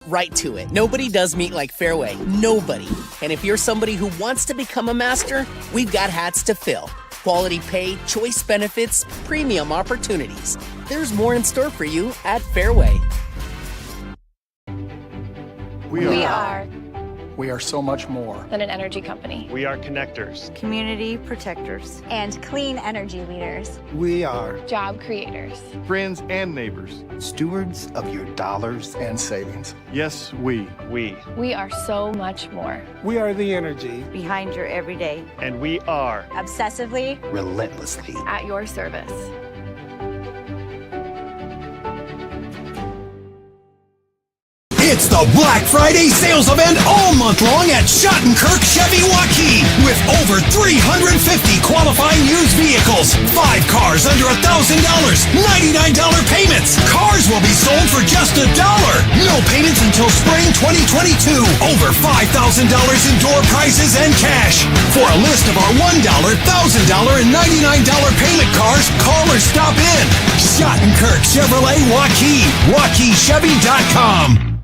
right to it. Nobody does meat like Fairway. Nobody. And if you're somebody who wants to become a master, we've got hats to fill. Quality pay, choice benefits, premium opportunities. There's more in store for you at Fairway. We are so much more than an energy company. We are connectors, community protectors, and clean energy leaders. We are job creators, friends and neighbors, stewards of your dollars and savings. Yes, we are so much more. We are the energy behind your everyday. And we are obsessively, relentlessly at your service. It's the Black Friday sales event all month long at Schattenkirk Chevy Waukee with over 350 qualifying used vehicles, 5 cars under $1,000, $99 payments. Cars will be sold for just $1. No payments until spring 2022. Over $5,000 in door prizes and cash. For a list of our $1, $1,000, and $99 payment cars, call or stop in. Schattenkirk Chevrolet Waukee, WaukeeChevy.com.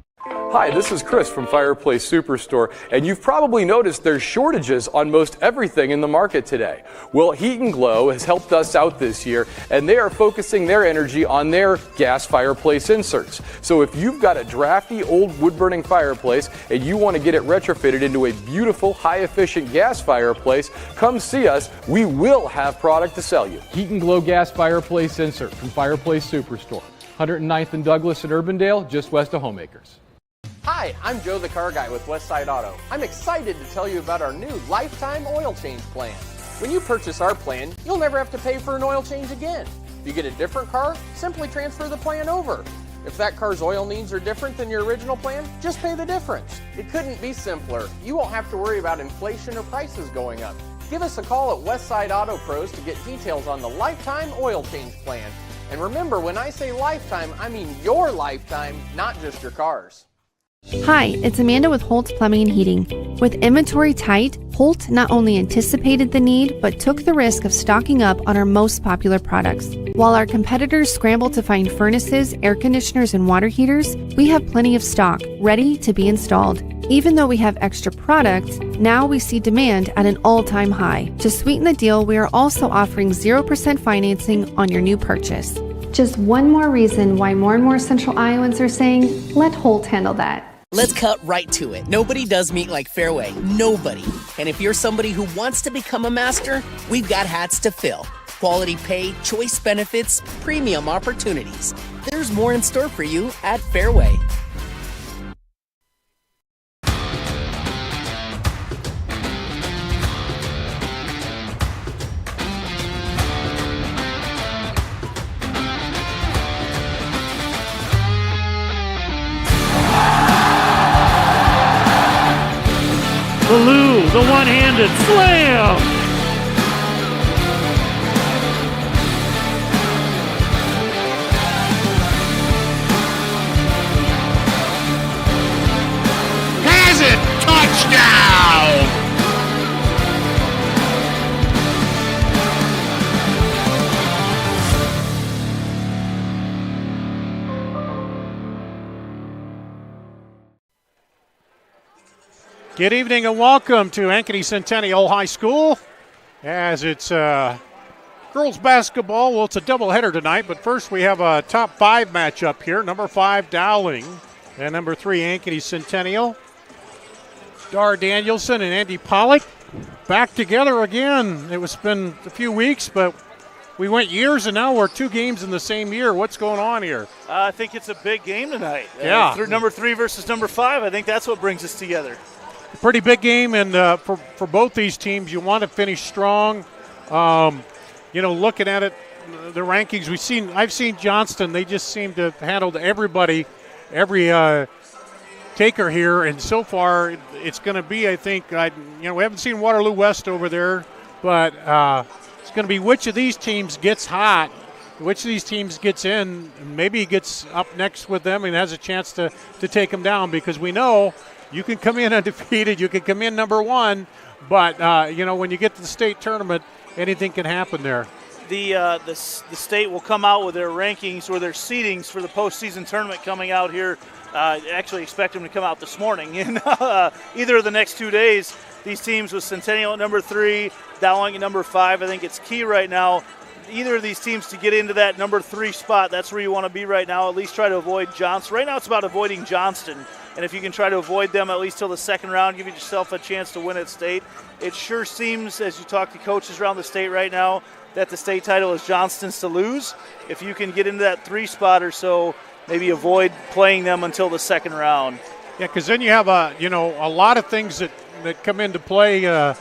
Hi, this is Chris from Fireplace Superstore, and you've probably noticed there's shortages on most everything in the market today. Well, Heat and Glow has helped us out this year, and they are focusing their energy on their gas fireplace inserts. So if you've got a drafty old wood-burning fireplace and you want to get it retrofitted into a beautiful, high-efficient gas fireplace, come see us. We will have product to sell you. Heat and Glow gas fireplace insert from Fireplace Superstore, 109th and Douglas at Urbandale, just west of Homeacres. Hi, I'm Joe the Car Guy with Westside Auto. I'm excited to tell you about our new lifetime oil change plan. When you purchase our plan, you'll never have to pay for an oil change again. If you get a different car, simply transfer the plan over. If that car's oil needs are different than your original plan, just pay the difference. It couldn't be simpler. You won't have to worry about inflation or prices going up. Give us a call at Westside Auto Pros to get details on the lifetime oil change plan. And remember, when I say lifetime, I mean your lifetime, not just your car's. Hi, it's Amanda with Holt Plumbing and Heating. With inventory tight, Holt not only anticipated the need, but took the risk of stocking up on our most popular products. While our competitors scramble to find furnaces, air conditioners, and water heaters, we have plenty of stock, ready to be installed. Even though we have extra products, now we see demand at an all-time high. To sweeten the deal, we are also offering 0% financing on your new purchase. Just one more reason why more and more Central Iowans are saying, let Holt handle that. Let's cut right to it. Nobody does meat like Fairway. Nobody. And if you're somebody who wants to become a master, we've got hats to fill. Quality pay, choice benefits, premium opportunities. There's more in store for you at Fairway. Lou, the one-handed slam! Has it! Touchdown! Good evening and welcome to Ankeny Centennial High School as it's girls basketball. Well, it's a doubleheader tonight, but first we have a top 5 matchup here. Number 5, Dowling, and number 3, Ankeny Centennial. Dar Danielson and Andy Pollock back together again. It's been a few weeks, but we went years, and now we're 2 games in the same year. What's going on here? I think it's a big game tonight. Yeah. Number 3 versus number 5, I think that's what brings us together. Pretty big game, and for both these teams, you want to finish strong. Looking at it, the rankings I've seen Johnston. They just seem to have handled everybody, every taker here, and so far it's going to be. I think we haven't seen Waterloo West over there, but it's going to be which of these teams gets hot, which of these teams gets in, and maybe gets up next with them and has a chance to take them down, because we know. You can come in undefeated. You can come in number 1, but when you get to the state tournament, anything can happen there. The state will come out with their rankings or their seedings for the postseason tournament coming out here Actually expect them to come out this morning. In either of the next 2 days, these teams with Centennial at number 3, Dowling at number 5, I think it's key right now. Either of these teams to get into that number 3 spot, that's where you want to be right now. At least try to avoid Johnston. Right now it's about avoiding Johnston. And if you can try to avoid them at least till the second round, give yourself a chance to win at state. It sure seems, as you talk to coaches around the state right now, that the state title is Johnston's to lose. If you can get into that 3 spot or so, maybe avoid playing them until the second round. Yeah, because then you have a lot of things that come into play.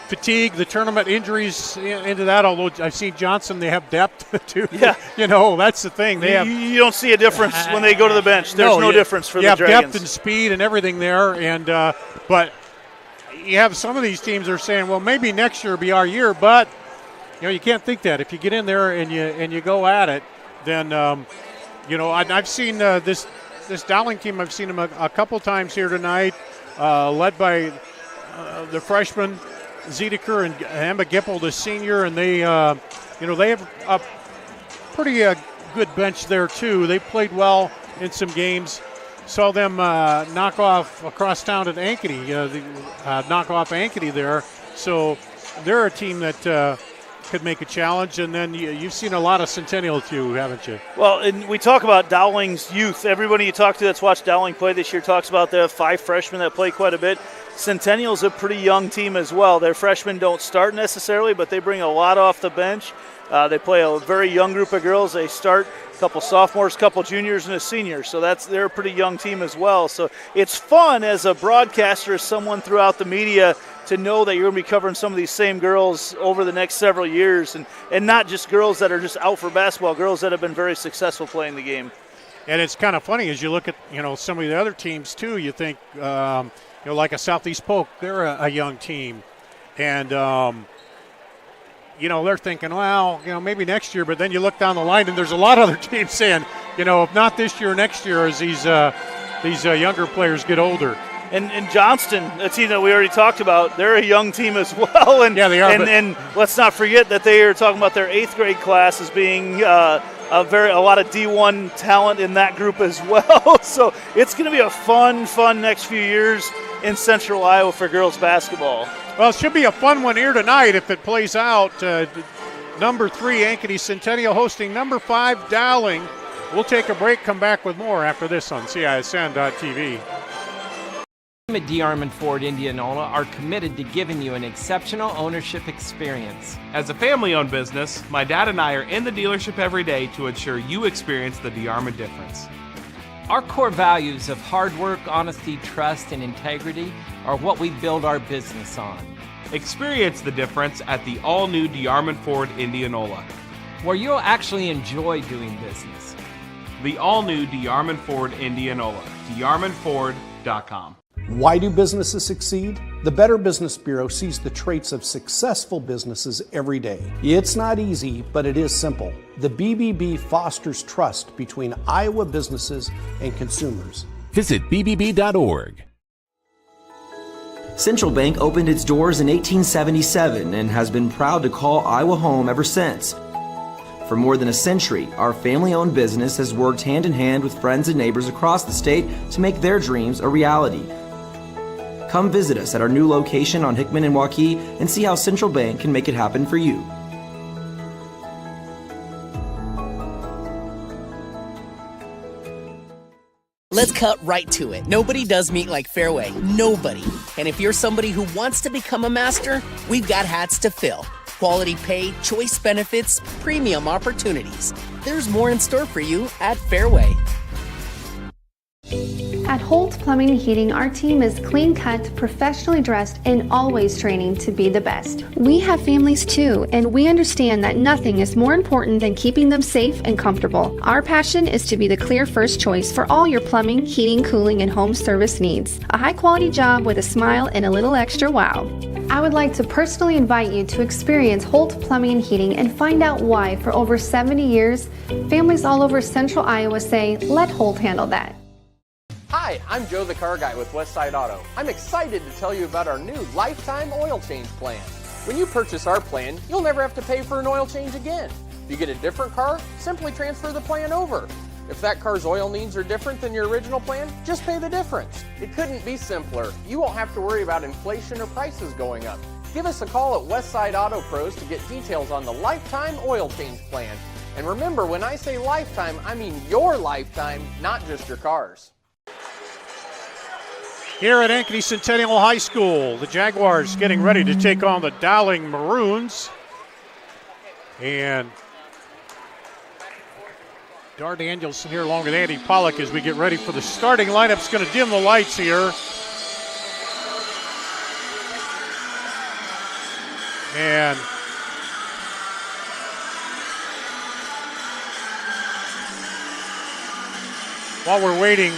Fatigue, the tournament injuries into that. Although I've seen Johnson, they have depth too. Yeah, that's the thing. They have. You don't see a difference when they go to the bench. There's no difference for the Dragons. You have depth and speed and everything there, and but you have some of these teams that are saying, well, maybe next year will be our year, but you can't think that. If you get in there and you go at it, then I've seen this Dowling team. I've seen them a couple times here tonight, led by the freshman Ziedeker and Emma Gipple, the senior, and they have a pretty good bench there too. They played well in some games. Saw them knock off across town at Ankeny, knock off Ankeny there. So they're a team that could make a challenge. And then you've seen a lot of Centennial too, haven't you? Well, and we talk about Dowling's youth. Everybody you talk to that's watched Dowling play this year talks about the 5 freshmen that play quite a bit. Centennial's a pretty young team as well. Their freshmen don't start necessarily, but they bring a lot off the bench. They play a very young group of girls. They start a couple sophomores, a couple juniors, and a senior. So they're a pretty young team as well. So it's fun as a broadcaster, as someone throughout the media, to know that you're going to be covering some of these same girls over the next several years, and not just girls that are just out for basketball, girls that have been very successful playing the game. And it's kind of funny as you look at some of the other teams too. You think like a Southeast Polk, they're a young team, and they're thinking, well, maybe next year. But then you look down the line, and there's a lot of other teams saying, if not this year, next year, as these younger players get older. And Johnston, a team that we already talked about, they're a young team as well. And, yeah, they are. And let's not forget that they are talking about their 8th grade class as being a lot of D1 talent in that group as well. So it's going to be a fun next few years in Central Iowa for girls basketball. Well, it should be a fun one here tonight if it plays out. Number 3, Ankeny Centennial hosting number 5, Dowling. We'll take a break, come back with more after this on CISN.TV. At D. Armand Ford Indianola are committed to giving you an exceptional ownership experience. As a family-owned business, my dad and I are in the dealership every day to ensure you experience the D. Armand difference. Our core values of hard work, honesty, trust, and integrity are what we build our business on. Experience the difference at the all-new D. Armand Ford Indianola, where you'll actually enjoy doing business. The all-new D. Armand Ford Indianola, darmandford.com. Why do businesses succeed? The Better Business Bureau sees the traits of successful businesses every day. It's not easy, but it is simple. The BBB fosters trust between Iowa businesses and consumers. Visit bbb.org. Central Bank opened its doors in 1877 and has been proud to call Iowa home ever since. For more than a century, our family-owned business has worked hand in hand with friends and neighbors across the state to make their dreams a reality. Come visit us at our new location on Hickman and Waukee and see how Central Bank can make it happen for you. Let's cut right to it. Nobody does meet like Fairway. Nobody. And if you're somebody who wants to become a master, we've got hats to fill. Quality pay, choice benefits, premium opportunities. There's more in store for you at Fairway. At Holt Plumbing and Heating, our team is clean-cut, professionally dressed, and always training to be the best. We have families too, and we understand that nothing is more important than keeping them safe and comfortable. Our passion is to be the clear first choice for all your plumbing, heating, cooling, and home service needs. A high-quality job with a smile and a little extra wow. I would like to personally invite you to experience Holt Plumbing and Heating and find out why, for over 70 years, families all over central Iowa say, let Holt handle that. Hi, I'm Joe the Car Guy with Westside Auto. I'm excited to tell you about our new lifetime oil change plan. When you purchase our plan, you'll never have to pay for an oil change again. If you get a different car, simply transfer the plan over. If that car's oil needs are different than your original plan, just pay the difference. It couldn't be simpler. You won't have to worry about inflation or prices going up. Give us a call at Westside Auto Pros to get details on the lifetime oil change plan. And remember, when I say lifetime, I mean your lifetime, not just your car's. Here at Ankeny Centennial High School, the Jaguars getting ready to take on the Dowling Maroons. And Dar Daniels here along with Andy Pollock as we get ready for the starting lineup. It's going to dim the lights here. And while we're waiting,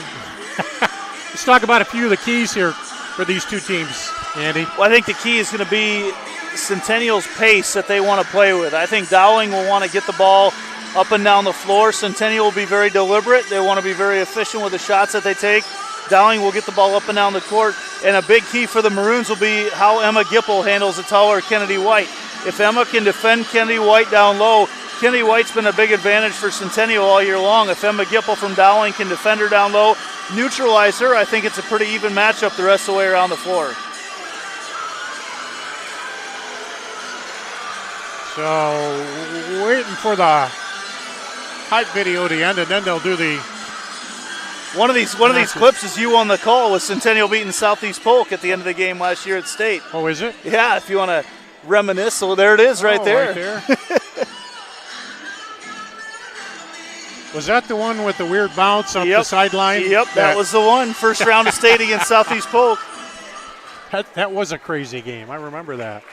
let's talk about a few of the keys here for these two teams, Andy. Well, I think the key is going to be Centennial's pace that they want to play with. I think Dowling will want to get the ball up and down the floor. Centennial will be very deliberate. They want to be very efficient with the shots that they take. Dowling will get the ball up and down the court. And a big key for the Maroons will be how Emma Gipple handles the taller Kennedy White. If Emma can defend Kennedy White down low, Kennedy White's been a big advantage for Centennial all year long. If Emma Gipple from Dowling can defend her down low, neutralize her, I think it's a pretty even matchup the rest of the way around the floor. So waiting for the hype video to end, and then they'll do the. One of these clips is you on the call with Centennial beating Southeast Polk at the end of the game last year at State. Oh, is it? Yeah, if you want to reminisce. So there it is, right there. Right there. Was that the one with the weird bounce up the sideline? Yep, that was the one. First round of State against Southeast Polk. That was a crazy game. I remember that.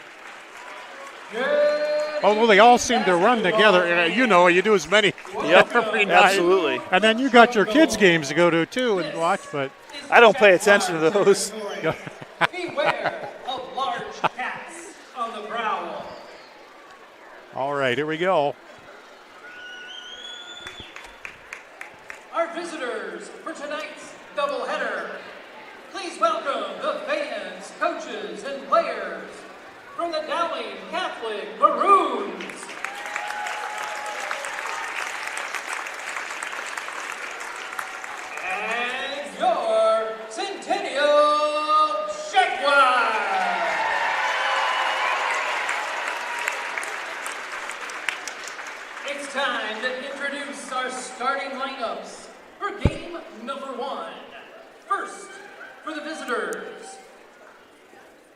Although they all seem to run together. You know, you do as many every night. Absolutely. And then you got your kids' games to go to, too, and watch. But I don't pay attention to those. Beware of large cats on the prowl. All right, here we go. Our visitors for tonight's doubleheader. Please welcome the fans, coaches, and players from the Dowling Catholic Maroons. And your Centennial Jaguars. It's time to introduce our starting lineups for game number 1. First, for the visitors,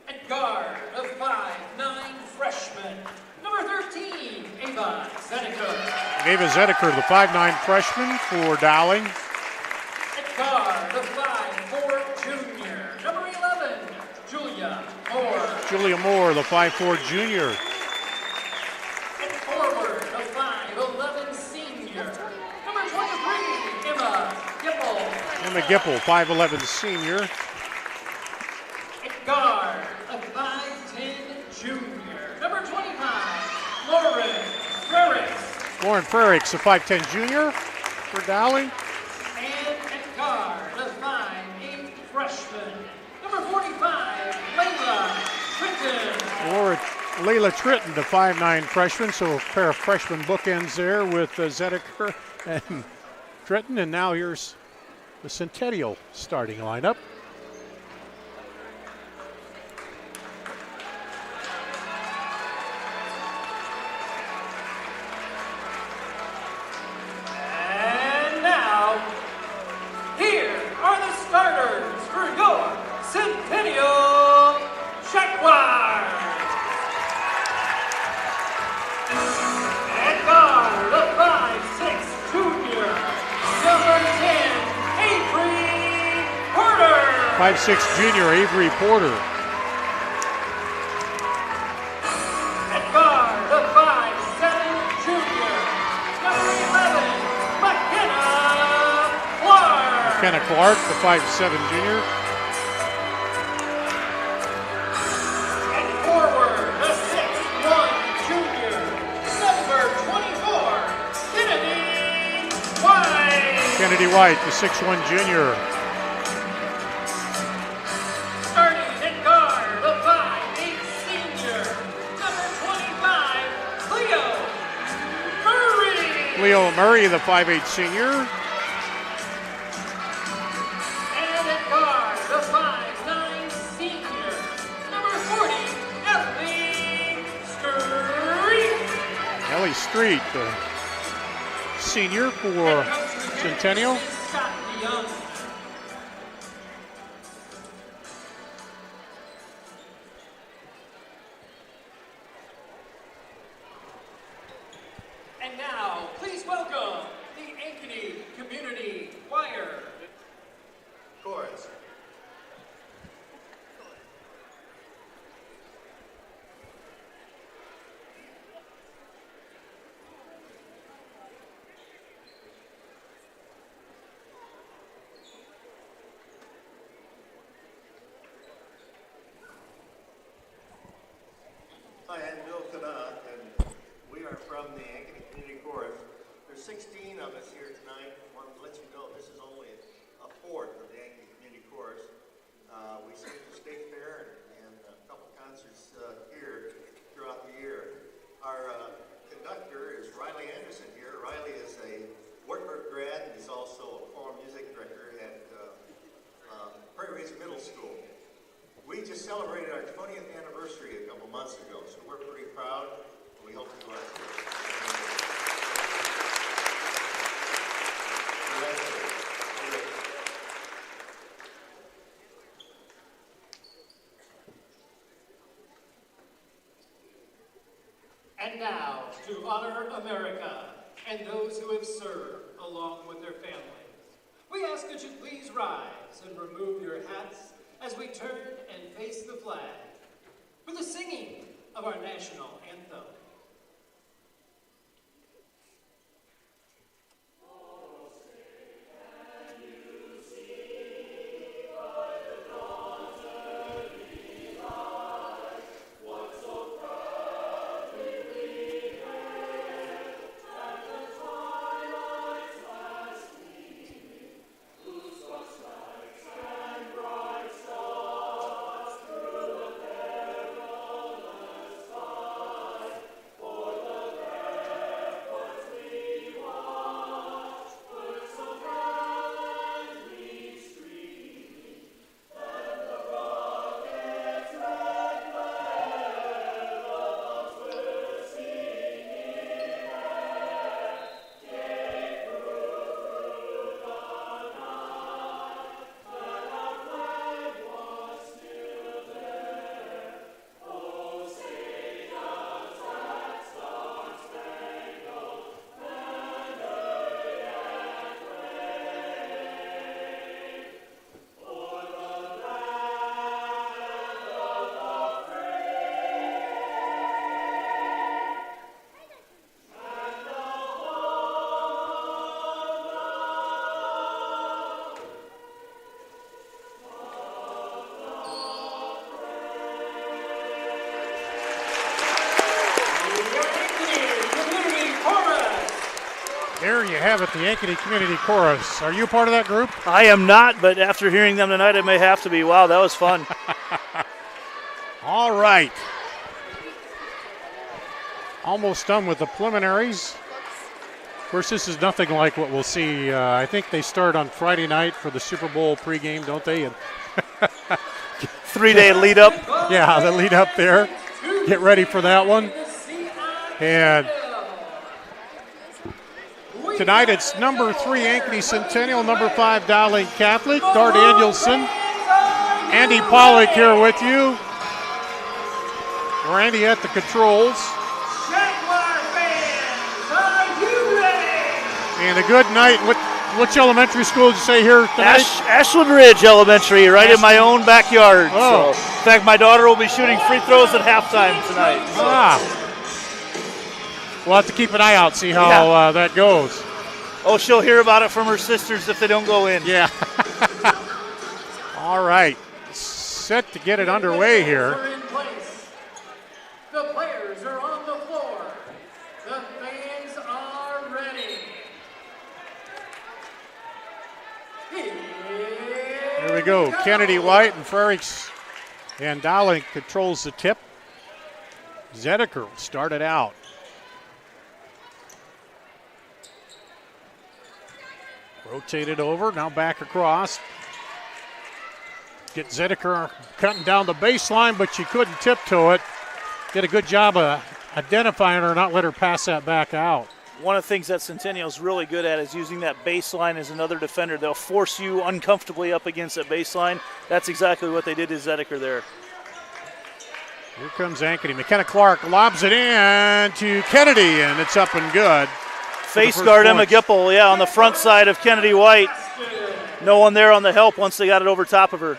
at guard, a 5'9" freshman, number 13, Ava Schattenkirk. Ava Schattenkirk, the 5'9" freshman for Dowling. At guard, a 5'4" junior, number 11, Julia Moore. Julia Moore, the 5'4" junior. At forward, a 5'11" senior, number 23, Emma Gipple. Emma Gipple, 5'11" senior. At guard, a 5'10" junior, number 25, Lauren Frericks. Lauren Frericks, a 5'10" junior for Dowling. And at guard, a 5'8" freshman, number 45, Layla Tritton. Layla Tritton, the 5'9" freshman, so a pair of freshman bookends there with Schattenkirk and Tritton. And now here's the Centennial starting lineup. And now, here are the starters for your Centennial Jaguars. At guard, a 5'6" junior, number 10, Avery Porter. 5'6" junior Avery Porter. At guard, a 5'7" junior, number 11, McKenna Clark. McKenna Clark, the 5'7" junior. And forward, a 6'1" junior, number 24, Kennedy White. Kennedy White, the 6'1" junior. Starting at guard, a 5'8" senior, number 25, Cleo Murray. Leo Murray, the 5'8" senior. Molly Street, the senior for Centennial. And now, please welcome the Ankeny Community Choir. Chorus. Hi, I'm Bill Kana, and we are from the Ankeny Community Chorus. There's 16 of us here tonight. I wanted to let you know this is only a fourth of the Ankeny Community Chorus. We sing at the State Fair and a couple concerts here throughout the year. Our conductor is Riley Anderson here. Riley is a Wartburg grad, and he's also a choral music director at Fairway Middle School. We just celebrated our 20th anniversary a couple months ago, so we're pretty proud, and we hope you are too. And now, to honor America and those who have served along with their families, we ask that you please rise and remove your hats as we turn and face the flag for the singing of our national anthem. There you have it, the Ankeny Community Chorus. Are you part of that group? I am not, but after hearing them tonight, I may have to be. Wow, that was fun. All right. Almost done with the preliminaries. Of course, this is nothing like what we'll see. I think they start on Friday night for the Super Bowl pregame, don't they? And 3-day lead up. Yeah, the lead up there. Get ready for that one. And tonight it's number 3 Ankeny Centennial, number 5 Dowling Catholic. Gar Danielson, Andy Pollock here with you. Randy at the controls. And a good night. Which elementary school did you say here tonight? Ashland Ridge Elementary, right in my own backyard. Oh. So, in fact, my daughter will be shooting free throws at halftime tonight. So. We'll have to keep an eye out, see how that goes. Oh, she'll hear about it from her sisters if they don't go in. Yeah. All right. Set to get it underway here. The players are on the floor. The fans are ready. Here we go. Kennedy White and Frerichs and Dowling controls the tip. Zediker will start it out. Rotated over, now back across. Get Zediker cutting down the baseline, but she couldn't tip to it. Did a good job of identifying her, not let her pass that back out. One of the things that Centennial's really good at is using that baseline as another defender. They'll force you uncomfortably up against that baseline. That's exactly what they did to Zediker there. Here comes Ankeny. McKenna Clark lobs it in to Kennedy, and it's up and good. Face guard Emma Gipple, on the front side of Kennedy White. No one there on the help once they got it over top of her.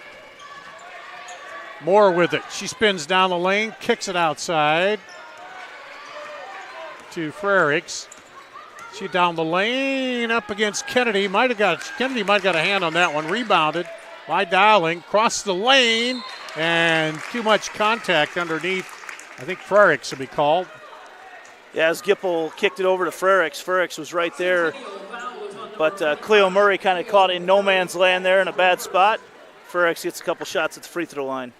Moore with it. She spins down the lane, kicks it outside to Frericks. She down the lane up against Kennedy. Kennedy might have got a hand on that one. Rebounded by Dowling. Crossed the lane and too much contact underneath. I think Frericks will be called. Yeah, as Gipple kicked it over to Frericks. Frericks was right there. But Cleo Murray kind of caught in no man's land there in a bad spot. Frericks gets a couple shots at the free throw line.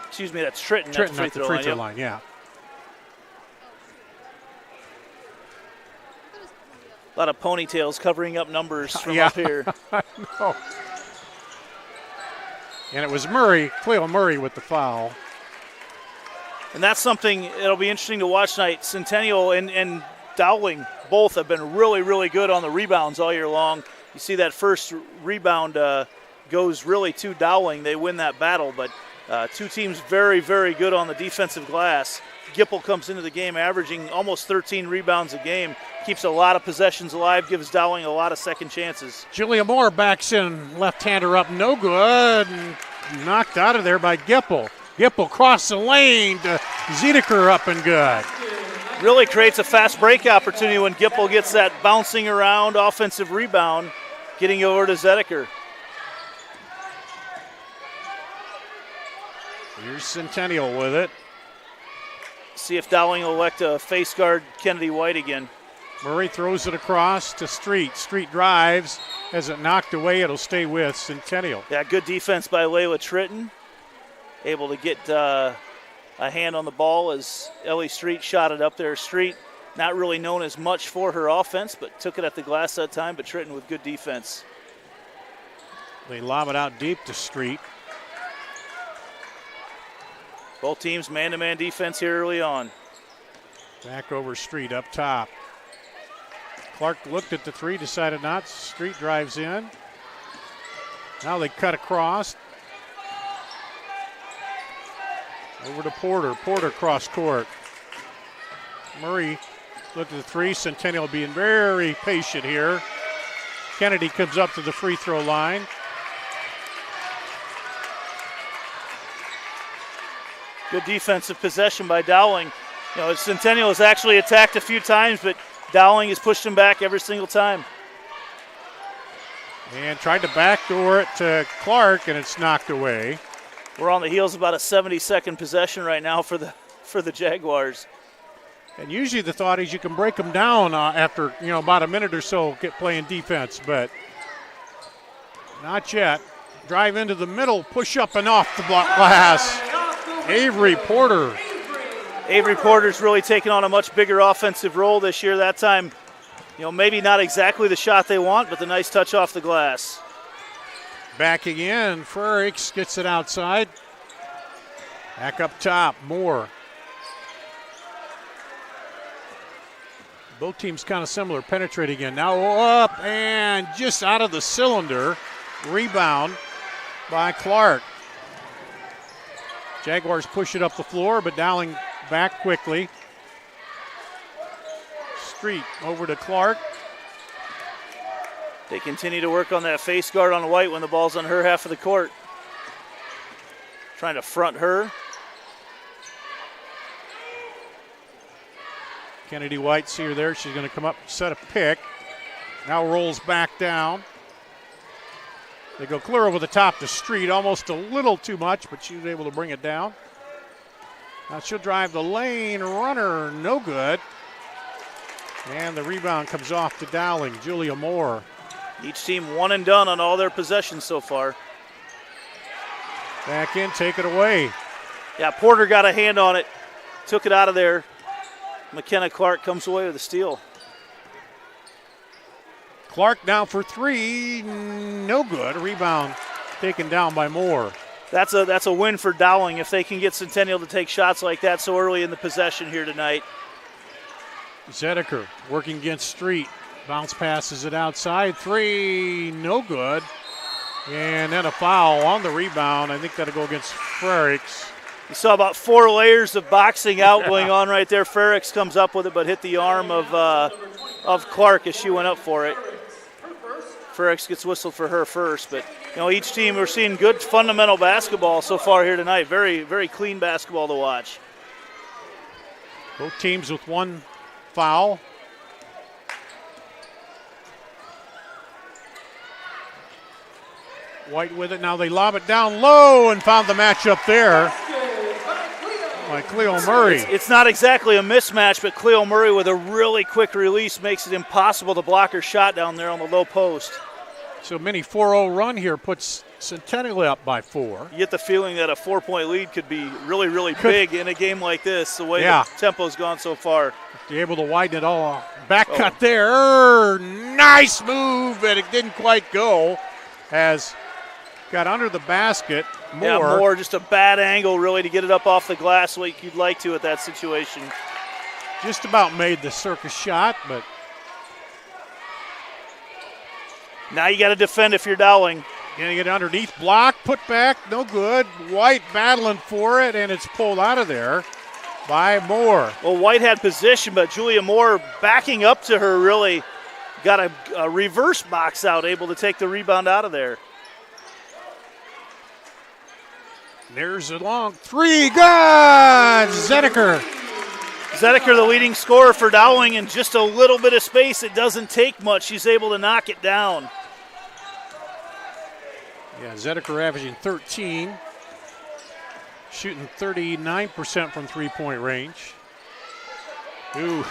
Excuse me, that's Tritton. Tritton at the free throw line, yeah. A lot of ponytails covering up numbers from up here. I know. And it was Cleo Murray with the foul. And that's something that'll be interesting to watch tonight. Centennial and Dowling both have been really, really good on the rebounds all year long. You see that first rebound goes really to Dowling. They win that battle, but two teams very, very good on the defensive glass. Gipple comes into the game averaging almost 13 rebounds a game, keeps a lot of possessions alive, gives Dowling a lot of second chances. Julia Moore backs in, left-hander up, no good, and knocked out of there by Gipple. Gipple crossed the lane to Zediker, up and good. Really creates a fast break opportunity when Gipple gets that bouncing around offensive rebound, getting over to Zediker. Here's Centennial with it. See if Dowling will elect to face guard Kennedy White again. Murray throws it across to Street. Street drives. Has it knocked away, it'll stay with Centennial. Yeah, good defense by Layla Tritton. Able to get a hand on the ball as Ellie Street shot it up there. Street not really known as much for her offense, but took it at the glass that time, but Tritton with good defense. They lob it out deep to Street. Both teams man-to-man defense here early on. Back over Street up top. Clark looked at the three, decided not. Street drives in. Now they cut across. Over to Porter. Porter cross court. Murray looked at the three. Centennial being very patient here. Kennedy comes up to the free throw line. Good defensive possession by Dowling. You know, Centennial has actually attacked a few times, but Dowling has pushed him back every single time. And tried to backdoor it to Clark, and it's knocked away. We're on the heels of about a 70-second possession right now for the Jaguars. And usually the thought is you can break them down after about a minute or so playing defense, but not yet. Drive into the middle, push up and off the block glass. Avery Porter. Avery Porter's really taken on a much bigger offensive role this year. That time, maybe not exactly the shot they want, but the nice touch off the glass. Backing in, Frericks gets it outside. Back up top, Moore. Both teams kind of similar, penetrating in. Now up and just out of the cylinder. Rebound by Clark. Jaguars push it up the floor, but Dowling back quickly. Street over to Clark. They continue to work on that face guard on White when the ball's on her half of the court. Trying to front her. Kennedy White, see her there. She's going to come up, set a pick. Now rolls back down. They go clear over the top to Street, almost a little too much, but she was able to bring it down. Now she'll drive the lane, runner, no good. And the rebound comes off to Dowling, Julia Moore. Each team one and done on all their possessions so far. Back in, take it away. Yeah, Porter got a hand on it, took it out of there. McKenna Clark comes away with a steal. Clark down for three, no good. Rebound taken down by Moore. That's a win for Dowling if they can get Centennial to take shots like that so early in the possession here tonight. Zediker working against Street. Bounce passes it outside. 3, no good. And then a foul on the rebound. I think that'll go against Frericks. You saw about 4 layers of boxing out going on right there. Frericks comes up with it, but hit the arm of Clark as she went up for it. Frericks gets whistled for her first, but each team, we're seeing good fundamental basketball so far here tonight. Very, very clean basketball to watch. Both teams with 1 foul. White with it. Now they lob it down low and found the matchup there by Cleo Murray. It's not exactly a mismatch, but Cleo Murray with a really quick release makes it impossible to block her shot down there on the low post. So a mini 4-0 run here puts Centennial up by 4. You get the feeling that a 4-point lead could be really, really big in a game like this, the way the tempo's gone so far. You're able to widen it all. Back cut there. Nice move, but it didn't quite go. As got under the basket. Moore just a bad angle really to get it up off the glass like you'd like to at that situation. Just about made the circus shot, but now you got to defend if you're Dowling. Gonna get underneath, block, put back, no good. White battling for it, and it's pulled out of there by Moore. Well, White had position, but Julia Moore backing up to her really got a reverse box out, able to take the rebound out of there. There's a long 3, good! Zediker. Zediker, the leading scorer for Dowling, in just a little bit of space. It doesn't take much. She's able to knock it down. Yeah, Zediker averaging 13, shooting 39% from three-point range. Ooh,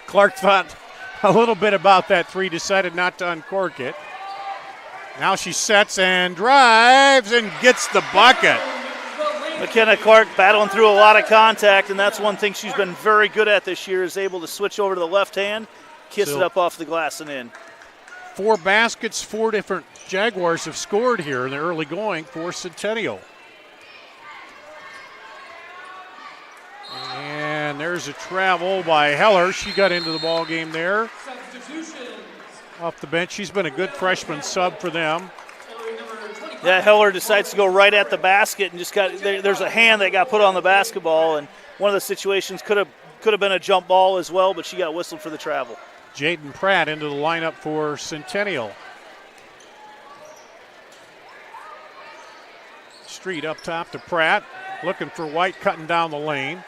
Clark thought a little bit about that 3, decided not to uncork it. Now she sets and drives and gets the bucket. McKenna Clark battling through a lot of contact, and that's one thing she's been very good at this year, is able to switch over to the left hand, kiss it up off the glass and in. 4 baskets, 4 different Jaguars have scored here in the early going for Centennial. And there's a travel by Heller. She got into the ball game there. Off the bench. She's been a good freshman sub for them. Yeah, Heller decides to go right at the basket and just there's a hand that got put on the basketball, and one of the situations could have been a jump ball as well, but she got whistled for the travel. Jaden Pratt into the lineup for Centennial. Street up top to Pratt, looking for White, cutting down the lane.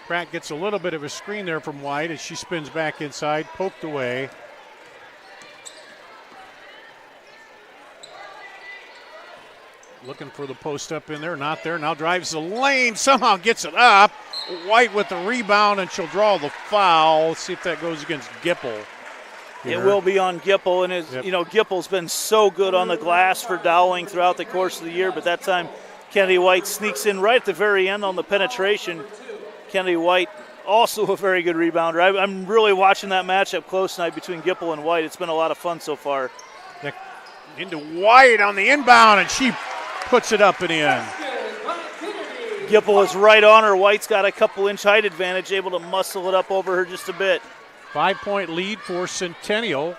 Pratt gets a little bit of a screen there from White as she spins back inside, poked away. Looking for the post up in there, not there. Now drives the lane, somehow gets it up. White with the rebound, and she'll draw the foul. Let's see if that goes against Gipple. It will be on Gipple, and Gipple's been so good on the glass for Dowling throughout the course of the year, but that time Kennedy White sneaks in right at the very end on the penetration. Kennedy White, also a very good rebounder. I'm really watching that matchup close tonight between Gipple and White. It's been a lot of fun so far. Into White on the inbound, and she puts it up and in. Gipple is right on her. White's got a couple-inch height advantage, able to muscle it up over her just a bit. 5-point lead for Centennial.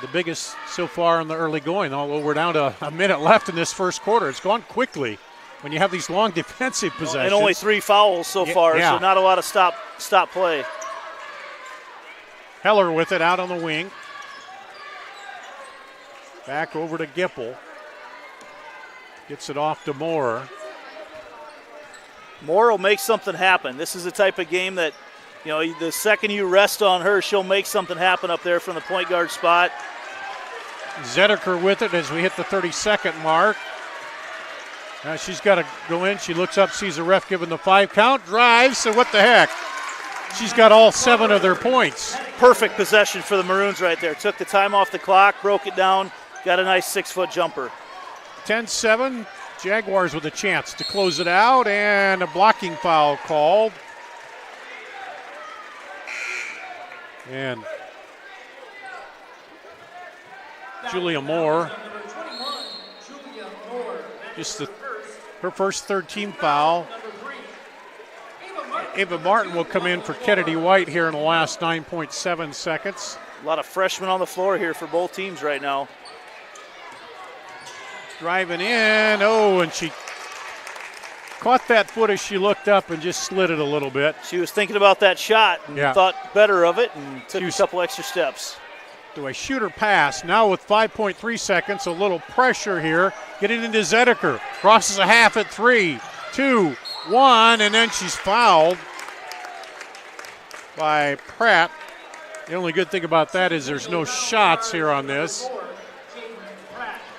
The biggest so far in the early going, although we're down to a minute left in this first quarter. It's gone quickly when you have these long defensive possessions. And only 3 fouls so far, so not a lot of stop play. Heller with it out on the wing. Back over to Gipple. Gets it off to Moore. Moore will make something happen. This is the type of game that, the second you rest on her, she'll make something happen up there from the point guard spot. Zediker with it as we hit the 30-second mark. Now she's got to go in. She looks up, sees the ref giving the 5 count, drives, so what the heck? She's got all 7 of their points. Perfect possession for the Maroons right there. Took the time off the clock, broke it down, got a nice 6-foot jumper. 10-7, Jaguars with a chance to close it out, and a blocking foul called. And Julia Moore. Just her first third-team foul. Ava Martin will come in for Kennedy White here in the last 9.7 seconds. A lot of freshmen on the floor here for both teams right now. Driving in, and she caught that foot as she looked up and just slid it a little bit. She was thinking about that shot and thought better of it and took a couple extra steps. To a shooter pass. Now with 5.3 seconds, a little pressure here. Getting into Zediker. Crosses a half at 3, 2, 1, and then she's fouled by Pratt. The only good thing about that is there's no shots here on this.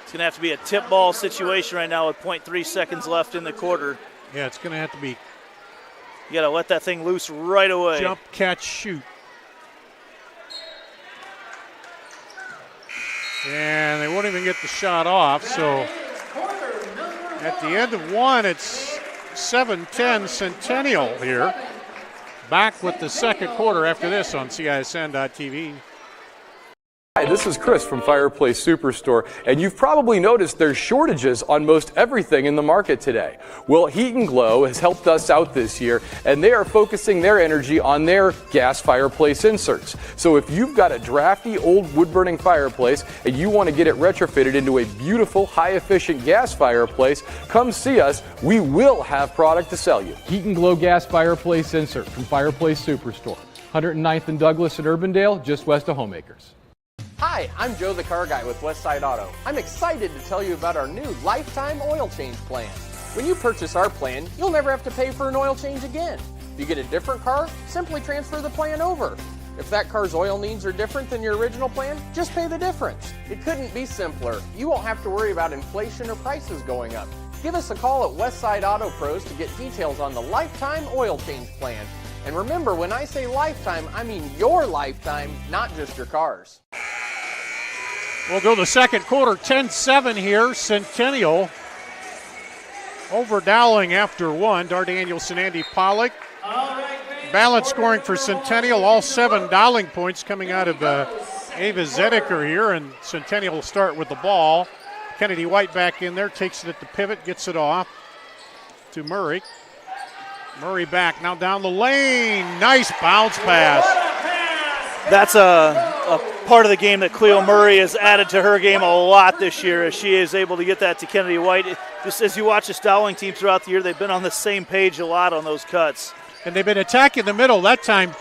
It's going to have to be a tip ball situation right now with 0.3 seconds left in the quarter. Yeah, it's going to have to be. You got to let that thing loose right away. Jump, catch, shoot. And they won't even get the shot off, so at the end of one, it's 7-10 Centennial here. Back with the second quarter after this on CISN.TV. Hi, this is Chris from Fireplace Superstore, and you've probably noticed there's shortages on most everything in the market today. Well, Heat and Glow has helped us out this year, and they are focusing their energy on their gas fireplace inserts. So if you've got a drafty old wood-burning fireplace and you want to get it retrofitted into a beautiful, high-efficient gas fireplace, come see us. We will have product to sell you. Heat and Glow gas fireplace insert from Fireplace Superstore. 109th and Douglas at Urbandale, just west of Homeacres. Hi, I'm Joe the Car Guy with Westside Auto. I'm excited to tell you about our new lifetime oil change plan. When you purchase our plan, you'll never have to pay for an oil change again. If you get a different car, simply transfer the plan over. If that car's oil needs are different than your original plan, just pay the difference. It couldn't be simpler. You won't have to worry about inflation or prices going up. Give us a call at Westside Auto Pros to get details on the lifetime oil change plan. And remember, when I say lifetime, I mean your lifetime, not just your car's. We'll go the second quarter, 10-7 here. Centennial over Dowling after one. Dar Danielson, Andy Pollock. Balance scoring for Centennial. All 7 Dowling points coming out of Ava Zediker here, and Centennial will start with the ball. Kennedy White back in there, takes it at the pivot, gets it off to Murray. Murray back, now down the lane. Nice bounce pass. That's a part of the game that Cleo Murray has added to her game a lot this year, as she is able to get that to Kennedy White. Just as you watch this Dowling team throughout the year, they've been on the same page a lot on those cuts. And they've been attacking the middle. That time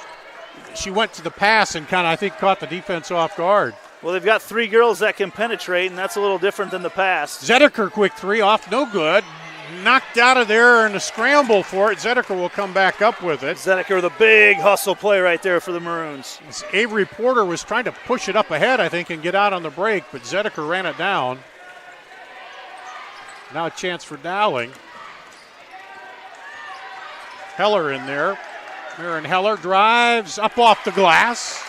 she went to the pass and kind of, I think, caught the defense off guard. Well, they've got 3 girls that can penetrate, and that's a little different than the past. Zediker, quick 3 off, no good. Knocked out of there in a scramble for it. Zediker will come back up with it. Zediker with a big hustle play right there for the Maroons. Avery Porter was trying to push it up ahead, I think, and get out on the break, but Zediker ran it down. Now a chance for Dowling. Heller in there. Aaron Heller drives up off the glass.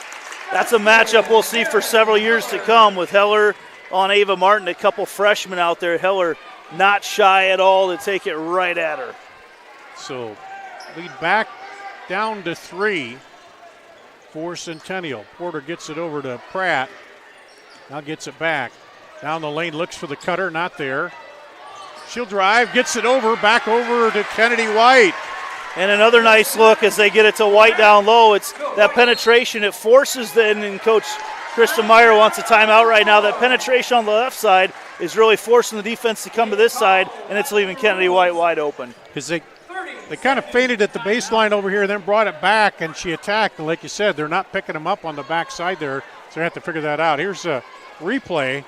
That's a matchup we'll see for several years to come with Heller on Ava Martin, a couple freshmen out there. Heller not shy at all to take it right at her. So lead back down to 3 for Centennial. Porter gets it over to Pratt. Now gets it back. Down the lane, looks for the cutter, not there. She'll drive, gets it over, back over to Kennedy White. And another nice look as they get it to White down low. It's that penetration. It forces and Coach Krista Meyer wants a timeout right now. That penetration on the left side is really forcing the defense to come to this side, and it's leaving Kennedy White wide open. Because they kind of feinted at the baseline over here, then brought it back, and she attacked. And like you said, they're not picking them up on the backside there, so they have to figure that out. Here's a replay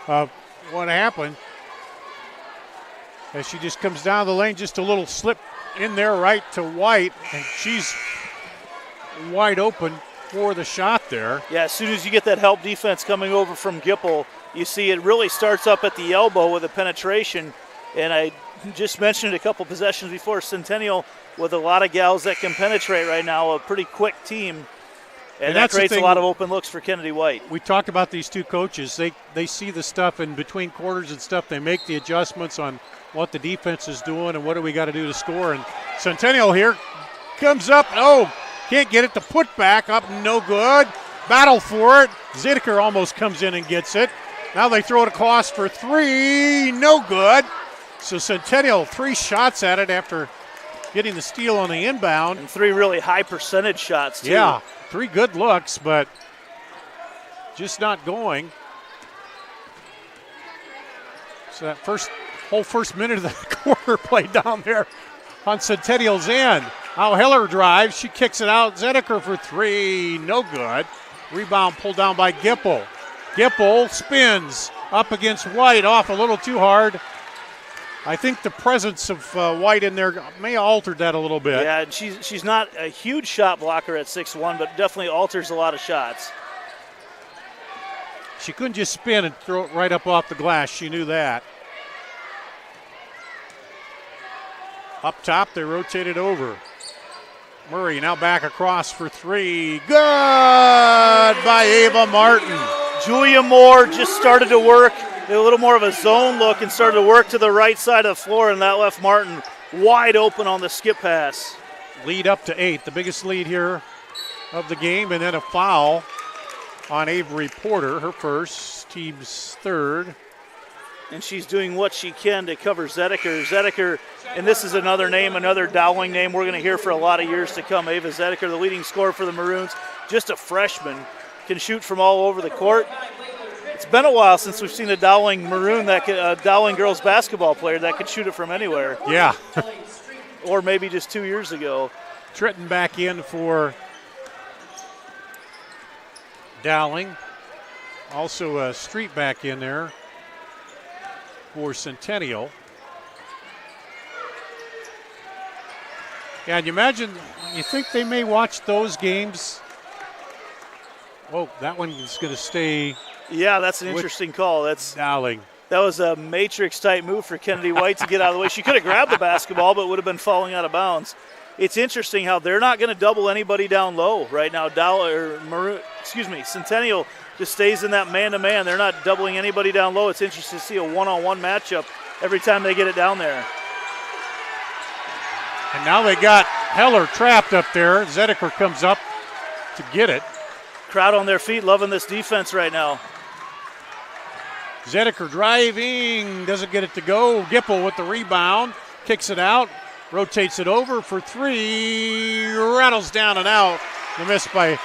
of what happened. As she just comes down the lane, just a little slip in there right to White, and she's wide open for the shot there. Yeah, as soon as you get that help defense coming over from Gipple, you see it really starts up at the elbow with a penetration. And I just mentioned a couple possessions before, Centennial with a lot of gals that can penetrate right now, a pretty quick team. And that creates a lot of open looks for Kennedy White. We talked about these two coaches. They see the stuff in between quarters and stuff. They make the adjustments on what the defense is doing and what do we got to do to score. And Centennial here comes up. Oh, can't get it. The put back up, no good. Battle for it. Zediker almost comes in and gets it. Now they throw it across for three. No good. So Centennial 3 shots at it after getting the steal on the inbound. And 3 really high percentage shots, too. Yeah, 3 good looks, but just not going. So that whole first minute of the quarter play down there on Centennial's end. Now Heller drives. She kicks it out. Zediker for 3. No good. Rebound pulled down by Gipple. Gipple spins up against White, off a little too hard. I think the presence of White in there may have altered that a little bit. Yeah, and she's not a huge shot blocker at 6'1", but definitely alters a lot of shots. She couldn't just spin and throw it right up off the glass. She knew that. Up top, they rotate it over. Murray now back across for 3. Good by Ava Martin. Julia Moore just started to work. A little more of a zone look and started to work to the right side of the floor, and that left Martin wide open on the skip pass. Lead up to 8, the biggest lead here of the game, and then a foul on Avery Porter, her first, team's third. And she's doing what she can to cover Zediker. Zediker, and this is another name, another Dowling name we're going to hear for a lot of years to come. Ava Zediker, the leading scorer for the Maroons, just a freshman, can shoot from all over the court. It's been a while since we've seen a Dowling Maroon, Dowling girls basketball player that could shoot it from anywhere. Yeah. Or maybe just 2 years ago. Tritton back in for Dowling. Also Street back in there for Centennial. Yeah, and you think they may watch those games? Oh, that one is going to stay. Yeah, that's an interesting call. That's Dowling. That was a matrix-type move for Kennedy White to get out of the way. She could have grabbed the basketball, but would have been falling out of bounds. It's interesting how they're not going to double anybody down low right now. Centennial just stays in that man-to-man. They're not doubling anybody down low. It's interesting to see a one-on-one matchup every time they get it down there. And now they got Heller trapped up there. Zediker comes up to get it. Crowd on their feet, loving this defense right now. Zediker driving, doesn't get it to go. Gipple with the rebound, kicks it out, rotates it over for 3, rattles down and out. The miss by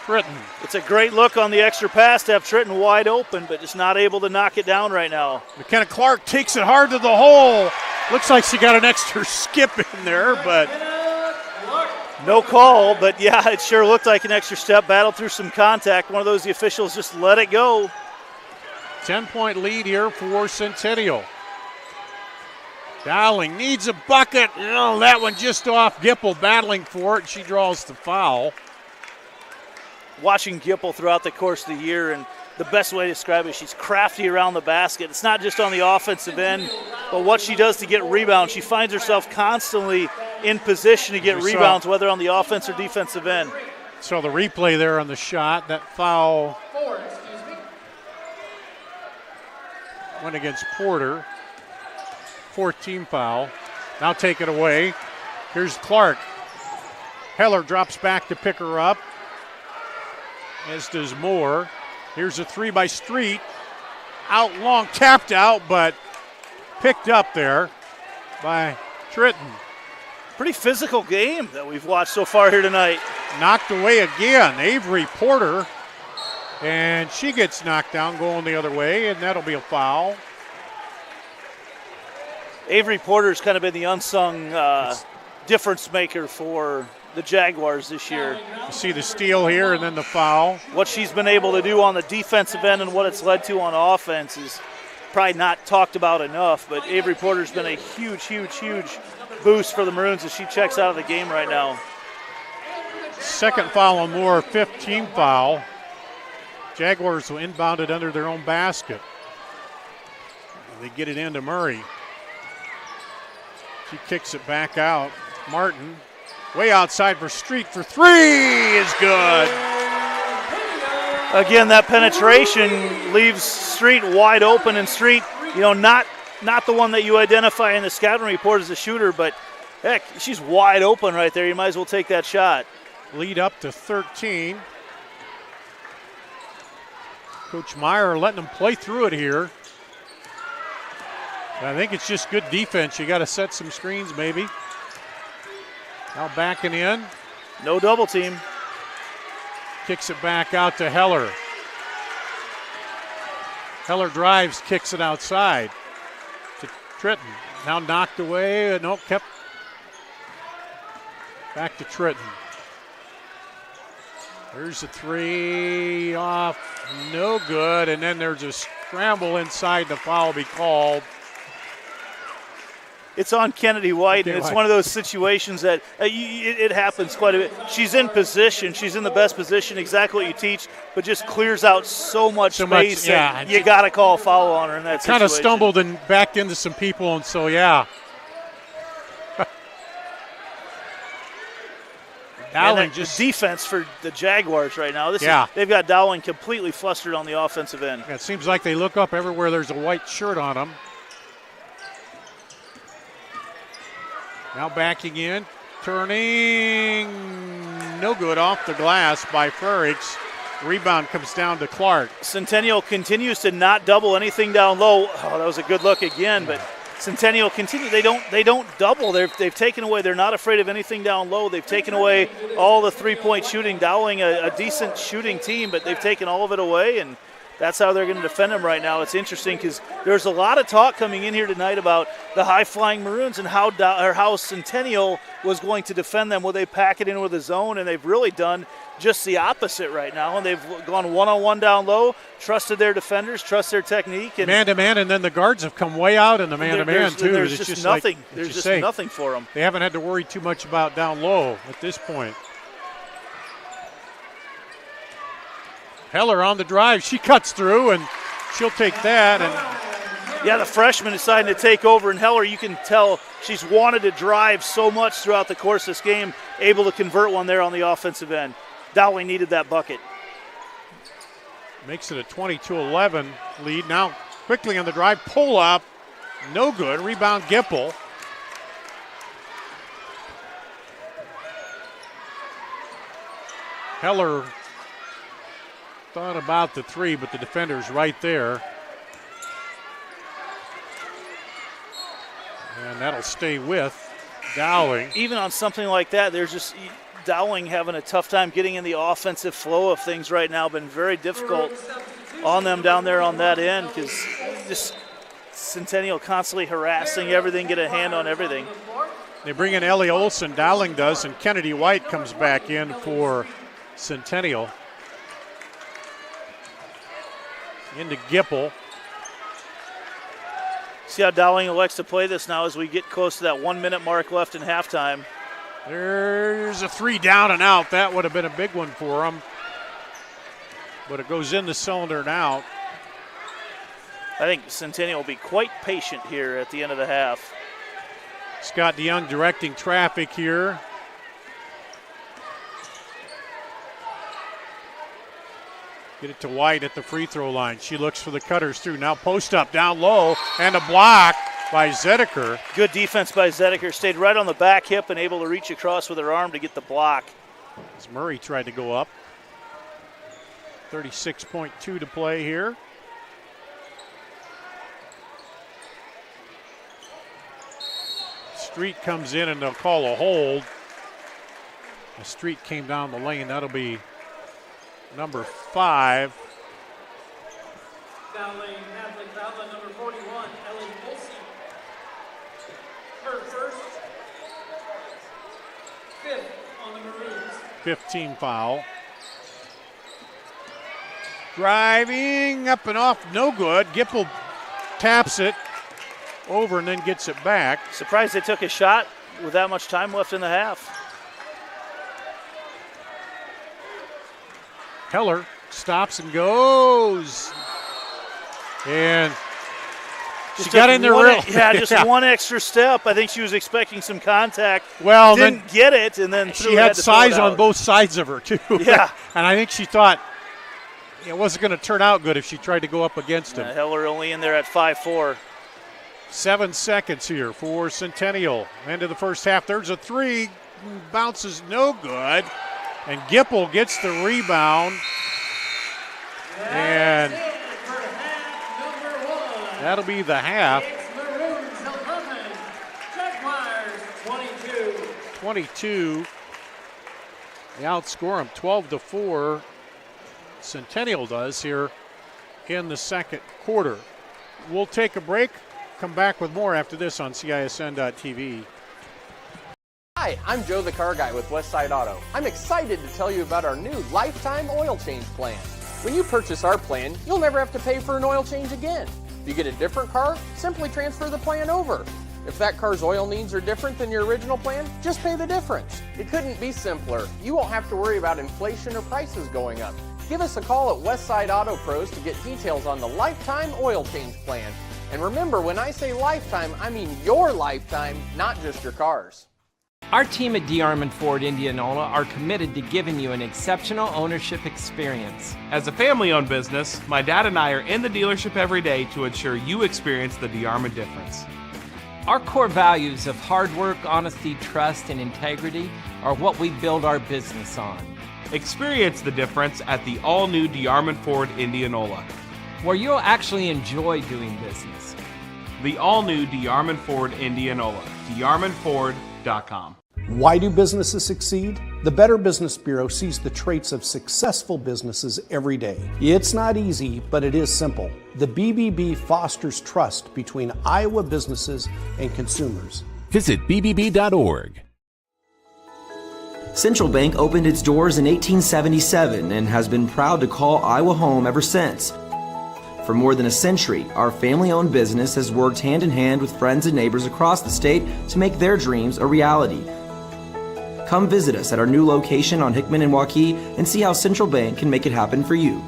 Tritton. It's a great look on the extra pass to have Tritton wide open, but just not able to knock it down right now. McKenna Clark takes it hard to the hole. Looks like she got an extra skip in there, but no call, but yeah, it sure looked like an extra step. Battled through some contact. One of those, the officials just let it go. 10-point lead here for Centennial. Dowling needs a bucket. Oh, that one just off. Gipple battling for it. She draws the foul. Watching Gipple throughout the course of the year, and the best way to describe it, she's crafty around the basket. It's not just on the offensive end, but what she does to get rebounds. She finds herself constantly in position to get rebounds, whether on the offense or defensive end. So the replay there on the shot, that foul went against Porter. 14 foul. Now take it away. Here's Clark. Heller drops back to pick her up, as does Moore. Here's a 3 by Street. Out long, tapped out, but picked up there by Tritton. Pretty physical game that we've watched so far here tonight. Knocked away again. Avery Porter, and she gets knocked down going the other way, and that'll be a foul. Avery Porter's kind of been the unsung difference maker for the Jaguars this year. You see the steal here and then the foul. What she's been able to do on the defensive end and what it's led to on offense is probably not talked about enough, but Avery Porter's been a huge, huge, huge boost for the Maroons as she checks out of the game right now. Second foul on Moore, 15 foul. Jaguars will inbound it under their own basket. They get it into Murray. She kicks it back out. Martin, way outside for Street for 3 is good. Again, that penetration leaves Street wide open, and Street, not the one that you identify in the scouting report as a shooter, but heck, she's wide open right there. You might as well take that shot. Lead up to 13. Coach Meyer letting them play through it here. I think it's just good defense. You got to set some screens maybe. Now backing in. No double team. Kicks it back out to Heller. Heller drives, kicks it outside to Tritton. Now knocked away. No, kept back to Tritton. There's a three off, no good. And then there's a scramble inside, the foul be called. It's on Kennedy White, and it's one of those situations that it happens quite a bit. She's in position. She's in the best position, exactly what you teach, but just clears out so much space. Yeah, you got to call a foul on her in that situation. Kind of stumbled and backed into some people, and so, yeah. Dowling just defense for the Jaguars right now. They've got Dowling completely flustered on the offensive end. Yeah, it seems like they look up everywhere there's a white shirt on them. Now backing in, turning, no good, off the glass by Frerichs. Rebound comes down to Clark. Centennial continues to not double anything down low. Oh, that was a good look again, but Centennial continue. They don't double. They've taken away. They're not afraid of anything down low. They've taken away all the three-point shooting. Dowling a decent shooting team, but they've taken all of it away, and that's how they're going to defend them right now. It's interesting because there's a lot of talk coming in here tonight about the high-flying Maroons and how Centennial was going to defend them. Will they pack it in with a zone? And they've really done just the opposite right now. And they've gone one-on-one down low, trusted their defenders, trust their technique. And man-to-man, and then the guards have come way out in the man-to-man, too. There's just nothing. There's just nothing for them. They haven't had to worry too much about down low at this point. Heller on the drive. She cuts through, and she'll take that. And yeah, the freshman deciding to take over, and Heller, you can tell she's wanted to drive so much throughout the course of this game, able to convert one there on the offensive end. Dowling needed that bucket. Makes it a 22-11 lead. Now quickly on the drive, pull up, no good. Rebound Gipple. Heller thought about the three, but the defender's right there. And that'll stay with Dowling. Even on something like that, there's just Dowling having a tough time getting in the offensive flow of things right now. Been very difficult on them down there on that end because just Centennial constantly harassing everything, get a hand on everything. They bring in Ellie Olson, Dowling does, and Kennedy White comes back in for Centennial. Into Gipple. See how Dowling elects to play this now as we get close to that 1 minute mark left in halftime. There's a three down and out. That would have been a big one for them. But it goes in the cylinder and out. I think Centennial will be quite patient here at the end of the half. Scott DeYoung directing traffic here. Get it to White at the free throw line. She looks for the cutters through. Now post up down low and a block by Zediker. Good defense by Zediker. Stayed right on the back hip and able to reach across with her arm to get the block. As Murray tried to go up. 36.2 to play here. Street comes in and they'll call a hold. The Street came down the lane. That'll be number 5. Dowling has the foul on number 41, Ellen Olsen. Her first, 5th on the Maroons. 15 foul. Driving up and off, no good. Gipple taps it over and then gets it back. Surprised they took a shot with that much time left in the half. Heller stops and goes. And she got in there real. Yeah, just one extra step. I think she was expecting some contact. Well, didn't get it, and then she had size on both sides of her, too. Yeah. And I think she thought it wasn't going to turn out good if she tried to go up against him. Heller only in there at 5'4". 7 seconds here for Centennial. End of the first half. There's a three. Bounces no good. And Gipple gets the rebound. And That'll be the half. It's Maroons 11, Jaguars 22. 22. They outscore them 12-4. Centennial does here in the second quarter. We'll take a break. Come back with more after this on CISN.TV. Hi, I'm Joe the Car Guy with Westside Auto. I'm excited to tell you about our new lifetime oil change plan. When you purchase our plan, you'll never have to pay for an oil change again. If you get a different car, simply transfer the plan over. If that car's oil needs are different than your original plan, just pay the difference. It couldn't be simpler. You won't have to worry about inflation or prices going up. Give us a call at Westside Auto Pros to get details on the lifetime oil change plan. And remember, when I say lifetime, I mean your lifetime, not just your car's. Our team at DeArmond Ford Indianola are committed to giving you an exceptional ownership experience. As a family-owned business, my dad and I are in the dealership every day to ensure you experience the DeArmond difference. Our core values of hard work, honesty, trust, and integrity are what we build our business on. Experience the difference at the all-new DeArmond Ford Indianola, where you'll actually enjoy doing business. The all-new DeArmond Ford Indianola, DeArmondFord.com. Why do businesses succeed? The Better Business Bureau sees the traits of successful businesses every day. It's not easy, but it is simple. The BBB fosters trust between Iowa businesses and consumers. Visit bbb.org. Central Bank opened its doors in 1877 and has been proud to call Iowa home ever since. For more than a century, our family-owned business has worked hand in hand with friends and neighbors across the state to make their dreams a reality. Come visit us at our new location on Hickman and Waukee and see how Central Bank can make it happen for you.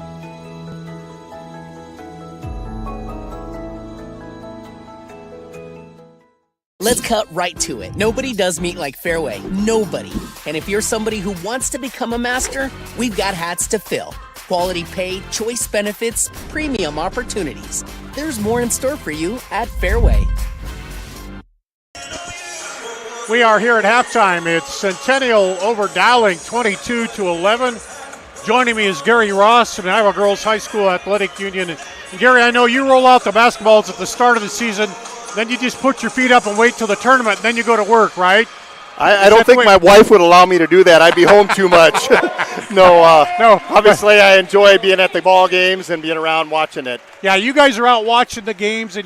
Let's cut right to it. Nobody does meat like Fairway. Nobody. And if you're somebody who wants to become a master, we've got hats to fill. Quality pay, choice benefits, premium opportunities. There's more in store for you at Fairway. We are here at halftime. It's Centennial over Dowling, 22-11. Joining me is Gary Ross from the Iowa Girls High School Athletic Union. And Gary, I know you roll out the basketballs at the start of the season, then you just put your feet up and wait till the tournament, and then you go to work, right? I don't think my wife would allow me to do that. I'd be home too much. No. Obviously, I enjoy being at the ball games and being around watching it. Yeah, you guys are out watching the games, and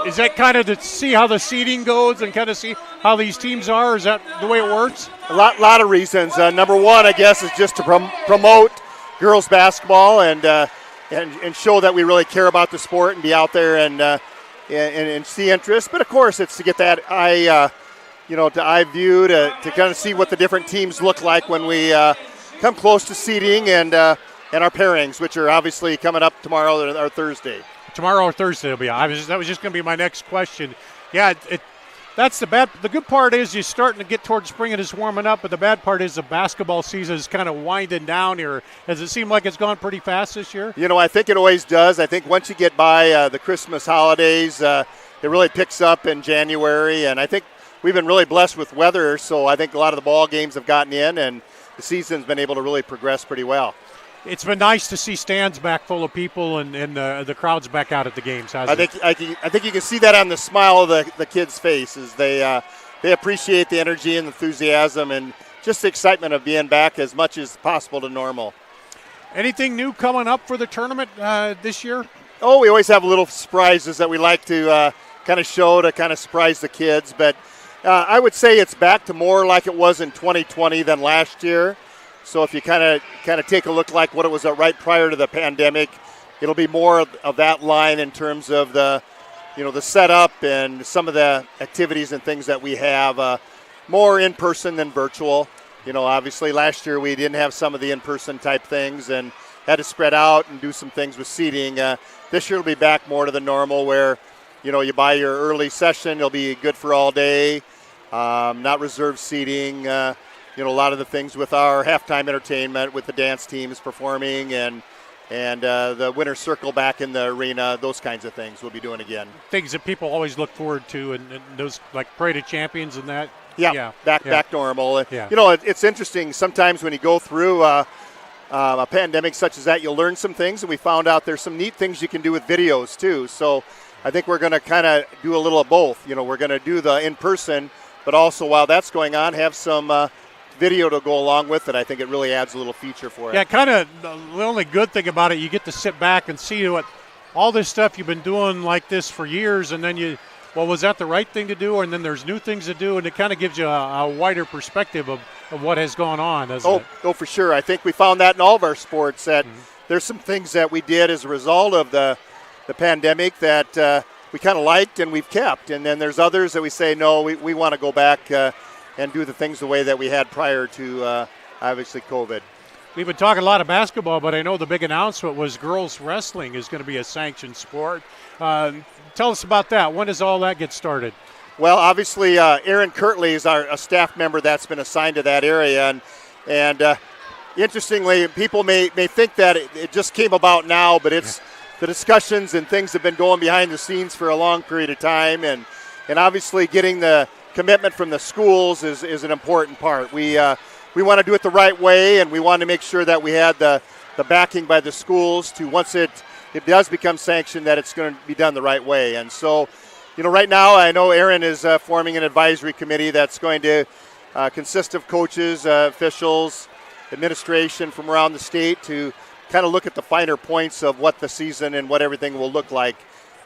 is that kind of to see how the seeding goes and kind of see how these teams are? Is that the way it works? A lot of reasons. Number one, I guess, is just to promote girls basketball and show that we really care about the sport and be out there and see interest. But of course, it's to get that eye view to kind of see what the different teams look like when we come close to seeding and our pairings, which are obviously coming up tomorrow or Thursday. Tomorrow or Thursday will be. That was just going to be my next question. Yeah, that's the bad. The good part is you're starting to get towards spring and it's warming up, but the bad part is the basketball season is kind of winding down here. Does it seem like it's gone pretty fast this year? I think it always does. I think once you get by the Christmas holidays, it really picks up in January, and I think we've been really blessed with weather, so I think a lot of the ball games have gotten in, and the season's been able to really progress pretty well. It's been nice to see stands back full of people and the crowds back out at the games. I think you can see that on the smile of the kids' faces. They appreciate the energy and enthusiasm and just the excitement of being back as much as possible to normal. Anything new coming up for the tournament this year? Oh, we always have little surprises that we like to kind of show to kind of surprise the kids, but I would say it's back to more like it was in 2020 than last year. So if you kind of take a look like what it was right prior to the pandemic, it'll be more of that line in terms of the setup and some of the activities and things that we have, more in person than virtual. Obviously last year we didn't have some of the in-person type things and had to spread out and do some things with seating. This year it'll be back more to the normal where you buy your early session, it'll be good for all day. Not reserved seating, a lot of the things with our halftime entertainment with the dance teams performing and the winner's circle back in the arena, those kinds of things we'll be doing again. Things that people always look forward to and those like Parade of Champions and that. Back normal. Yeah. It's interesting sometimes when you go through a pandemic such as that, you'll learn some things, and we found out there's some neat things you can do with videos too. So I think we're going to kind of do a little of both. We're going to do the in-person, but also while that's going on, have some video to go along with it. I think it really adds a little feature for it. Yeah, kind of the only good thing about it, you get to sit back and see what all this stuff you've been doing like this for years, and then was that the right thing to do? And then there's new things to do, and it kind of gives you a wider perspective of what has gone on, doesn't it? Oh, for sure. I think we found that in all of our sports, that there's some things that we did as a result of the pandemic that we kind of liked and we've kept. And then there's others that we say, no, we want to go back and do the things the way that we had prior to, obviously, COVID. We've been talking a lot of basketball, but I know the big announcement was girls wrestling is going to be a sanctioned sport. Tell us about that. When does all that get started? Well, obviously, Aaron Kirtley is a staff member that's been assigned to that area. And interestingly, people may think that it just came about now, but it's the discussions and things have been going behind the scenes for a long period of time. And obviously, getting the commitment from the schools is an important part. We want to do it the right way, and we want to make sure that we had the backing by the schools to, once it does become sanctioned, that it's going to be done the right way. And so, right now I know Aaron is forming an advisory committee that's going to consist of coaches, officials, administration from around the state to kind of look at the finer points of what the season and what everything will look like.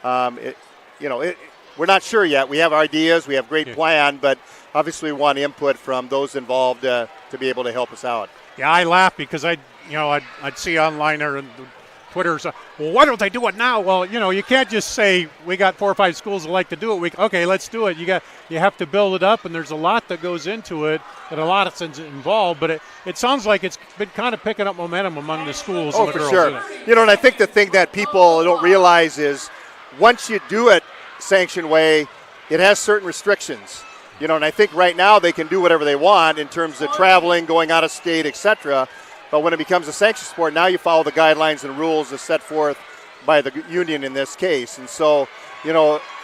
We're not sure yet. We have ideas, we have a great plan, but obviously we want input from those involved to be able to help us out. Yeah, I laugh because I'd see online or Twitter's, well, why don't they do it now? Well, you can't just say we got 4 or 5 schools that like to do it. Okay, let's do it. You have to build it up, and there's a lot that goes into it and a lot of things involved. But it sounds like it's been kind of picking up momentum among the schools and the girls. Oh, for sure. And I think the thing that people don't realize is once you do it sanctioned way, it has certain restrictions. And I think right now they can do whatever they want in terms of traveling, going out of state, etc. But when it becomes a sanctioned sport, now you follow the guidelines and rules as set forth by the union in this case. And so,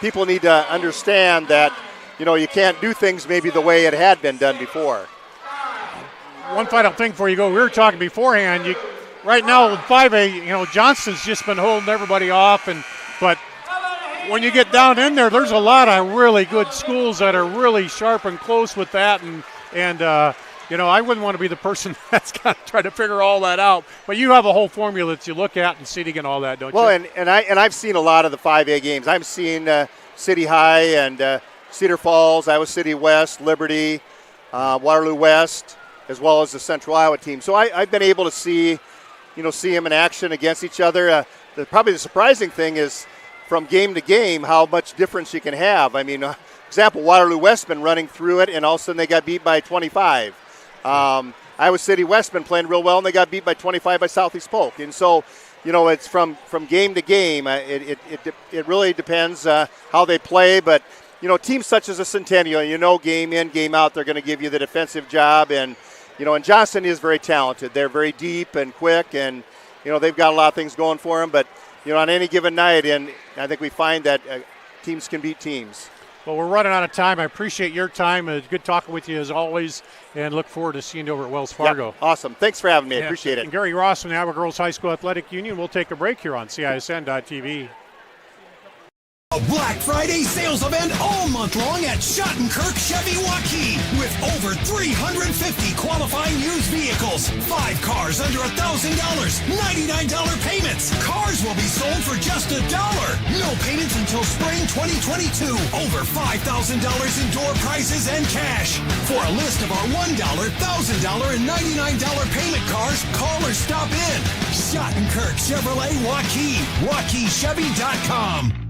people need to understand that, you can't do things maybe the way it had been done before. One final thing before you go, we were talking beforehand. Right now with 5A, Johnston's just been holding everybody off, but when you get down in there, there's a lot of really good schools that are really sharp and close with that, and I wouldn't want to be the person that's got to try to figure all that out. But you have a whole formula that you look at and seating and all that, don't you? Well, and I've seen a lot of the 5A games. I've seen City High and Cedar Falls, Iowa City West, Liberty, Waterloo West, as well as the Central Iowa team. So I've been able to see them in action against each other. Probably the surprising thing is from game to game how much difference you can have. I mean, example, Waterloo West been running through it, and all of a sudden they got beat by 25. Iowa City West been playing real well, and they got beat by 25 by Southeast Polk. And so, it's from game to game. It really depends how they play. But, teams such as a Centennial, game in, game out, they're going to give you the defensive job. And, and Johnston is very talented. They're very deep and quick, and, they've got a lot of things going for them. But, on any given night, and I think we find that teams can beat teams. Well, we're running out of time. I appreciate your time. It's good talking with you as always, and look forward to seeing you over at Wells Fargo. Yep, awesome. Thanks for having me. I appreciate it. And Gary Ross from the Iowa Girls High School Athletic Union. We'll take a break here on CISN.TV. A Black Friday sales event all month long at Schattenkirk Chevy Waukee with over 350 qualifying used vehicles, 5 cars under $1,000, $99 payments. Cars will be sold for just $1. No payments until spring 2022. Over $5,000 in door prizes and cash. For a list of our $1, $1,000, and $99 payment cars, call or stop in. Schattenkirk Chevrolet Waukee. WaukeeChevy.com.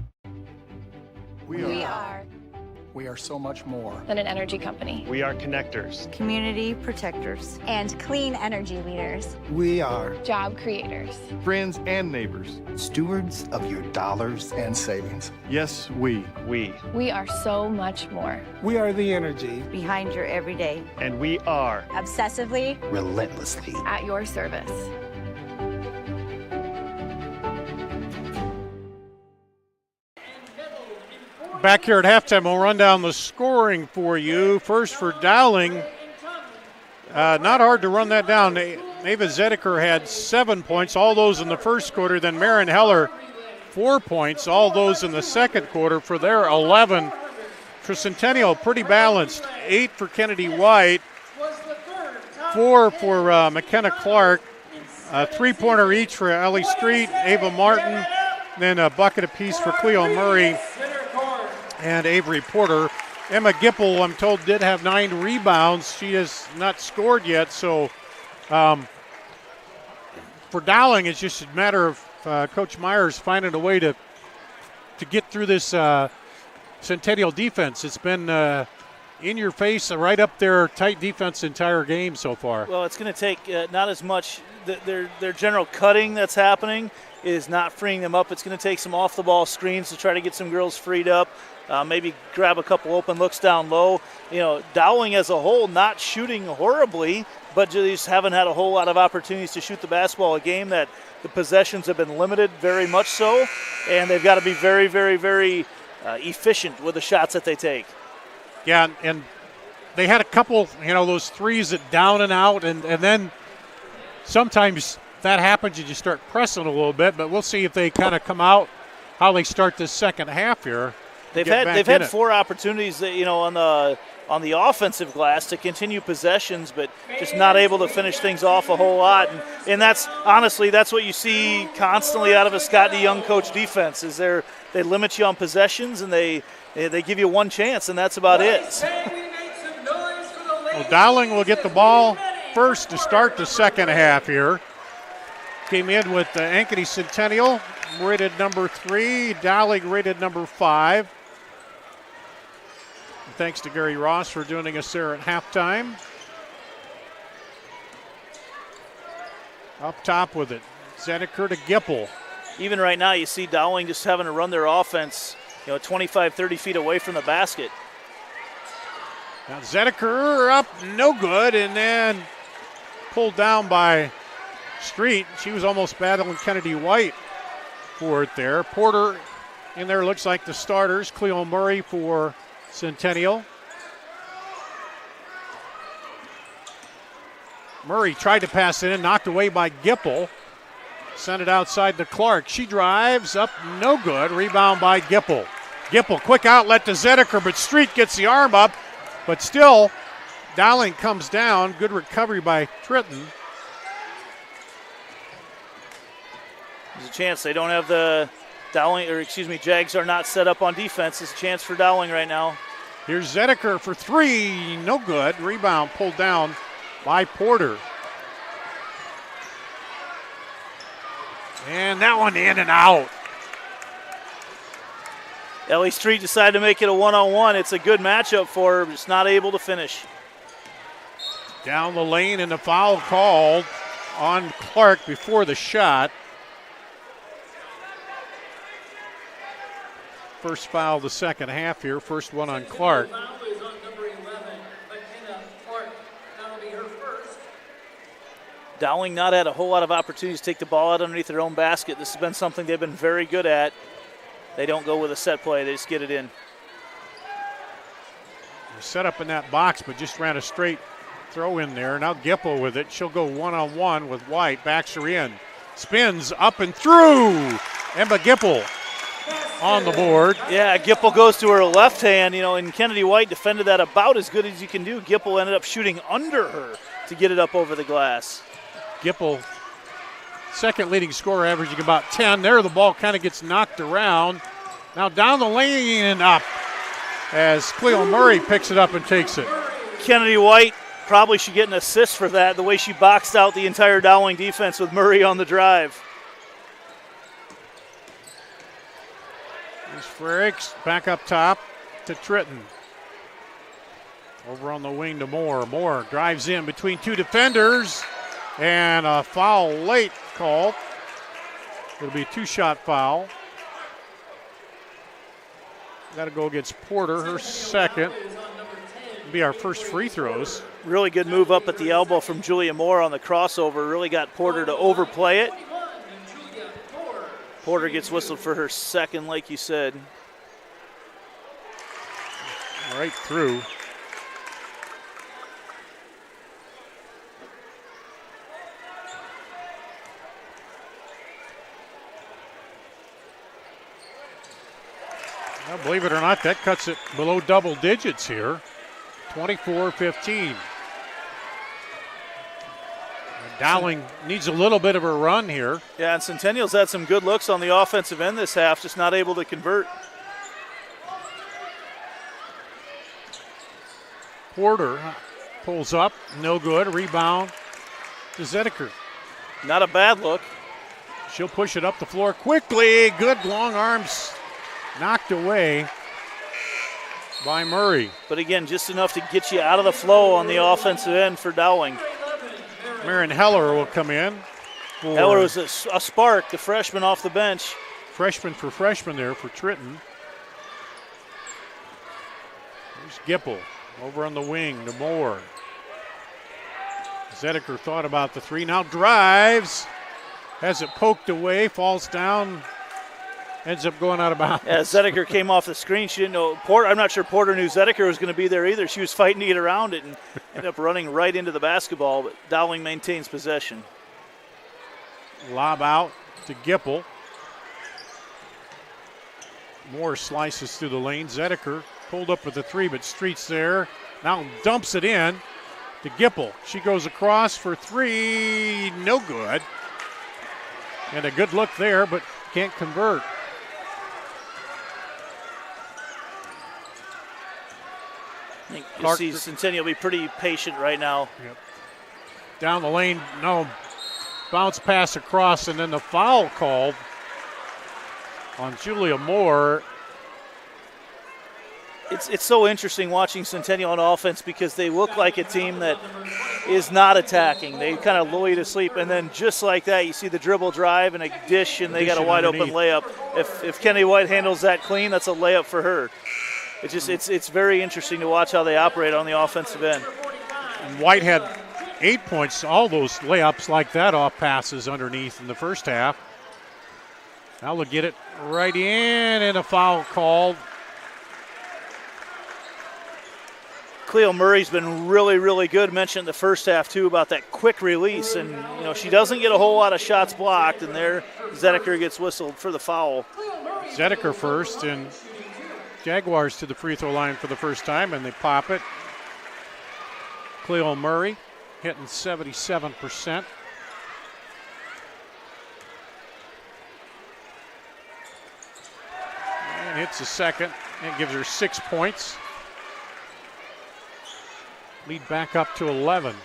We are so much more than an energy company. We are connectors, community protectors, and clean energy leaders. We are job creators, friends and neighbors, stewards of your dollars and savings. Yes, we are so much more. We are the energy behind your everyday, and we are obsessively, relentlessly at your service. Back here at halftime, we'll run down the scoring for you. First for Dowling. Not hard to run that down. Ava Zedeker had 7 points, all those in the first quarter. Then Marin Heller, 4 points, all those in the second quarter for their 11. For Centennial, pretty balanced. 8 for Kennedy White, 4 for McKenna Clark, a 3-pointer each for Ellie Street, Ava Martin, then a bucket apiece for Cleo Murray and Avery Porter. Emma Gipple, I'm told, did have 9 rebounds. She has not scored yet, so for Dowling, it's just a matter of Coach Myers finding a way to get through this Centennial defense. It's been in your face, right up there, tight defense entire game so far. Well, it's going to take not as much. Their general cutting that's happening is not freeing them up. It's going to take some off-the-ball screens to try to get some girls freed up. Maybe grab a couple open looks down low. You know, Dowling as a whole not shooting horribly, but just haven't had a whole lot of opportunities to shoot the basketball. A game that the possessions have been limited, very much so, and they've got to be very, very, very efficient with the shots that they take. Yeah, and they had a couple, those threes that down and out, and then sometimes that happens, you just start pressing a little bit, but we'll see if they kind of come out, how they start this second half here. They've had 4 opportunities that, on the offensive glass to continue possessions, but just not able to finish things off a whole lot. And that's honestly, that's what you see constantly out of a Scott DeYoung coach defense, is they limit you on possessions and they give you 1 chance, and that's about it. Well, Dowling will get the ball first to start the second half here. Came in with the Ankeny Centennial, rated number 3, Dowling rated number 5. Thanks to Gary Ross for joining us there at halftime. Up top with it, Zedeker to Gipple. Even right now, you see Dowling just having to run their offense, 25, 30 feet away from the basket. Now Zedeker up, no good, and then pulled down by Street. She was almost battling Kennedy White for it there. Porter in there looks like the starters. Cleo Murray for Centennial. Murray tried to pass it in, knocked away by Gipple. Sent it outside to Clark. She drives up, no good. Rebound by Gipple. Gipple, quick outlet to Zedeker, but Street gets the arm up. But still, Dowling comes down. Good recovery by Tritton. There's a chance they don't have the Jags are not set up on defense. It's a chance for Dowling right now. Here's Zedeker for 3, no good. Rebound pulled down by Porter. And that one in and out. Ellie Street decided to make it a one-on-one. It's a good matchup for her, just not able to finish. Down the lane, and the foul called on Clark before the shot. First foul of the second half here. First one on Clark. Dowling not had a whole lot of opportunities to take the ball out underneath their own basket. This has been something they've been very good at. They don't go with a set play. They just get it in. They're set up in that box, but just ran a straight throw in there. Now Gipple with it. She'll go one-on-one with White. Backs her in. Spins up and through. Emma Gipple on the board. Yeah, Gipple goes to her left hand, and Kennedy White defended that about as good as you can do. Gipple ended up shooting under her to get it up over the glass. Gipple, second leading scorer, averaging about 10. There the ball kind of gets knocked around. Now down the lane and up as Cleo Murray picks it up and takes it. Kennedy White probably should get an assist for that, the way she boxed out the entire Dowling defense with Murray on the drive. There's Frericks back up top to Tritton. Over on the wing to Moore. Moore drives in between 2 defenders. And a foul late called. It'll be a 2-shot foul. Got to go against Porter, her second. It'll be our first free throws. Really good move up at the elbow from Julia Moore on the crossover. Really got Porter to overplay it. Porter gets whistled for her second, like you said. Right through. Well, believe it or not, that cuts it below double digits here. 24-15. Dowling needs a little bit of a run here. Yeah, and Centennial's had some good looks on the offensive end this half, just not able to convert. Porter pulls up, no good. Rebound to Zediker. Not a bad look. She'll push it up the floor quickly. Good long arms knocked away by Murray. But again, just enough to get you out of the flow on the offensive end for Dowling. Marion Heller will come in. Heller was a spark, the freshman off the bench. Freshman for freshman there for Tritton. There's Gipple over on the wing to Moore. Zediker thought about the three, now drives. Has it poked away, falls down, ends up going out of bounds. Yeah, Zediker came off the screen. She didn't know I'm not sure Porter knew Zediker was going to be there either. She was fighting to get around it and ended up running right into the basketball, but Dowling maintains possession. Lob out to Gipple. Moore slices through the lane. Zediker pulled up with the three, but Street's there. Now dumps it in to Gipple. She goes across for three, no good. And a good look there, but can't convert. I think you'll see Centennial be pretty patient right now. Yep. Down the lane, no. Bounce pass across, and then the foul called on Julia Moore. It's so interesting watching Centennial on offense because they look like a team that is not attacking. They kind of lull you to sleep, and then just like that, you see the dribble drive and a dish, and they got a wide open layup. If Kenny White handles that clean, that's a layup for her. It's very interesting to watch how they operate on the offensive end. And White had 8 points, all those layups like that off passes underneath in the first half. Now they'll get it right in, and a foul called. Cleo Murray's been really, really good. Mentioned in the first half, too, about that quick release. And, she doesn't get a whole lot of shots blocked. And there, Zediker gets whistled for the foul. Zediker first, and Jaguars to the free throw line for the first time, and they pop it. Cleo Murray hitting 77%. And hits a second. And gives her 6 points. Lead back up to 11.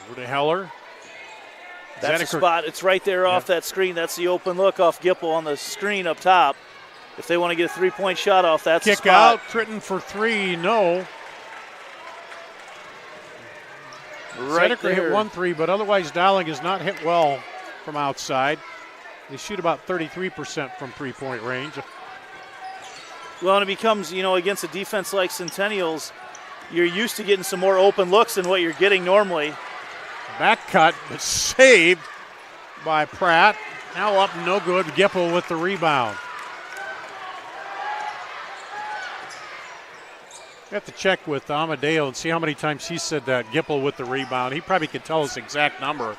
Over to Heller. That's the spot. It's right there off that screen. That's the open look off Gipple on the screen up top. If they want to get a three-point shot off, that's the spot. Kick out. Tritton for three. No. Zediker hit 1-3, but otherwise Dowling has not hit well from outside. They shoot about 33% from three-point range. Well, and it becomes, against a defense like Centennial's, you're used to getting some more open looks than what you're getting normally. Back cut, but saved by Pratt. Now up, no good. Gipple with the rebound. We have to check with Amadeo and see how many times he said that, Gipple with the rebound. He probably could tell us the exact number.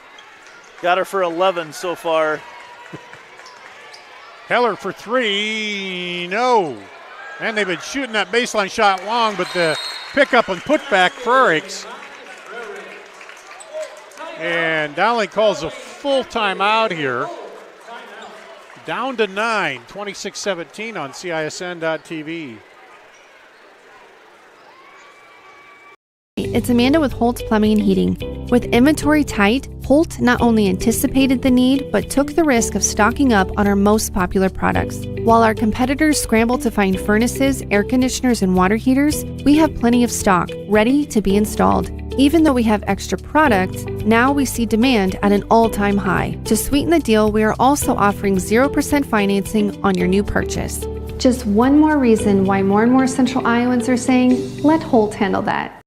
Got her for 11 so far. Heller for three, no. And they've been shooting that baseline shot long, but the pickup and putback Frericks. And Dowling calls a full timeout here. Down to 9, 26-17 on CISN.TV. It's Amanda with Holt Plumbing and Heating. With inventory tight, Holt not only anticipated the need, but took the risk of stocking up on our most popular products. While our competitors scramble to find furnaces, air conditioners, and water heaters, we have plenty of stock, ready to be installed. Even though we have extra products, now we see demand at an all-time high. To sweeten the deal, we are also offering 0% financing on your new purchase. Just one more reason why more and more Central Iowans are saying, let Holt handle that.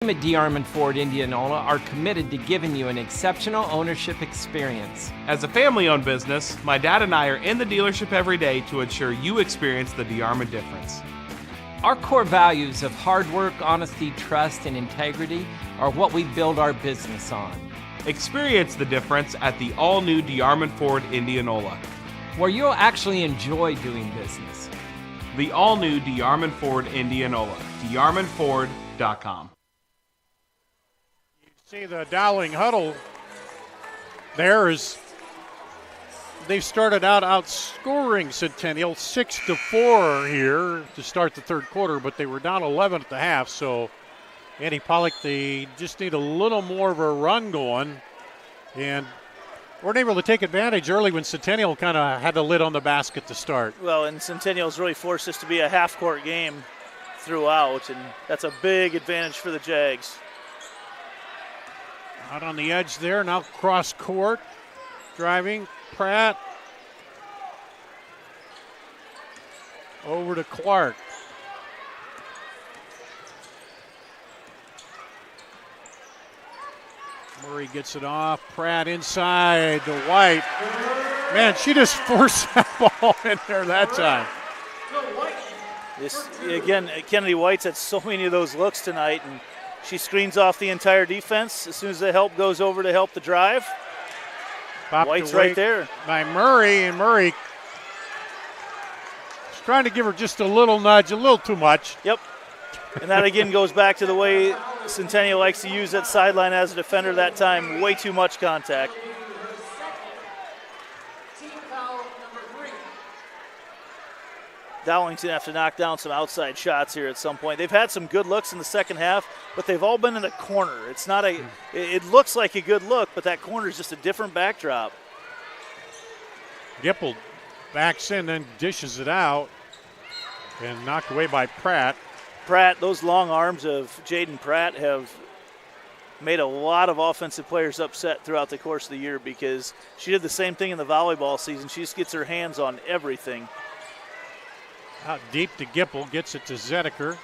At DeArmond Ford Indianola are committed to giving you an exceptional ownership experience. As a family-owned business, my dad and I are in the dealership every day to ensure you experience the DeArmond difference. Our core values of hard work, honesty, trust, and integrity are what we build our business on. Experience the difference at the all-new DeArmond Ford Indianola, where you'll actually enjoy doing business. The all-new DeArmond Ford Indianola, DeArmondFord.com. You see the Dowling huddle there is they've started out outscoring Centennial 6-4 here to start the third quarter, but they were down 11 at the half. So Andy Pollock, they just need a little more of a run going, and weren't able to take advantage early when Centennial kind of had the lid on the basket to start. Well, and Centennial's really forced this to be a half-court game throughout, and that's a big advantage for the Jags. Out on the edge there, now cross court, driving. Pratt over to Clark. Murray gets it off. Pratt inside to White. Man, she just forced that ball in there that time. This, again, Kennedy White's had so many of those looks tonight, and she screens off the entire defense as soon as the help goes over to help the drive. White's right there. By Murray, and Murray is trying to give her just a little nudge, a little too much. Yep. And that again goes back to the way Centennial likes to use that sideline as a defender that time. Way too much contact. Dowling's going to have to knock down some outside shots here at some point. They've had some good looks in the second half, but they've all been in the corner. It's not a. It looks like a good look, but that corner is just a different backdrop. Gipple backs in, then dishes it out, and knocked away by Pratt. Pratt, those long arms of Jaden Pratt have made a lot of offensive players upset throughout the course of the year because she did the same thing in the volleyball season. She just gets her hands on everything. Out deep to Gipple, gets it to Zedeker.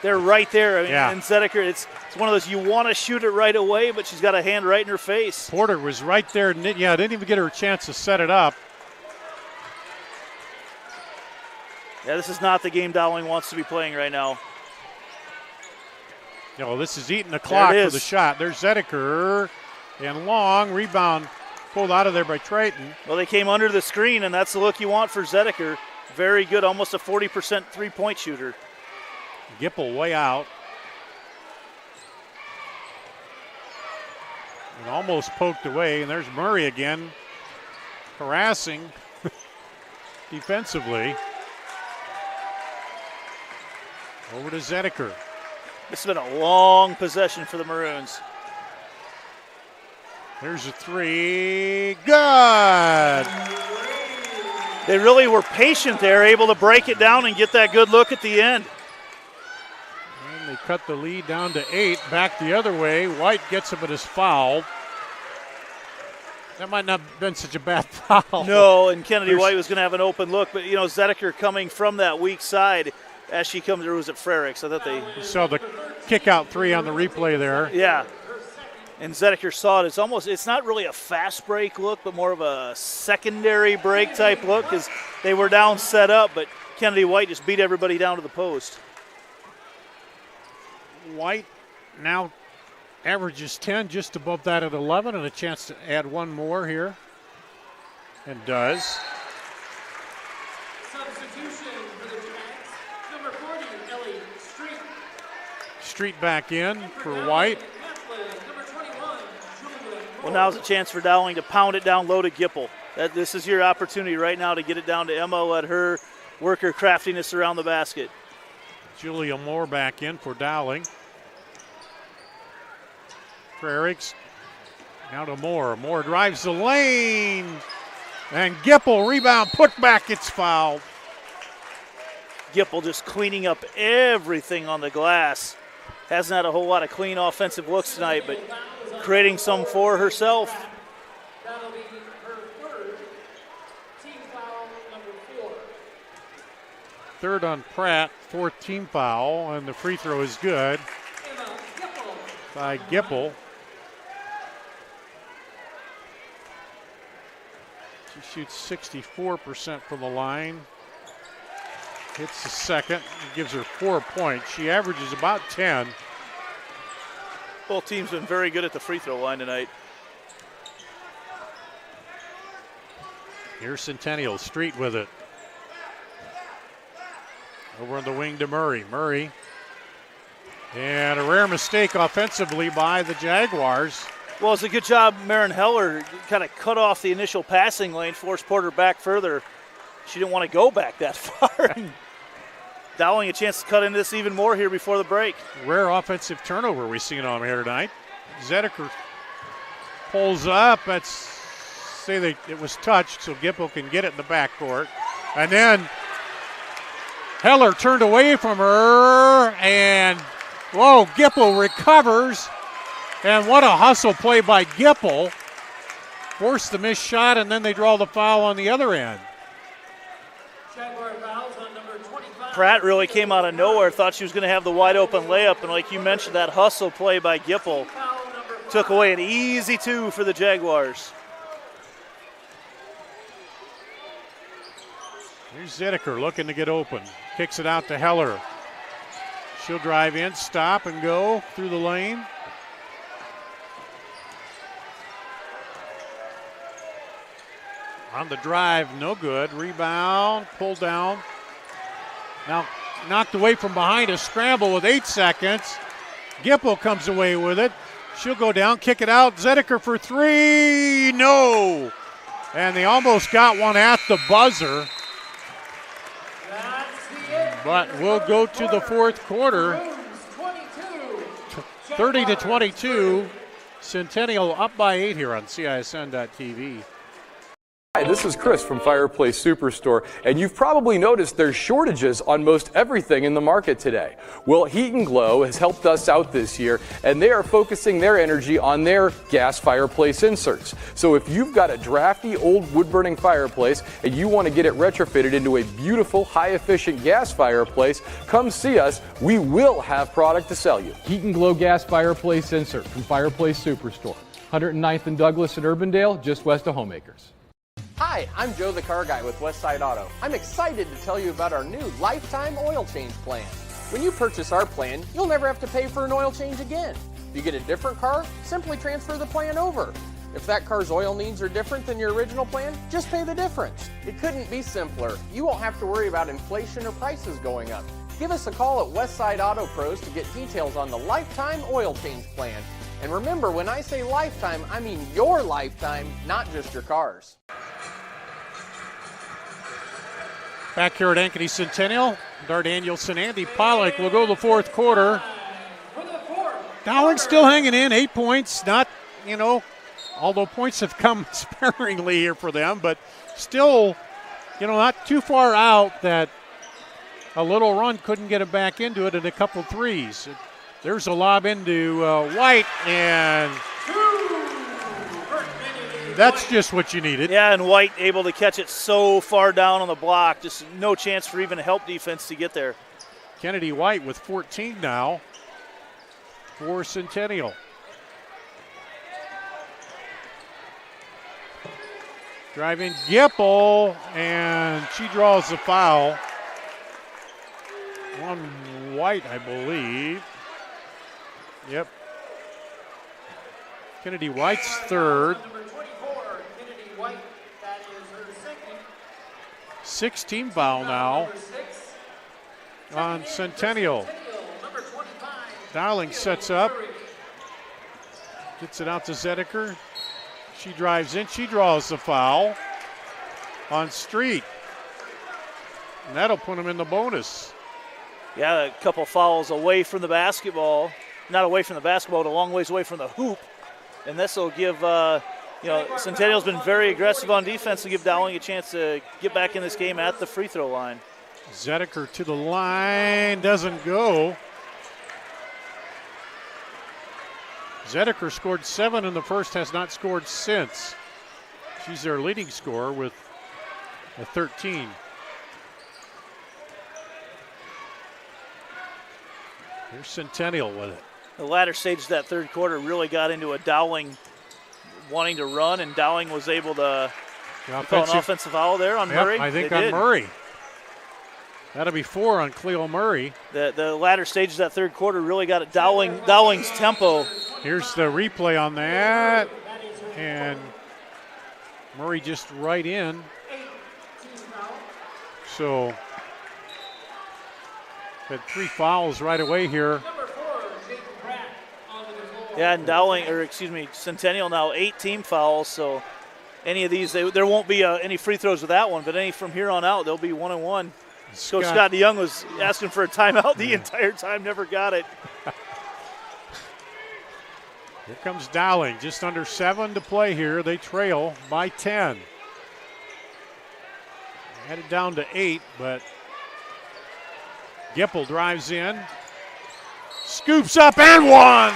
They're right there. I mean, yeah. And Zedeker, it's one of those you want to shoot it right away, but she's got a hand right in her face. Porter was right there. Yeah, didn't even get her a chance to set it up. Yeah, this is not the game Dowling wants to be playing right now. No, this is eating the clock for the shot. There's Zedeker, and long rebound pulled out of there by Triton. Well, they came under the screen, and that's the look you want for Zedeker. Very good, almost a 40% three-point shooter. Gipple way out. And almost poked away, and there's Murray again, harassing defensively. Over to Zedeker. This has been a long possession for the Maroons. There's a three. Good! They really were patient there, able to break it down and get that good look at the end. And they cut the lead down to 8. Back the other way. White gets him at his foul. That might not have been such a bad foul. No, and Kennedy White was going to have an open look, but, you know, Zedeker coming from that weak side as she comes, or was it Frericks? I thought they saw the kick out three on the replay there. Yeah. And Zedeker saw it. It's not really a fast break look, but more of a secondary break type look because they were down set up, but Kennedy White just beat everybody down to the post. White now averages 10, just above that at 11, and a chance to add one more here. And does. Substitution for the Jags, number 40, Ellie Street. Street back in for White. Well, now's a chance for Dowling to pound it down low to Gipple. This is your opportunity right now to get it down to Emma, let her work her craftiness around the basket. Julia Moore back in for Dowling. Frericks now to Moore. Moore drives the lane. And Gipple rebound, put back, it's fouled. Gipple just cleaning up everything on the glass. Hasn't had a whole lot of clean offensive looks tonight, but creating some for herself. That'll be her third team foul, number 4. Third on Pratt, fourth team foul, and the free throw is good by Gipple. She shoots 64% from the line. hits the second. It gives her 4 points. She averages about 10. Both teams been very good at the free throw line tonight. Here's Centennial, Street with it. Over on the wing to Murray. Murray. And a rare mistake offensively by the Jaguars. Well, it's a good job. Marin Heller kind of cut off the initial passing lane, forced Porter back further. She didn't want to go back that far. Dowling a chance to cut into this even more here before the break. Rare offensive turnover we've seen on here tonight. Zedeker pulls up. It was touched, so Gipple can get it in the backcourt. And then Heller turned away from her, and whoa, Gipple recovers. And what a hustle play by Gipple. Forced the missed shot, and then they draw the foul on the other end. Pratt really came out of nowhere, thought she was going to have the wide open layup, and like you mentioned, that hustle play by Gipple took away an easy 2 for the Jaguars. Here's Zedeker looking to get open. Kicks it out to Heller. She'll drive in, stop, and go through the lane. On the drive, no good. Rebound, pulled down. Now knocked away from behind, a scramble with 8 seconds. Gipple comes away with it. She'll go down, kick it out. Zedeker for 3, no. And they almost got one at the buzzer. But we'll go to the fourth quarter. 30-22. Centennial up by 8 here on CISN.TV. Hi, this is Chris from Fireplace Superstore, and you've probably noticed there's shortages on most everything in the market today. Well, Heat and Glow has helped us out this year, and they are focusing their energy on their gas fireplace inserts. So if you've got a drafty old wood-burning fireplace and you want to get it retrofitted into a beautiful, high-efficient gas fireplace, come see us. We will have product to sell you. Heat and Glow gas fireplace insert from Fireplace Superstore. 109th and Douglas in Urbandale, just west of Homeacres. Hi, I'm Joe the Car Guy with Westside Auto. I'm excited to tell you about our new lifetime oil change plan. When you purchase our plan, you'll never have to pay for an oil change again. If you get a different car, simply transfer the plan over. If that car's oil needs are different than your original plan, just pay the difference. It couldn't be simpler. You won't have to worry about inflation or prices going up. Give us a call at Westside Auto Pros to get details on the lifetime oil change plan. And remember, when I say lifetime, I mean your lifetime, not just your car's. Back here at Ankeny Centennial, Dar Danielson, Andy Pollock will go the fourth quarter. Dowling still hanging in, 8 points. Not, although points have come sparingly here for them, but still, not too far out that a little run couldn't get it back into it, and a couple threes. There's a lob into White, and that's just what you needed. Yeah, and White able to catch it so far down on the block. Just no chance for even help defense to get there. Kennedy White with 14 now for Centennial. Driving Gipple, and she draws the foul. On White, I believe. Yep. Kennedy White's third. 16 foul now on Centennial. Dowling sets up. Gets it out to Zedeker. She drives in. She draws the foul on Street. And that'll put him in the bonus. Yeah, a couple fouls away from the basketball. Not away from the basketball, but a long ways away from the hoop. And this will give, Centennial's been very aggressive on defense to give Dowling a chance to get back in this game at the free throw line. Zedeker to the line, doesn't go. Zedeker scored 7 in the first, has not scored since. She's their leading scorer with a 13. Here's Centennial with it. The latter stage of that third quarter really got into a Dowling wanting to run, and Dowling was able to call an offensive foul there on Murray. I think on Murray. That'll be 4 on Cleo Murray. The latter stages of that third quarter really got at Dowling's tempo. Here's the replay on that. And Murray just right in. So, had 3 fouls right away here. Yeah, and Centennial now 8 team fouls. So, any of these, there won't be any free throws with that one, but any from here on out, they'll be 1-1. Coach Scott DeYoung was asking for a timeout the entire time, never got it. Here comes Dowling, just under 7 to play here. They trail by 10. Headed down to 8, but Gipple drives in, scoops up and 1.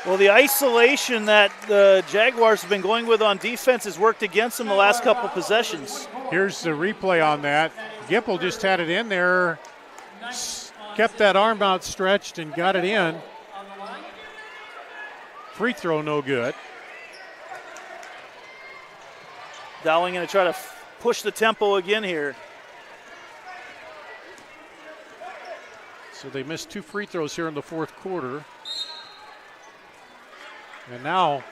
Well, the isolation that the Jaguars have been going with on defense has worked against them the last couple possessions. Here's the replay on that. Gipple just had it in there, kept that arm out stretched and got it in. Free throw no good. Dowling going to try to push the tempo again here. So they missed 2 free throws here in the fourth quarter. And now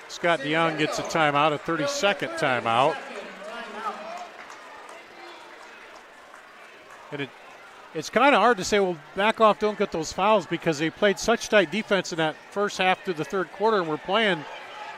Scott DeYoung gets a timeout, a 30-second timeout. And it's kind of hard to say, well, back off, don't get those fouls, because they played such tight defense in that first half through the third quarter, and we're playing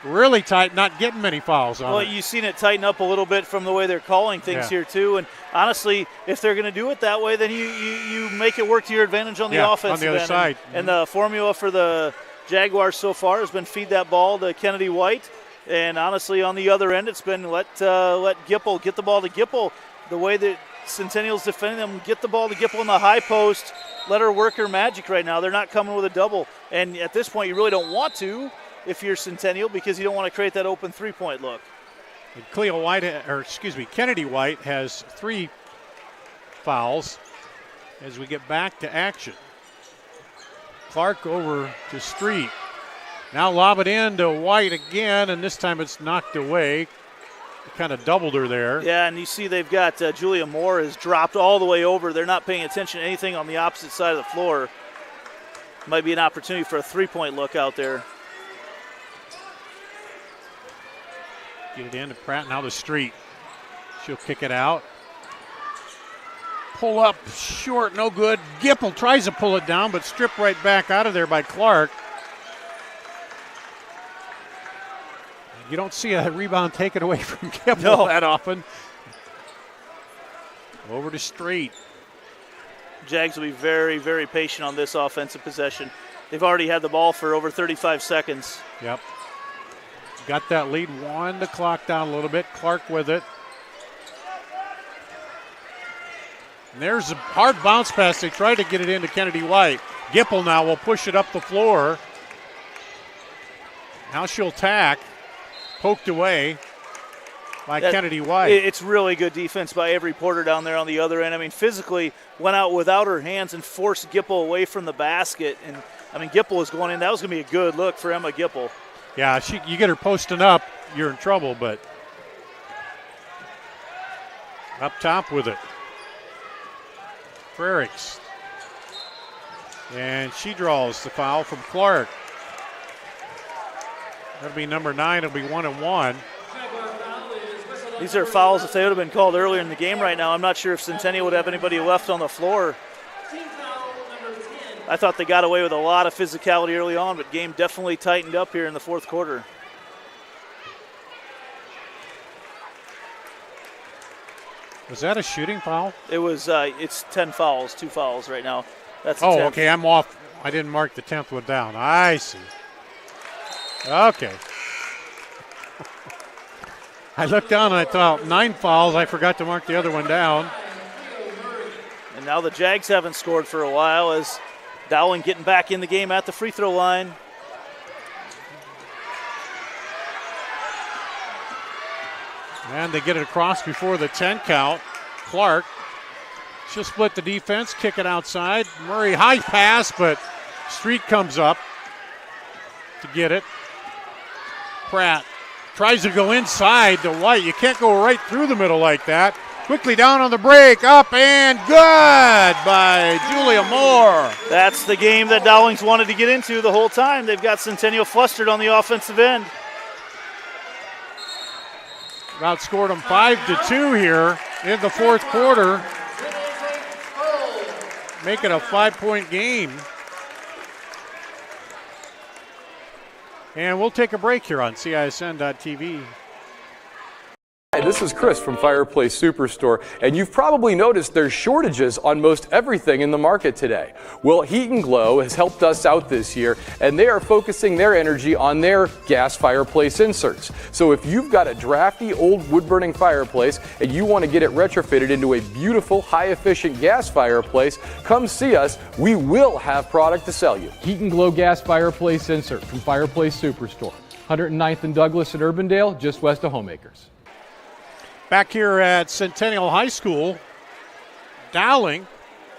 really tight, not getting many fouls on it. Well, you've seen it tighten up a little bit from the way they're calling things here, too. And honestly, if they're going to do it that way, then you make it work to your advantage on the offensive on the other side. And the formula for the Jaguars so far has been feed that ball to Kennedy White. And honestly, on the other end, it's been let Gipple get the ball to Gipple. The way that Centennial's defending them, get the ball to Gipple in the high post, let her work her magic right now. They're not coming with a double. And at this point, you really don't want to if you're Centennial, because you don't want to create that open three-point look. And Kennedy White has 3 fouls as we get back to action. Clark over to Street. Now lob it in to White again, and this time it's knocked away. Kind of doubled her there. Yeah, and you see they've got Julia Moore has dropped all the way over. They're not paying attention to anything on the opposite side of the floor. Might be an opportunity for a three-point look out there. Get it in to Pratt, now to Street. She'll kick it out. Pull up short, no good. Gipple tries to pull it down, but stripped right back out of there by Clark. You don't see a rebound taken away from Gipple that often. Over to Street. Jags will be very, very patient on this offensive possession. They've already had the ball for over 35 seconds. Yep. Got that lead, wind the clock down a little bit. Clark with it. And there's a hard bounce pass. They tried to get it into Kennedy White. Gipple now will push it up the floor. Now she'll tack. Poked away by Kennedy White. It's really good defense by Avery Porter down there on the other end. I mean, physically went out without her hands and forced Gipple away from the basket. And, I mean, Gipple was going in. That was going to be a good look for Emma Gipple. Yeah, you get her posting up, you're in trouble, but up top with it. Frericks. And she draws the foul from Clark. That'll be number 9. It'll be 1-1. These are fouls if they would have been called earlier in the game right now. I'm not sure if Centennial would have anybody left on the floor. I thought they got away with a lot of physicality early on, but game definitely tightened up here in the fourth quarter. Was that a shooting foul? It was. It's 10 fouls, 2 fouls right now. That's okay. I'm off. I didn't mark the 10th one down. I see. Okay. I looked down and I thought 9 fouls. I forgot to mark the other one down. And now the Jags haven't scored for a while as Dowling getting back in the game at the free throw line. And they get it across before the 10 count. Clark, she'll split the defense, kick it outside. Murray, high pass, but Street comes up to get it. Pratt Tries to go inside to White. You can't go right through the middle like that. Quickly down on the break, up and good by Julia Moore. That's the game that Dowling's wanted to get into the whole time. They've got Centennial flustered on the offensive end. Outscored them 5-2 here in the fourth quarter. Make it a 5-point game. And we'll take a break here on CISN.TV. Hi, this is Chris from Fireplace Superstore, and you've probably noticed there's shortages on most everything in the market today. Well, Heat and Glow has helped us out this year, and they are focusing their energy on their gas fireplace inserts. So if you've got a drafty old wood-burning fireplace and you want to get it retrofitted into a beautiful, high-efficient gas fireplace, come see us. We will have product to sell you. Heat and Glow gas fireplace insert from Fireplace Superstore. 109th and Douglas at Urbandale, just west of Homeacres. Back here at Centennial High School, Dowling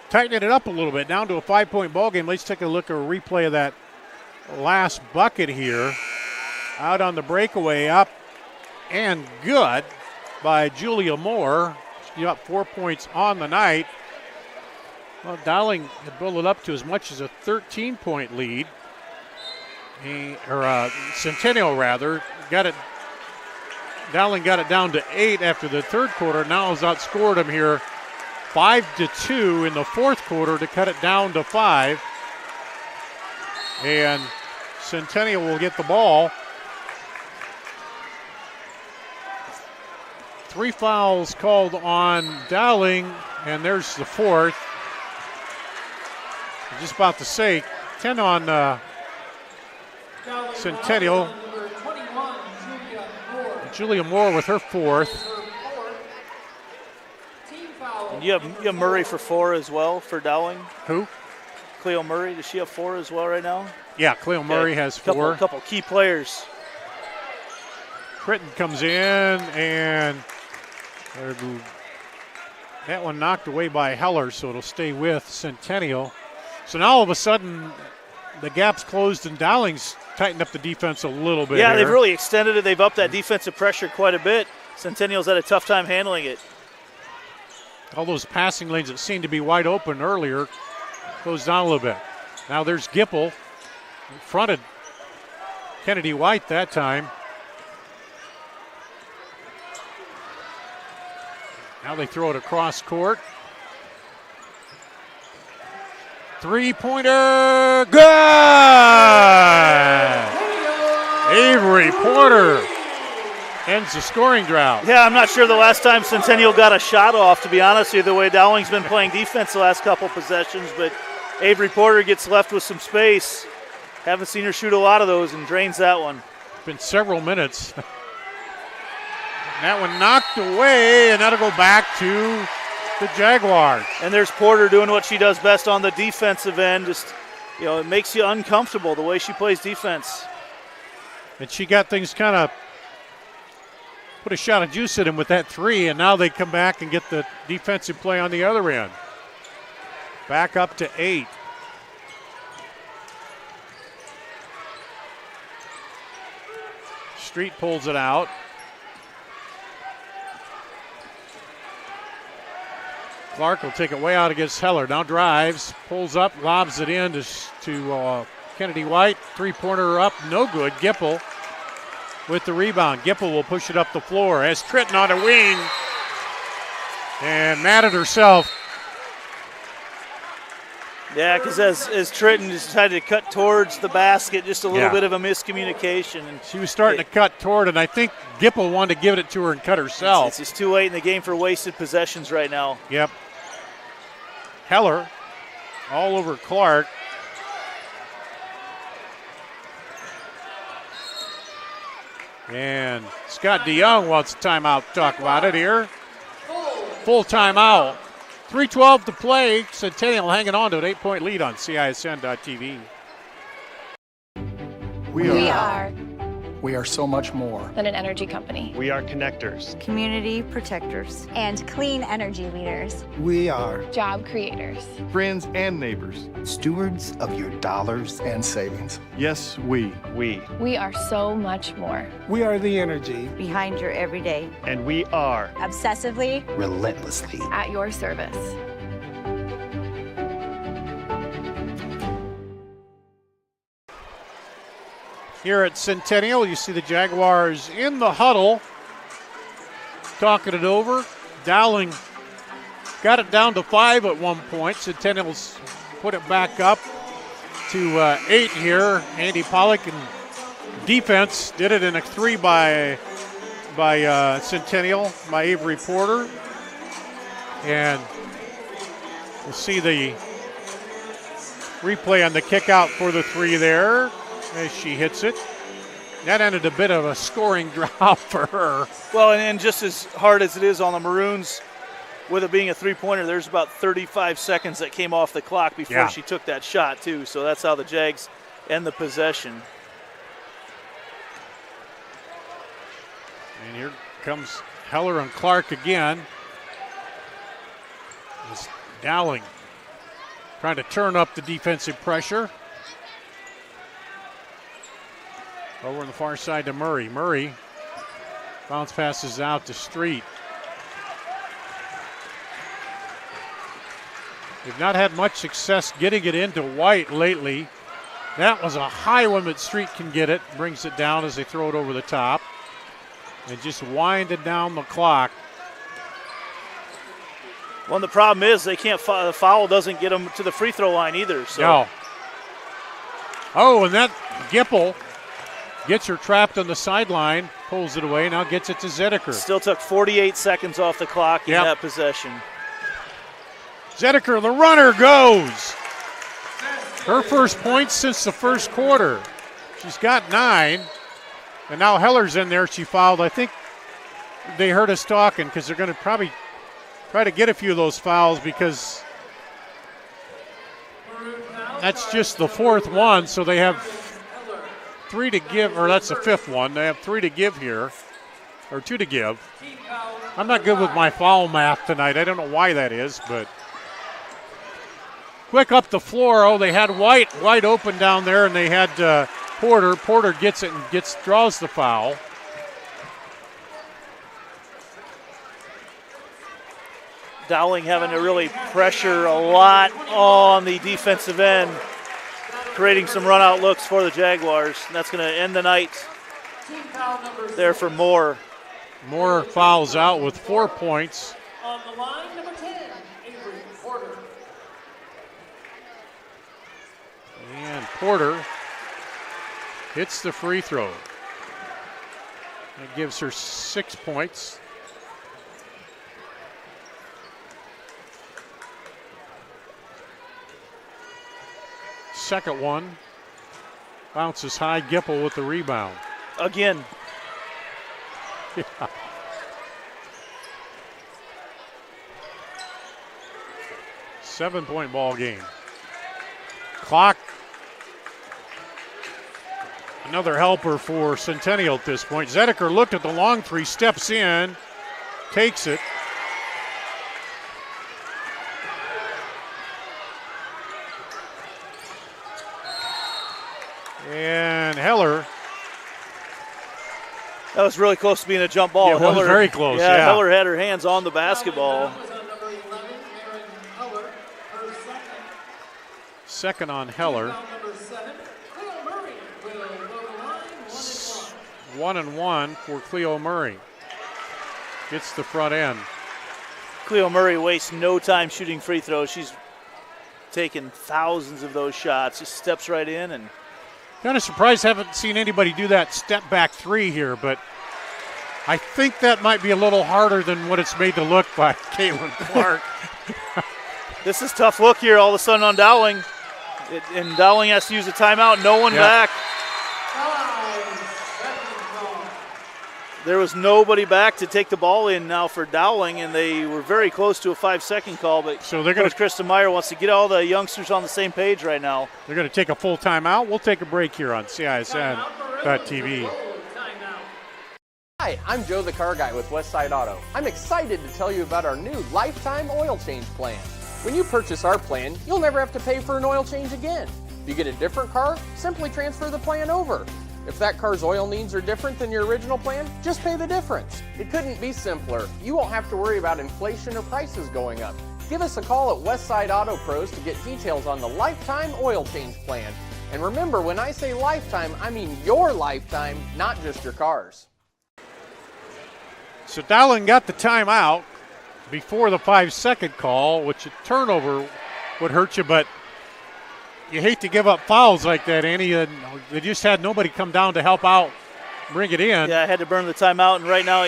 tightening it up a little bit, down to a 5-point ball game. Let's take a look at a replay of that last bucket here. Out on the breakaway, up and good by Julia Moore. She got 4 points on the night. Well, Dowling had built it up to as much as a 13-point lead. Centennial rather, got it. Dowling got it down to 8 after the third quarter. Now has outscored them here 5-2 in the fourth quarter to cut it down to 5. And Centennial will get the ball. 3 fouls called on Dowling, and there's the fourth. I'm just about to say 10 on Centennial. Julia Moore with her fourth. And you have Murray for 4 as well for Dowling. Who? Cleo Murray. Does she have 4 as well right now? Yeah, Cleo Murray has 4. Couple key players. Critton comes in, and that one knocked away by Heller, so it'll stay with Centennial. So now all of a sudden the gap's closed and Dowling's tightened up the defense a little bit. Yeah, here. they've really extended it. They've upped that defensive pressure quite a bit. Centennial's had a tough time handling it. All those passing lanes that seemed to be wide open earlier closed down a little bit. Now there's Gipple. Fronted Kennedy White that time. Now they throw it across court. 3-pointer, good! Avery Porter ends the scoring drought. Yeah, I'm not sure the last time Centennial got a shot off, to be honest with you, the way Dowling's been playing defense the last couple possessions, but Avery Porter gets left with some space. Haven't seen her shoot a lot of those and drains that one. Been several minutes. That one knocked away, and that'll go back to the Jaguars. And there's Porter doing what she does best on the defensive end. Just, it makes you uncomfortable the way she plays defense. And she got things kind of put a shot of juice in him with that 3, and now they come back and get the defensive play on the other end. Back up to 8. Street pulls it out. Clark will take it way out against Heller. Now drives, pulls up, lobs it in to Kennedy White. 3-pointer up, no good. Gipple with the rebound. Gipple will push it up the floor. Has Tritton on a wing. And mad at herself. Yeah, because as Tritton decided to cut towards the basket, just a little bit of a miscommunication. And she was starting to cut toward, and I think Gipple wanted to give it to her and cut herself. It's just too late in the game for wasted possessions right now. Yep. Heller all over Clark. And Scott DeYoung wants a timeout to talk about it here. Full timeout. 3:12 to play. Centennial hanging on to an 8-point lead on CISN.TV. We are We are so much more than an energy company. We are connectors. Community protectors. And clean energy leaders. We are Job creators. Friends and neighbors. stewards of your dollars and savings. Yes, we. We are so much more. We are the energy Behind your everyday. And we are Obsessively. Relentlessly. At your service. Here at Centennial, you see the Jaguars in the huddle, talking it over. Dowling got it down to 5 at one point. Centennial's put it back up to 8 here. Andy Pollock and defense did it in a 3 by Centennial, by Avery Porter. And we'll see the replay on the kick out for the 3 there as she hits it. That ended a bit of a scoring drought for her. Well, and just as hard as it is on the Maroons, with it being a three-pointer, there's about 35 seconds that came off the clock before she took that shot, too. So that's how the Jags end the possession. And here comes Heller and Clark again. It's Dowling trying to turn up the defensive pressure. Over on the far side to Murray. Murray bounce passes out to Street. They've not had much success getting it into White lately. That was a high one, but Street can get it. Brings it down as they throw it over the top. And just winded down the clock. Well, the problem is they can't. The foul doesn't get them to the free throw line either. So. No. Oh, and that Gipple gets her trapped on the sideline, pulls it away, now gets it to Zediker. Still took 48 seconds off the clock in that possession. Zediker, the runner, goes. Her first point since the first quarter. She's got 9. And now Heller's in there. She fouled. I think they heard us talking because they're going to probably try to get a few of those fouls because that's just the 4th one. So they have 3 to give, or that's the 5th one. They have 3 to give here, or 2 to give. I'm not good with my foul math tonight. I don't know why that is, but quick up the floor. Oh, they had White wide open down there, and they had Porter. Porter gets it and draws the foul. Dowling having to really pressure a lot on the defensive end, creating some run-out looks for the Jaguars. And that's going to end the night there for Moore. Moore fouls out with 4 points. On the line, number 10, Avery Porter. And Porter hits the free throw. That gives her 6 points. Second one. Bounces high. Gipple with the rebound. Again. Yeah. Seven-point ball game. Clock. Another helper for Centennial at this point. Zediker looked at the long 3, steps in, takes it. And Heller. That was really close to being a jump ball. Yeah, it was very close, yeah. Heller had her hands on the basketball. Second on Heller. 1-1 for Cleo Murray. Gets the front end. Cleo Murray wastes no time shooting free throws. She's taken thousands of those shots. Just steps right in and. Kind of surprised, haven't seen anybody do that step back 3 here, but I think that might be a little harder than what it's made to look by Caitlin Clark. This is tough look here all of a sudden on Dowling. And Dowling has to use a timeout. No one back. There was nobody back to take the ball in now for Dowling, and they were very close to a 5-second call. But so they're going to. Kristen Meyer wants to get all the youngsters on the same page right now. They're going to take a full timeout. We'll take a break here on CISN.TV. Hi, I'm Joe the Car Guy with Westside Auto. I'm excited to tell you about our new lifetime oil change plan. When you purchase our plan, you'll never have to pay for an oil change again. If you get a different car, simply transfer the plan over. If that car's oil needs are different than your original plan, just pay the difference. It couldn't be simpler. You won't have to worry about inflation or prices going up. Give us a call at Westside Auto Pros to get details on the lifetime oil change plan. And remember, when I say lifetime, I mean your lifetime, not just your car's. So Dowling got the timeout before the 5-second call, which a turnover would hurt you, but you hate to give up fouls like that, Annie. They just had nobody come down to help out, bring it in. Yeah, I had to burn the timeout, and right now,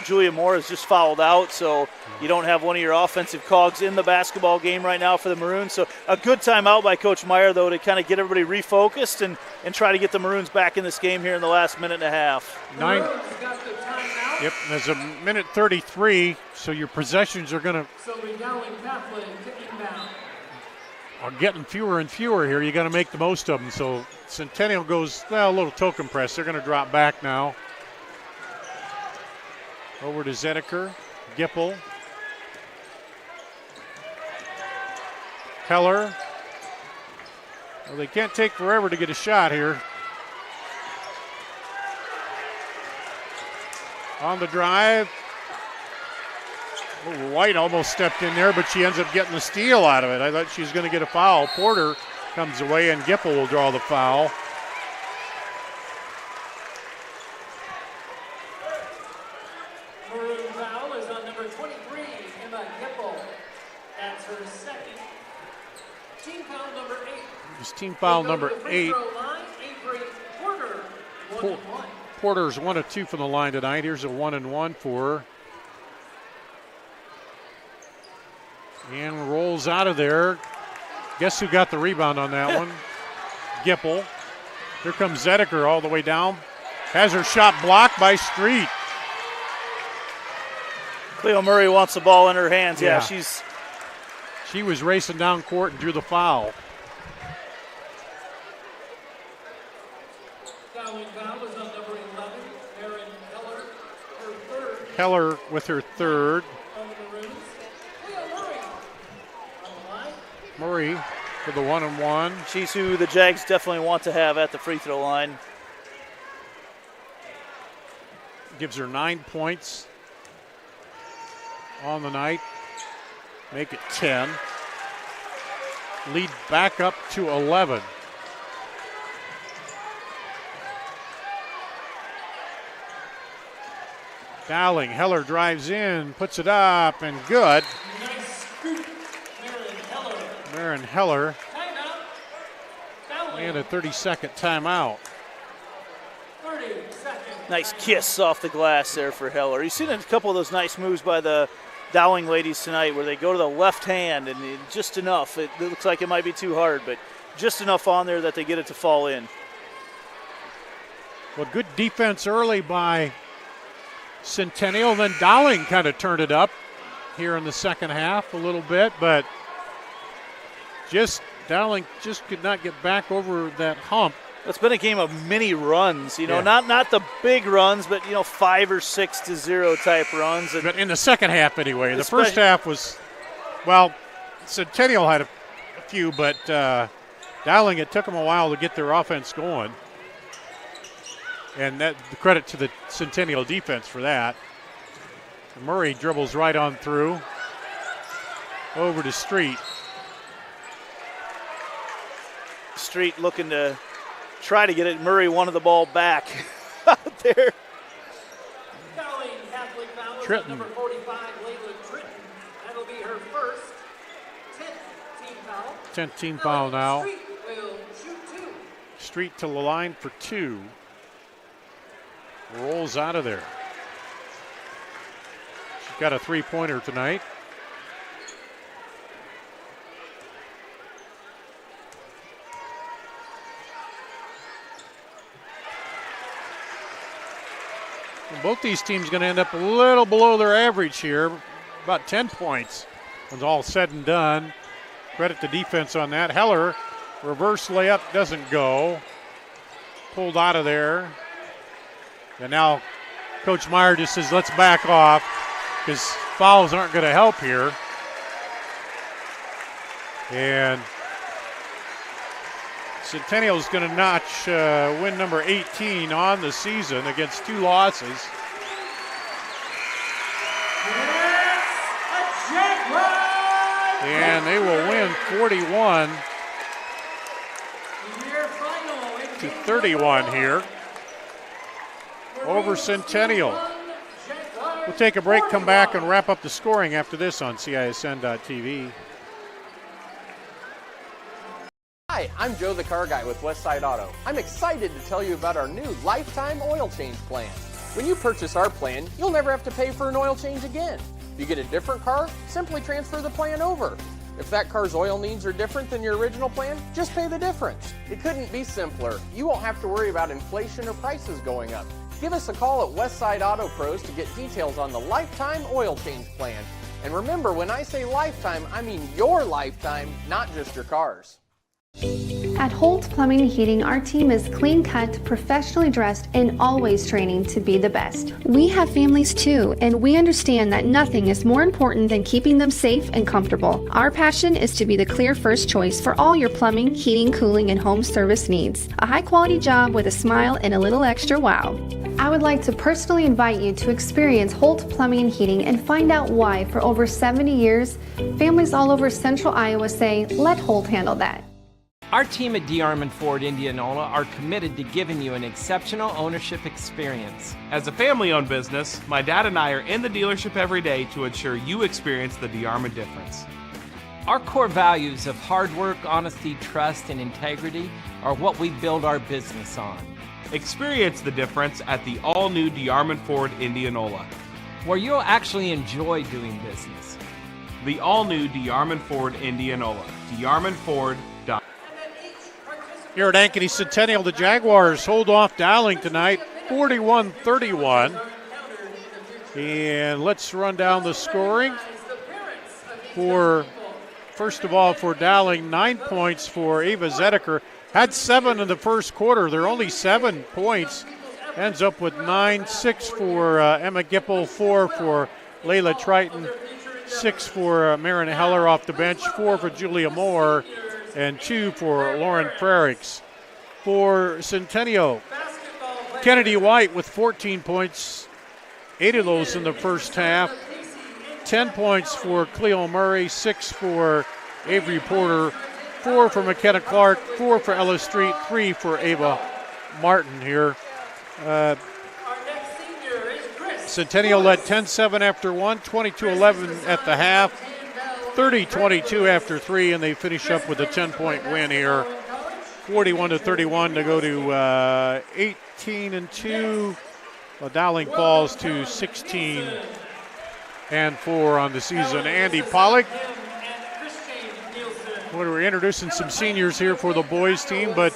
Julia Moore is just fouled out, so you don't have one of your offensive cogs in the basketball game right now for the Maroons. So a good timeout by Coach Meyer, though, to kind of get everybody refocused and try to get the Maroons back in this game here in the last minute and a half. Yep, there's a minute 33, so your possessions are going to are getting fewer and fewer here. You got to make the most of them. So Centennial goes, a little token press. They're going to drop back now. Over to Zediker, Gipple, Heller. Well, they can't take forever to get a shot here. On the drive. Oh, White almost stepped in there, but she ends up getting the steal out of it. I thought she was going to get a foul. Porter comes away, and Gipple will draw the foul. Maroon foul is on number 23, Emma Gipple. That's her second. Team foul number 8. It's team foul number 8. Porter, Porter's 1 of 2 from the line tonight. Here's a 1-and-1 for her. And rolls out of there. Guess who got the rebound on that one? Gipple. Here comes Zediker all the way down. Has her shot blocked by Street. Cleo Murray wants the ball in her hands. Yeah, she was racing down court and drew the foul. Dowling foul is on number 11, Erin Heller, her third. Heller with her third. On the Maroons, Cleo Murray on the line. Murray for the 1-and-1. She's who the Jags definitely want to have at the free throw line. Gives her 9 points on the night. Make it 10. Lead back up to 11. Dowling, Heller drives in, puts it up, and good. Nice scoop, Marin Heller. Timeout. And a 30-second timeout. 30 seconds. Nice kiss off the glass there for Heller. You've seen a couple of those nice moves by the Dowling ladies tonight where they go to the left hand and just enough. It looks like it might be too hard, but just enough on there that they get it to fall in. Well, good defense early by Centennial. Then Dowling kind of turned it up here in the second half a little bit, but Dowling just could not get back over that hump. It's been a game of mini runs, not the big runs, but 5 or 6-0 type runs. But in the second half anyway. The first half was, Centennial had a few, but Dowling, it took them a while to get their offense going. And that the credit to the Centennial defense for that. Murray dribbles right on through. Over to Street. Street looking to try to get it. Murray wanted the ball back out there. Dowling Catholic foul Tritton. number 45, Layla Tritton. That'll be her first 10th team foul. 10th team foul now. Street will shoot 2. Street to the line for 2. Rolls out of there. She's got a 3-pointer tonight. And both these teams going to end up a little below their average here, about 10 points when all said and done. Credit to defense on that. Heller, reverse layup doesn't go. Pulled out of there. And now Coach Meyer just says, let's back off because fouls aren't going to help here. And Centennial is going to notch win number 18 on the season against 2 losses. And they will win 41 to 31 here over Centennial. We'll take a break, come back, and wrap up the scoring after this on CISN.TV. Hi, I'm Joe the Car Guy with Westside Auto. I'm excited to tell you about our new lifetime oil change plan. When you purchase our plan, you'll never have to pay for an oil change again. If you get a different car, simply transfer the plan over. If that car's oil needs are different than your original plan, just pay the difference. It couldn't be simpler. You won't have to worry about inflation or prices going up. Give us a call at Westside Auto Pros to get details on the lifetime oil change plan. And remember, when I say lifetime, I mean your lifetime, not just your car's. At Holt Plumbing and Heating, our team is clean-cut, professionally dressed, and always training to be the best. We have families too, and we understand that nothing is more important than keeping them safe and comfortable. Our passion is to be the clear first choice for all your plumbing, heating, cooling, and home service needs. A high-quality job with a smile and a little extra wow. I would like to personally invite you to experience Holt Plumbing and Heating and find out why, for over 70 years, families all over central Iowa say, let Holt handle that. Our team at DeArmond Ford Indianola are committed to giving you an exceptional ownership experience. As a family-owned business, my dad and I are in the dealership every day to ensure you experience the DeArmond difference. Our core values of hard work, honesty, trust, and integrity are what we build our business on. Experience the difference at the all-new DeArmond Ford Indianola, where you'll actually enjoy doing business. The all-new DeArmond Ford Indianola, DeArmondFord.com. Here at Ankeny Centennial, the Jaguars hold off Dowling tonight, 41-31. And let's run down the scoring. First of all, for Dowling, 9 points for Ava Zedeker. Had 7 in the first quarter. They're only 7 points. Ends up with 9, 6 for Emma Gipple, 4 for Layla Triton, 6 for Marin Heller off the bench, 4 for Julia Moore, and 2 for Lauren Frericks. For Centennial, Kennedy White with 14 points, 8 of those in the first half. 10 points for Cleo Murray, 6 for Avery Porter, 4 for McKenna Clark, 4 for Ella Street, 3 for Ava Martin here. Centennial led 10-7 after 1, 22-11 at the half, 30-22 after 3, and they finish up with a 10-point win here, 41-31 to go to 18-2. Well, Dowling falls to 16-4 on the season. Andy Pollock. We're introducing some seniors here for the boys team, but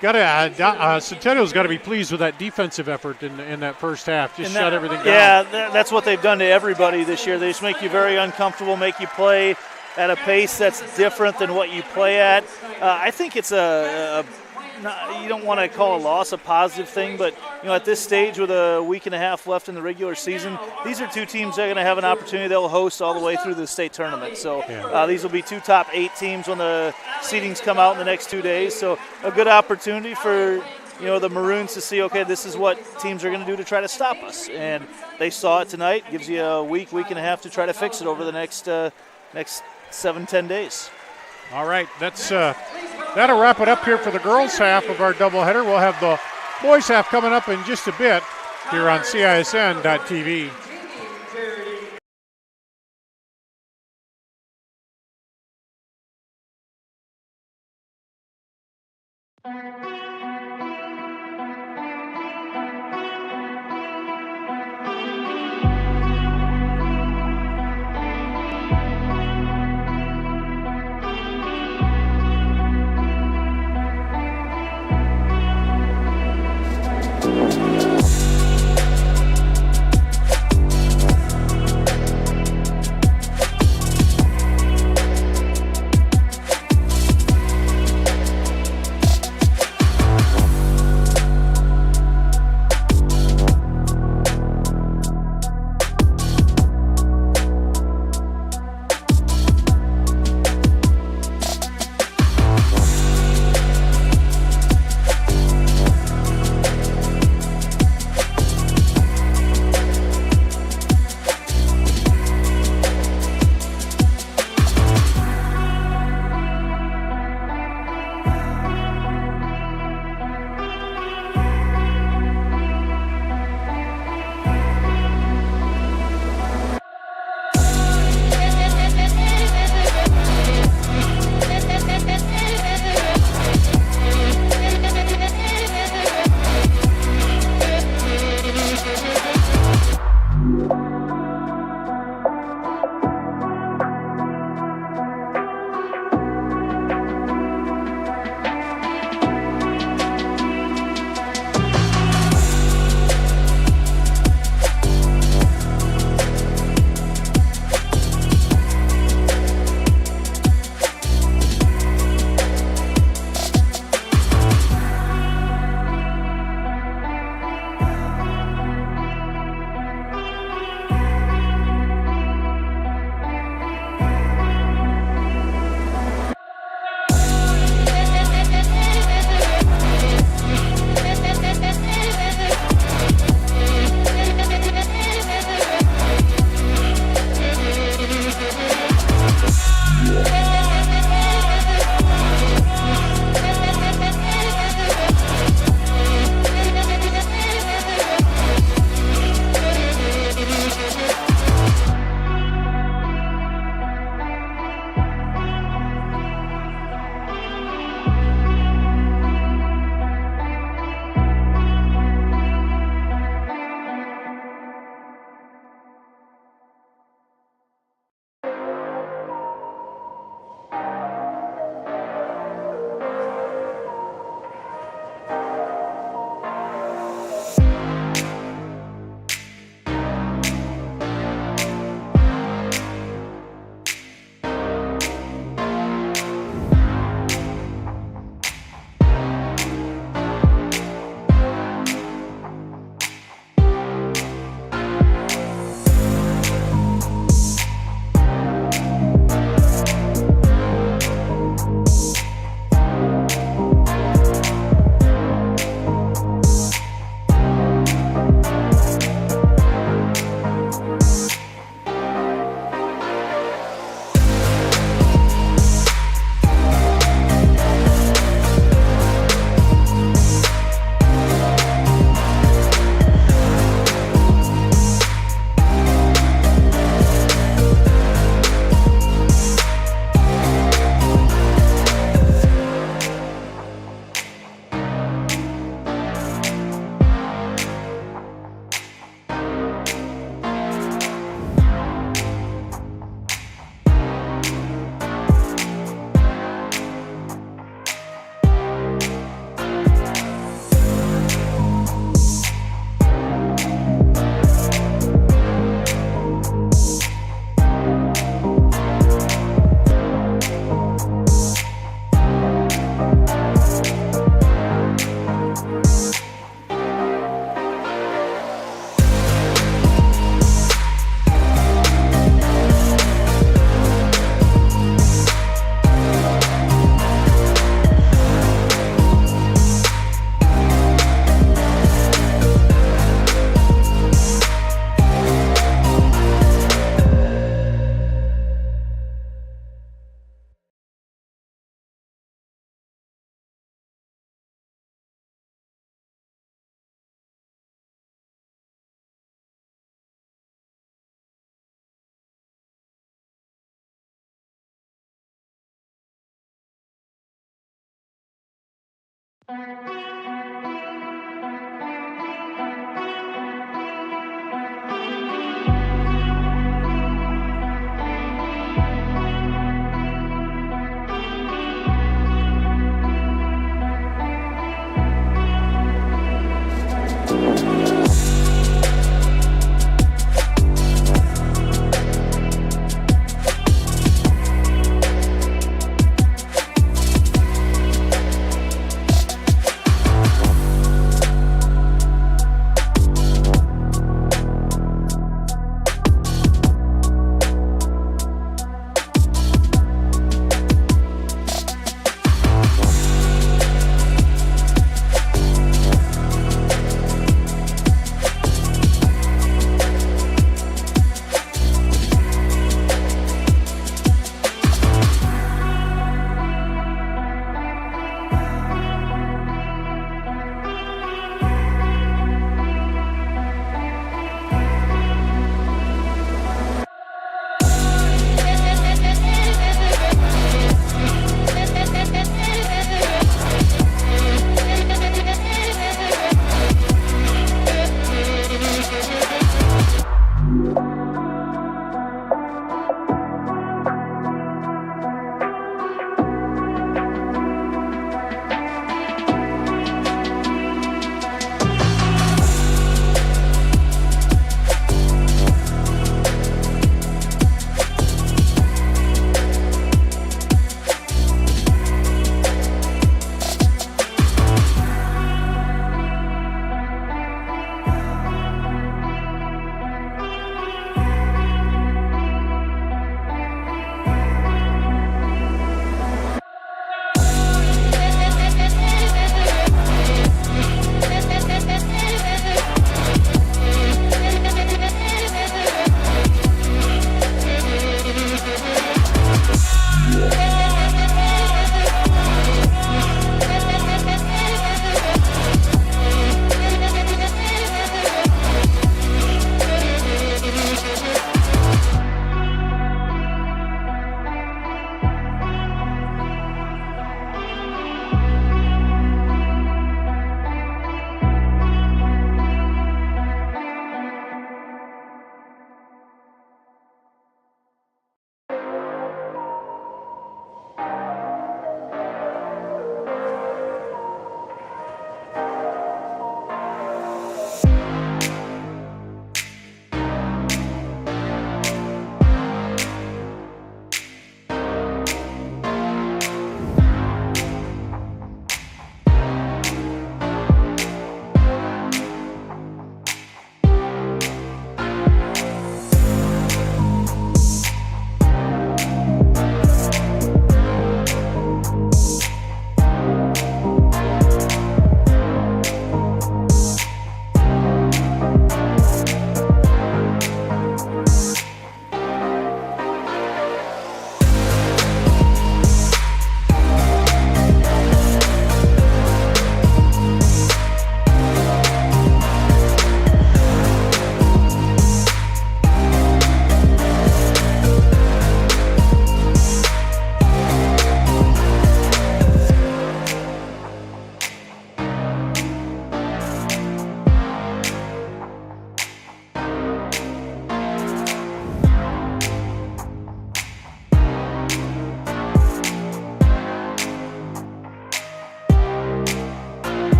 Centennial's got to be pleased with that defensive effort in that first half. Just shut everything down. Yeah, that's what they've done to everybody this year. They just make you very uncomfortable, make you play at a pace that's different than what you play at. I think it's you don't want to call a loss a positive thing, but at this stage with a week and a half left in the regular season, these are two teams that are going to have an opportunity. They'll host all the way through the state tournament. So these will be 2 top 8 teams when the seedings come out in the next 2 days. So a good opportunity for the Maroons to see, okay, this is what teams are going to do to try to stop us. And they saw it tonight. Gives you a week and a half to try to fix it over the next 7-10 days. All right, that'll wrap it up here for the girls' half of our doubleheader. We'll have the boys' half coming up in just a bit here on CISN.TV.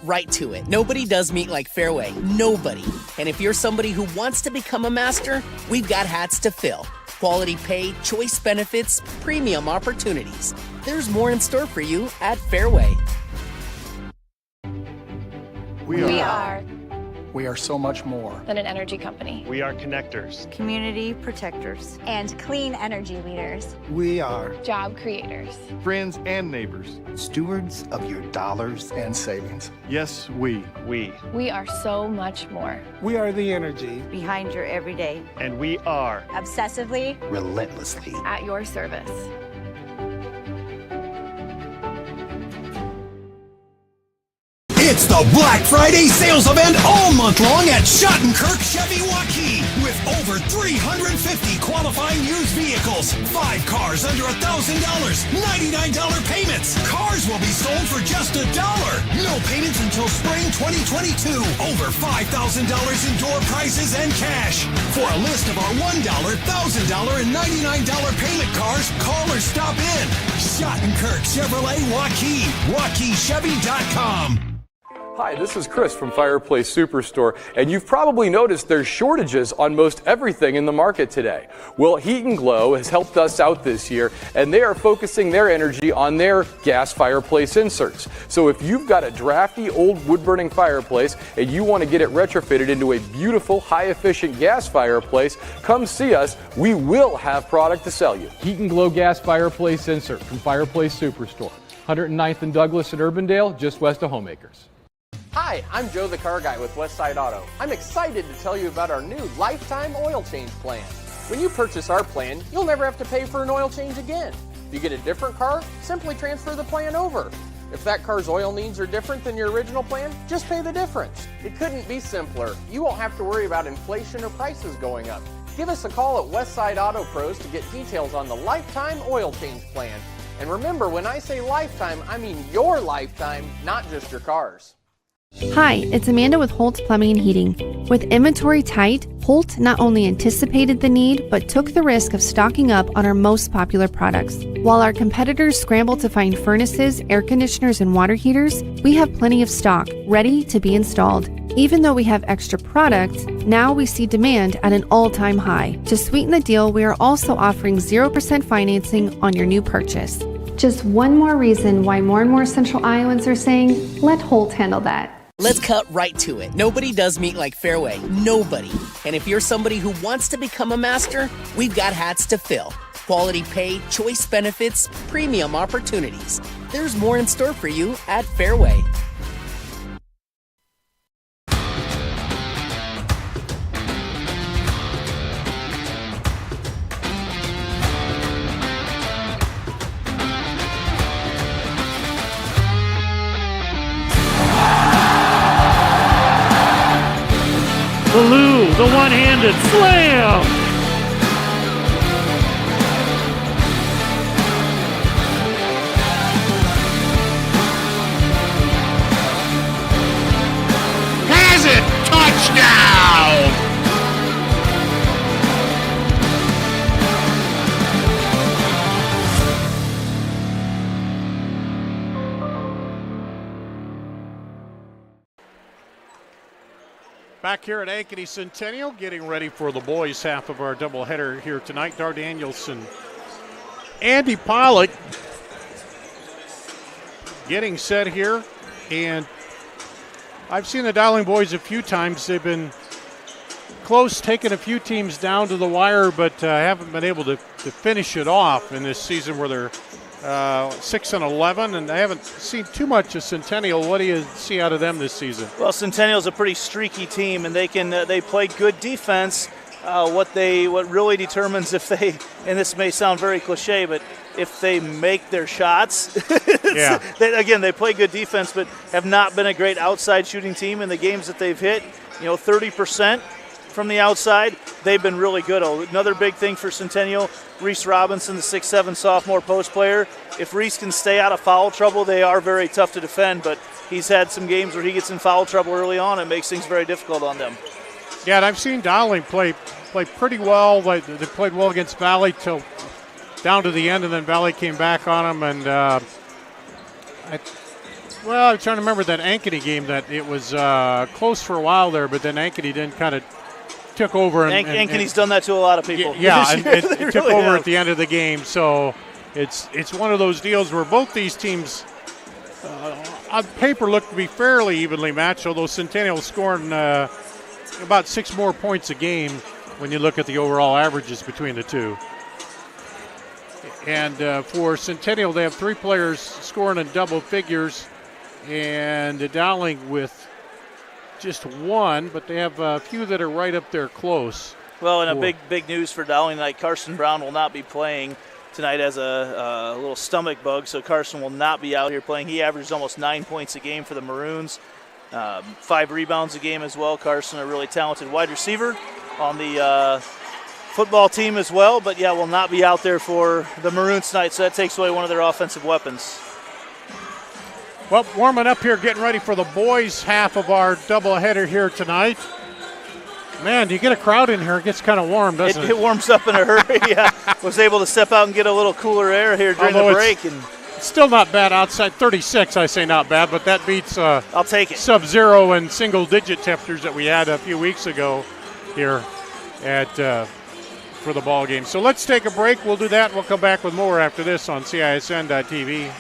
right to it. Nobody does meat like Fairway. Nobody. And if you're somebody who wants to become a master, we've got hats to fill. Quality pay, choice benefits, premium opportunities. There's more in store for you at Fairway. We are so much more than an energy company. We are connectors. Community protectors. And clean energy leaders. We are Job creators. Friends and neighbors. stewards of your dollars and savings. Yes, we. We are so much more. We are the energy Behind your everyday. And we are Obsessively. Relentlessly. At your service. It's the Black Friday sales event all month long at Schattenkirk Chevy Waukee with over 350 qualifying used vehicles, 5 cars under $1,000, $99 payments. Cars will be sold for just $1. No payments until spring 2022. Over $5,000 in door prizes and cash. For a list of our $1, $1,000, and $99 payment cars, call or stop in. Schattenkirk Chevrolet Waukee. WaukeeChevy.com. Hi, this is Chris from Fireplace Superstore, and you've probably noticed there's shortages on most everything in the market today. Well, Heat and Glow has helped us out this year, and they are focusing their energy on their gas fireplace inserts. So if you've got a drafty old wood-burning fireplace and you want to get it retrofitted into a beautiful, high-efficient gas fireplace, come see us. We will have product to sell you. Heat and Glow gas fireplace insert from Fireplace Superstore. 109th and Douglas at Urbandale, just west of Homeacres. Hi, I'm Joe the Car Guy with Westside Auto. I'm excited to tell you about our new lifetime oil change plan. When you purchase our plan, you'll never have to pay for an oil change again. If you get a different car, simply transfer the plan over. If that car's oil needs are different than your original plan, just pay the difference. It couldn't be simpler. You won't have to worry about inflation or prices going up. Give us a call at Westside Auto Pros to get details on the lifetime oil change plan. And remember, when I say lifetime, I mean your lifetime, not just your car's. Hi, it's Amanda with Holt Plumbing and Heating. With inventory tight, Holt not only anticipated the need, but took the risk of stocking up on our most popular products. While our competitors scramble to find furnaces, air conditioners, and water heaters, we have plenty of stock, ready to be installed. Even though we have extra products, now we see demand at an all-time high. To sweeten the deal, we are also offering 0% financing on your new purchase. Just one more reason why more and more Central Iowans are saying, let Holt handle that. Let's cut right to it. Nobody does meat like Fairway. Nobody. And if you're somebody who wants to become a master, we've got hats to fill. Quality pay, choice benefits, premium opportunities. There's more in store for you at Fairway. Baloo, the one-handed slam! Has it! Touchdown! Back here at Ankeny Centennial, getting ready for the boys' half of our doubleheader here tonight. Dar Danielson, Andy Pollock getting set here. And I've seen the Dowling boys a few times. They've been close, taking a few teams down to the wire, but haven't been able to finish it off in this season where they're 6-11, and I haven't seen too much of Centennial. What do you see out of them this season? Well, Centennial's a pretty streaky team, and they play good defense. What really determines if they, and this may sound very cliche, but if they make their shots. Yeah. They play good defense, but have not been a great outside shooting team in the games that they've hit. 30% from the outside. They've been really good. Another big thing for Centennial, Reese Robinson, the 6'7" sophomore post player. If Reese can stay out of foul trouble, they are very tough to defend, but he's had some games where he gets in foul trouble early on and makes things very difficult on them. Yeah, and I've seen Dowling play pretty well. They played well against Valley till down to the end, and then Valley came back on them, and Well, I'm trying to remember that Ankeny game that it was close for a while there, but then Ankeny then kind of took over. Ankeny's done that to a lot of people. Yeah, and it took really over have. at the end of the game. So it's one of those deals where both these teams on paper look to be fairly evenly matched, although Centennial scoring about 6 more points a game when you look at the overall averages between the two. And for Centennial, they have 3 players scoring in double figures, and Dowling with just 1, but they have a few that are right up there close. Well, and a big news for Dowling tonight, Carson Brown will not be playing tonight as a little stomach bug, so Carson will not be out here playing. He averages almost 9 points a game for the Maroons, 5 rebounds a game as well. Carson, a really talented wide receiver on the football team as well, but yeah, will not be out there for the Maroons tonight, so that takes away one of their offensive weapons. Well, warming up here, getting ready for the boys' half of our doubleheader here tonight. Man, do you get a crowd in here? It gets kind of warm, doesn't it? It warms up in a hurry, yeah. Was able to step out and get a little cooler air here during the break. It's still not bad outside. 36, I say not bad, but that beats I'll take it. Sub-zero and single-digit temperatures that we had a few weeks ago here at for the ball game. So let's take a break. We'll do that, and we'll come back with more after this on CISN.TV.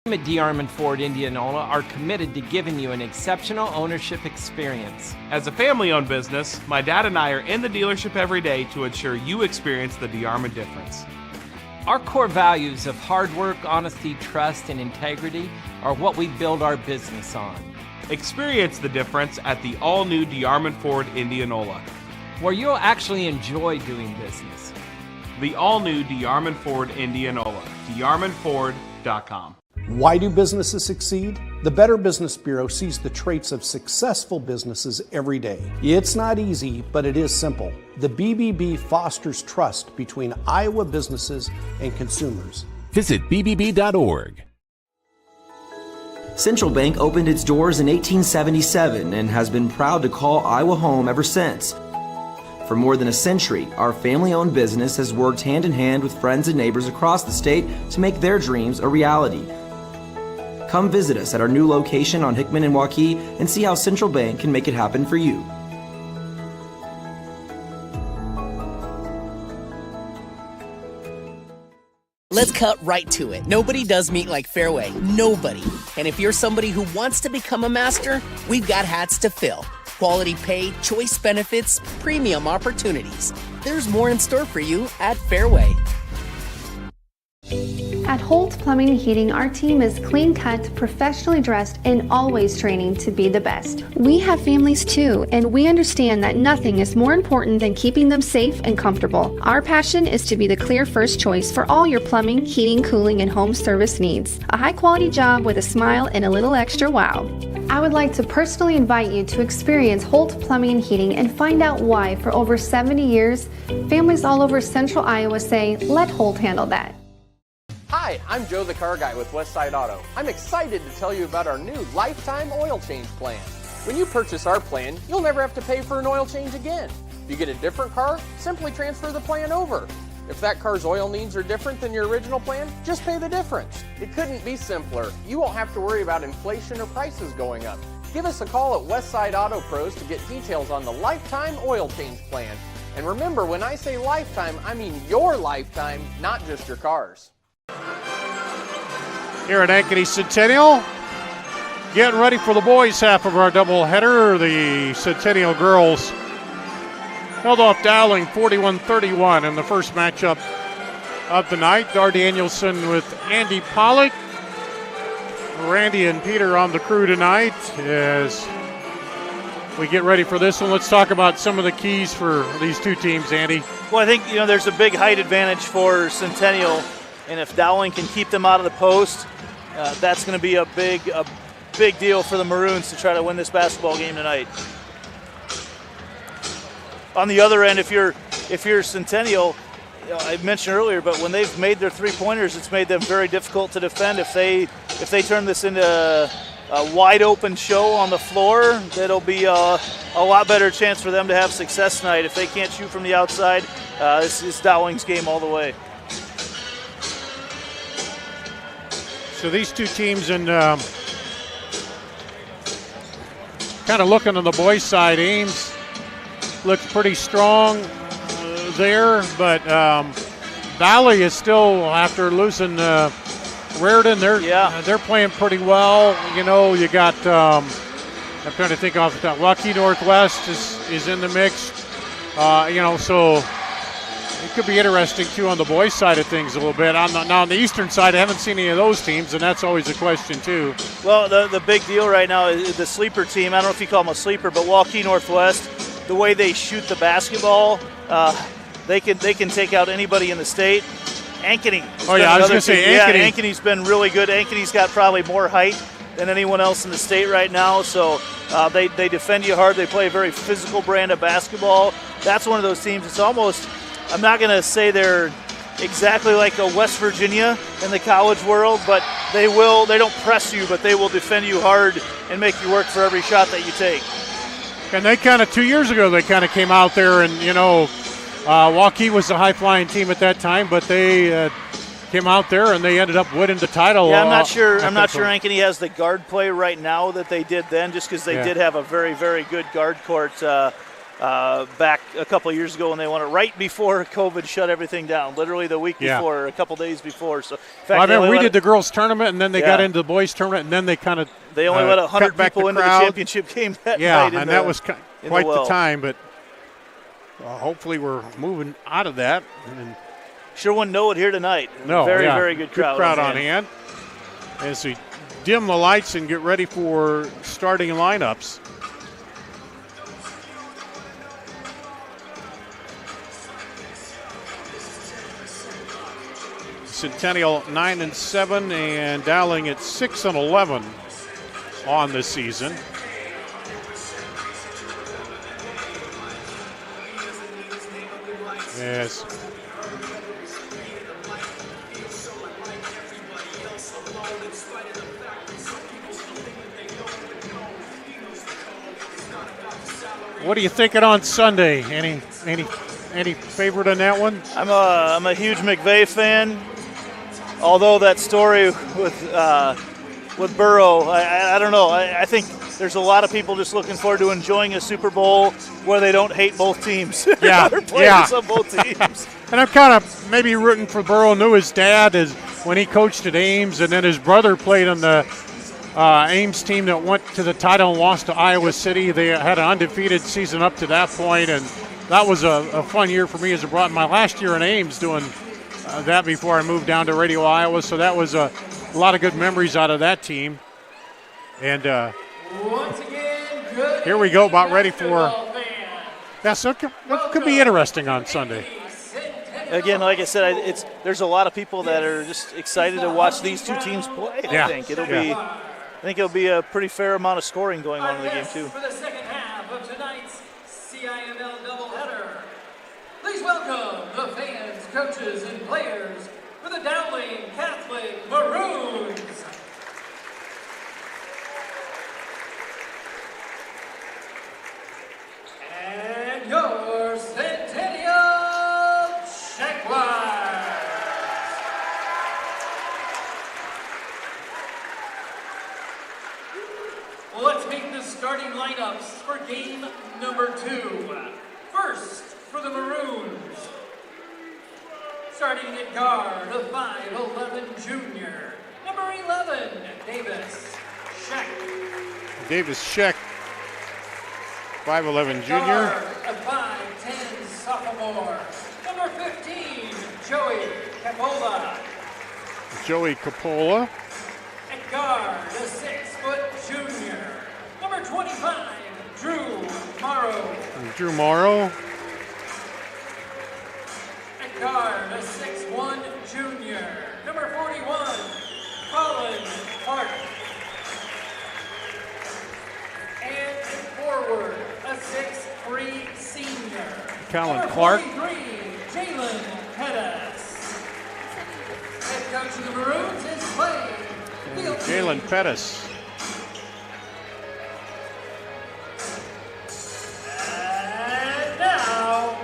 At DeArmond Ford Indianola are committed to giving you an exceptional ownership experience. As a family-owned business, my dad and I are in the dealership every day to ensure you experience the DeArmond difference. Our core values of hard work, honesty, trust, and integrity are what we build our business on. Experience the difference at the all-new DeArmond Ford Indianola, where you'll actually enjoy doing business. The all-new DeArmond Ford Indianola, DeArmondFord.com. Why do businesses succeed? The Better Business Bureau sees the traits of successful businesses every day. It's not easy, but it is simple. The BBB fosters trust between Iowa businesses and consumers. Visit bbb.org. Central Bank opened its doors in 1877 and has been proud to call Iowa home ever since. For more than a century, our family-owned business has worked hand in hand with friends and neighbors across the state to make their dreams a reality. Come visit us at our new location on Hickman and Waukee and see how Central Bank can make it happen for you. Let's cut right to it. Nobody does meat like Fairway. Nobody. And if you're somebody who wants to become a master, we've got hats to fill. Quality pay, choice benefits, premium opportunities. There's more in store for you at Fairway. At Holt Plumbing and Heating, our team is clean-cut, professionally dressed, and always training to be the best. We have families too, and we understand that nothing is more important than keeping them safe and comfortable. Our passion is to be the clear first choice for all your plumbing, heating, cooling, and home service needs. A high-quality job with a smile and a little extra wow. I would like to personally invite you to experience Holt Plumbing and Heating and find out why, for over 70 years, families all over central Iowa say, let Holt handle that. Hi, I'm Joe the Car Guy with Westside Auto. I'm excited to tell you about our new lifetime oil change plan. When you purchase our plan, you'll never have to pay for an oil change again. If you get a different car, simply transfer the plan over. If that car's oil needs are different than your original plan, just pay the difference. It couldn't be simpler. You won't have to worry about inflation or prices going up. Give us a call at Westside Auto Pros to get details on the lifetime oil change plan. And remember, when I say lifetime, I mean your lifetime, not just your car's. Here at Ankeny Centennial, getting ready for the boys' half of our doubleheader. The Centennial girls held off Dowling 41-31 in the first matchup of the night. Dar Danielson with Andy Pollock. Randy and Peter on the crew tonight as we get ready for this one. Let's talk about some of the keys for these two teams, Andy. Well, I think there's a big height advantage for Centennial, and if Dowling can keep them out of the post, that's going to be a big deal for the Maroons to try to win this basketball game tonight. On the other end, if you're Centennial, I mentioned earlier, but when they've made their three-pointers, it's made them very difficult to defend. If they turn this into a wide open show on the floor, that'll be a lot better chance for them to have success tonight. If they can't shoot from the outside, this is Dowling's game all the way. So these two teams, and kind of looking on the boys' side, Ames looks pretty strong there, but Valley is still, after losing Raritan, they're playing pretty well. You know, you got I'm trying to think off the top. Waukee Northwest is in the mix. You know, so it could be interesting too on the boys' side of things a little bit. Now on the eastern side, I haven't seen any of those teams, and that's always a question too. Well, the big deal right now is the sleeper team. I don't know if you call them a sleeper, but Waukee Northwest, the way they shoot the basketball, they can take out anybody in the state. Ankeny. Oh yeah, I was going to say Ankeny. Yeah, Ankeny's been really good. Ankeny's got probably more height than anyone else in the state right now, so they defend you hard. They play a very physical brand of basketball. That's one of those teams. It's almost, I'm not going to say they're exactly like a West Virginia in the college world, but they don't press you, but they will defend you hard and make you work for every shot that you take. And they kind of, 2 years ago, they kind of came out there and, you know, Waukee was the high-flying team at that time, but they came out there and they ended up winning the title. Yeah, I'm not sure Ankeny has the guard play right now that they did then, just because they did have a very, very good guard court back a couple of years ago when they won it right before COVID shut everything down, literally the week before, a couple days before. So, in fact, we did the girls' tournament, and then they got into the boys' tournament, and then they kind of they only let 100 people into the championship game that night. Yeah, and that was quite the time, but hopefully we're moving out of that. And sure wouldn't know it here tonight. No, very, very good crowd. Good crowd on hand. As we dim the lights and get ready for starting lineups. Centennial 9-7 and Dowling at 6-11 on the season. Yes. What are you thinking on Sunday? Any favorite on that one? I'm a huge McVeigh fan. Although that story with Burrow, I don't know. I think there's a lot of people just looking forward to enjoying a Super Bowl where they don't hate both teams. Yeah, They're players on both teams. And I'm kind of maybe rooting for Burrow. Knew his dad is when he coached at Ames, and then his brother played on the Ames team that went to the title and lost to Iowa City. They had an undefeated season up to that point, and that was a fun year for me as a broad. My last year in Ames doing that before I moved down to Radio Iowa, so that was a lot of good memories out of that team. And once again, good here we go, about ready for that. So it could be interesting on Sunday. Again, like I said, there's a lot of people that are just excited to watch these two teams play. I think it'll be a pretty fair amount of scoring going on in the game too. For the second half of tonight's CIML doubleheader, please welcome the fans, coaches, and players for the Dowling Catholic Maroons. And your Centennial Checkwise. Let's meet the starting lineups for game number 2. First, for the Maroons, starting at guard, a 5'11" junior, number 11, Davis Scheck. Davis Scheck, 5'11" junior. Guard, a 5'10" sophomore, number 15, Joey Capola. Joey Capola. At guard, a 6-foot junior, number 25, Drew Morrow. Drew Morrow. At guard, a 6'1" junior, number 41, Colin Clark. And at forward, a 6'3" senior, Colin number Clark. 43, Jalen Pettis. Head coach of the Maroons is playing field Jalen Pettis. And now,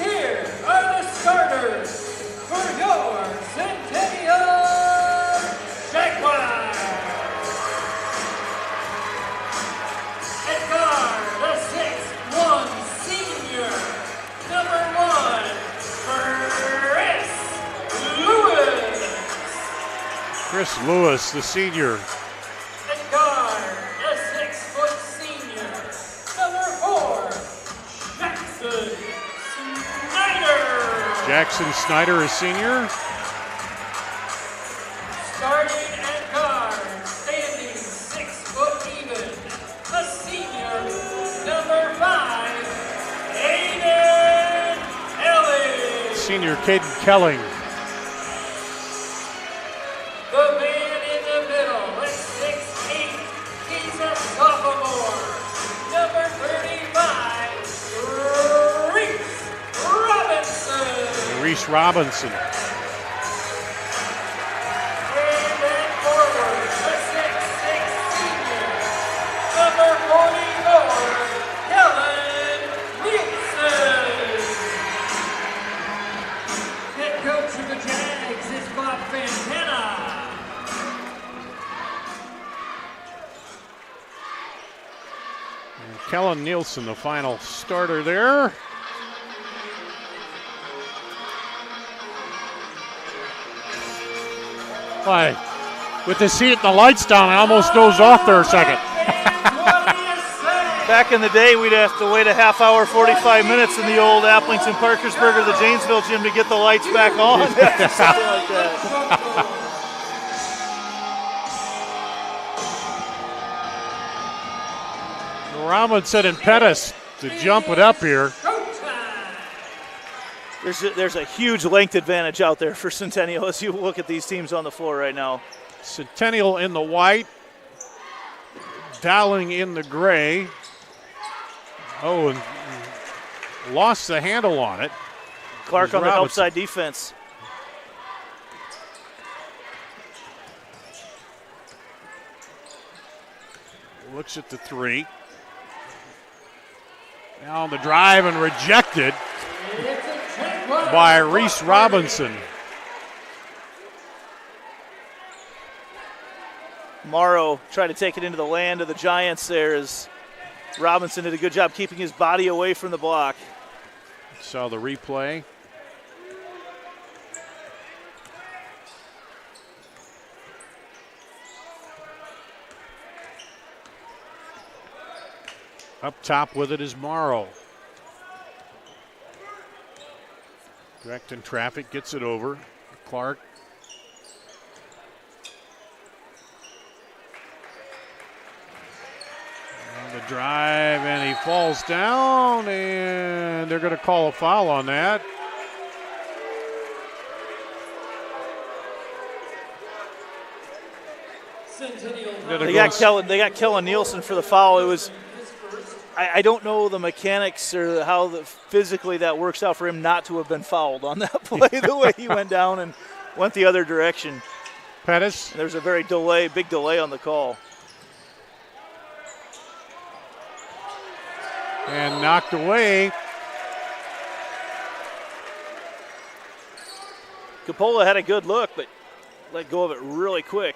here are the starters for your Centennial Chris Lewis, the senior. At guard, a 6-foot senior, number 4, Jackson Snyder. Jackson Snyder, a senior. Starting at guard, standing 6 foot even, a senior, number 5, Aiden Ellis. Senior Caden Kelling. The man in the middle at 6'8", he's a sophomore, number 35, Reese Robinson. Reese Robinson. Kellen Nielsen, the final starter there. Why, with this heat and the lights down, I almost dozed off there a second. Back in the day, we'd have to wait a half hour, 45 minutes in the old Applington, Parkersburg, or the Janesville gym to get the lights back on. Something like that. Robinson and Pettis to jump it up here. There's a huge length advantage out there for Centennial as you look at these teams on the floor right now. Centennial in the white, Dowling in the gray. Oh, and lost the handle on it. Clark on the help side defense. Looks at the three. Now on the drive and rejected by Reese Robinson. Morrow tried to take it into the land of the Giants there as Robinson did a good job keeping his body away from the block. Saw the replay. Up top with it is Morrow. Directing traffic, gets it over. Clark. On the drive, and he falls down, and they're going to call a foul on that. They got Kellen Nielsen for the foul. It was. I don't know the mechanics or how physically that works out for him not to have been fouled on that play, the way he went down and went the other direction. Pettis. There's a very big delay on the call. And knocked away. Capola had a good look, but let go of it really quick.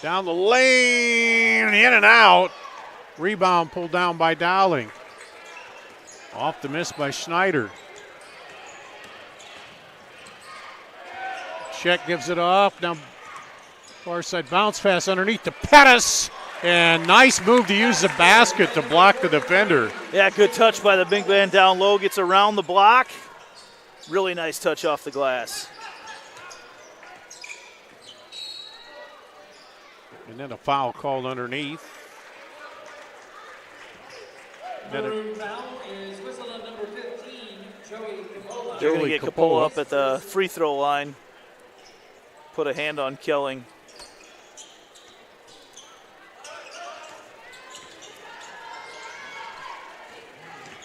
Down the lane, in and out. Rebound pulled down by Dowling. Off the miss by Schneider. Check gives it off. Now far side bounce pass underneath to Pettis. And nice move to use the basket to block the defender. Yeah, good touch by the big man down low. Gets around the block. Really nice touch off the glass. And then a foul called underneath. Maroon foul is whistle on number 15, Joey Capola. They're going to get Capola up at the free throw line. Put a hand on Kelling.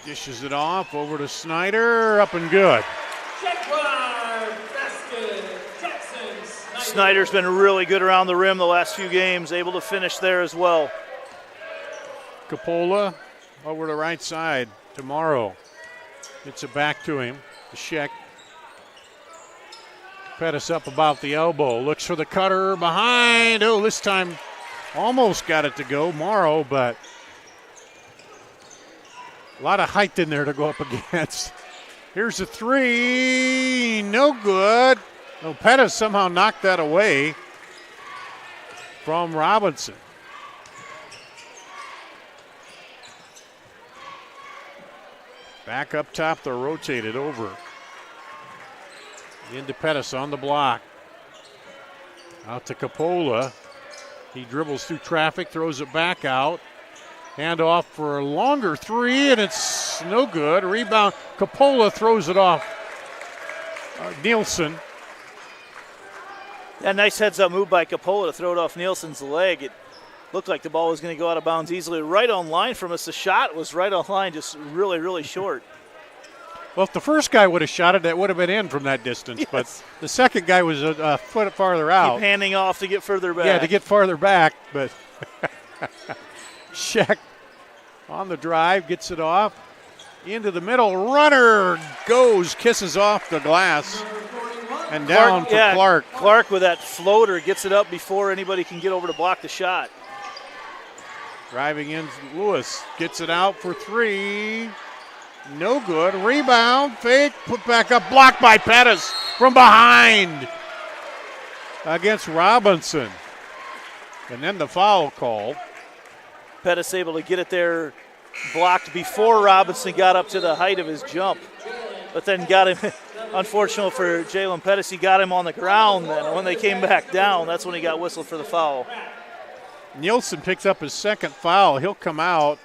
Dishes it off over to Snyder, up and good. Snyder's been really good around the rim the last few games, able to finish there as well. Capola over the right side tomorrow. Gets it back to him. The Sheck. Pettis up about the elbow. Looks for the cutter behind. Oh, this time almost got it to go. Morrow, but A lot of height in there to go up against. Here's a three. No good. No, Pettis somehow knocked that away from Robinson. Back up top, they're rotated over. Into Pettis on the block. Out to Coppola. He dribbles through traffic, throws it back out. Hand off for a longer three, and it's no good. Rebound. Coppola throws it off. Nielsen. That nice heads-up move by Coppola to throw it off Nielsen's leg. It looked like the ball was going to go out of bounds easily. Right on line from us. The shot was right on line, just really, really short. Well, if the first guy would have shot it, that would have been in from that distance. Yes. But the second guy was a foot farther out. Keep handing off to get further back. Yeah, to get farther back. But Scheck on the drive, gets it off. Into the middle. Runner goes, kisses off the glass. And down for Clark. Clark with that floater gets it up before anybody can get over to block the shot. Driving in, Lewis gets it out for three. No good. Rebound, fake, put back up, blocked by Pettis from behind against Robinson. And then the foul call. Pettis able to get it there, blocked before Robinson got up to the height of his jump. But then got him, unfortunate for Jalen Pettis, he got him on the ground then. And when they came back down, that's when he got whistled for the foul. Nielsen picks up his second foul. He'll come out.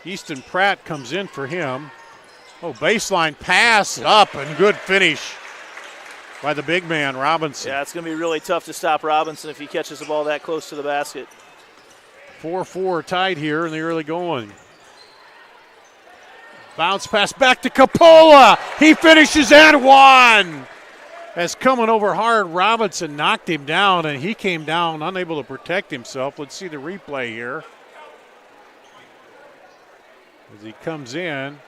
Easton Pratt comes in for him. Oh, baseline pass up and good finish by the big man, Robinson. Yeah, it's going to be really tough to stop Robinson if he catches the ball that close to the basket. 4-4 tied here in the early going. Bounce pass back to Coppola. He finishes and one. As coming over hard, Robinson knocked him down, and he came down unable to protect himself. Let's see the replay here. As he comes in,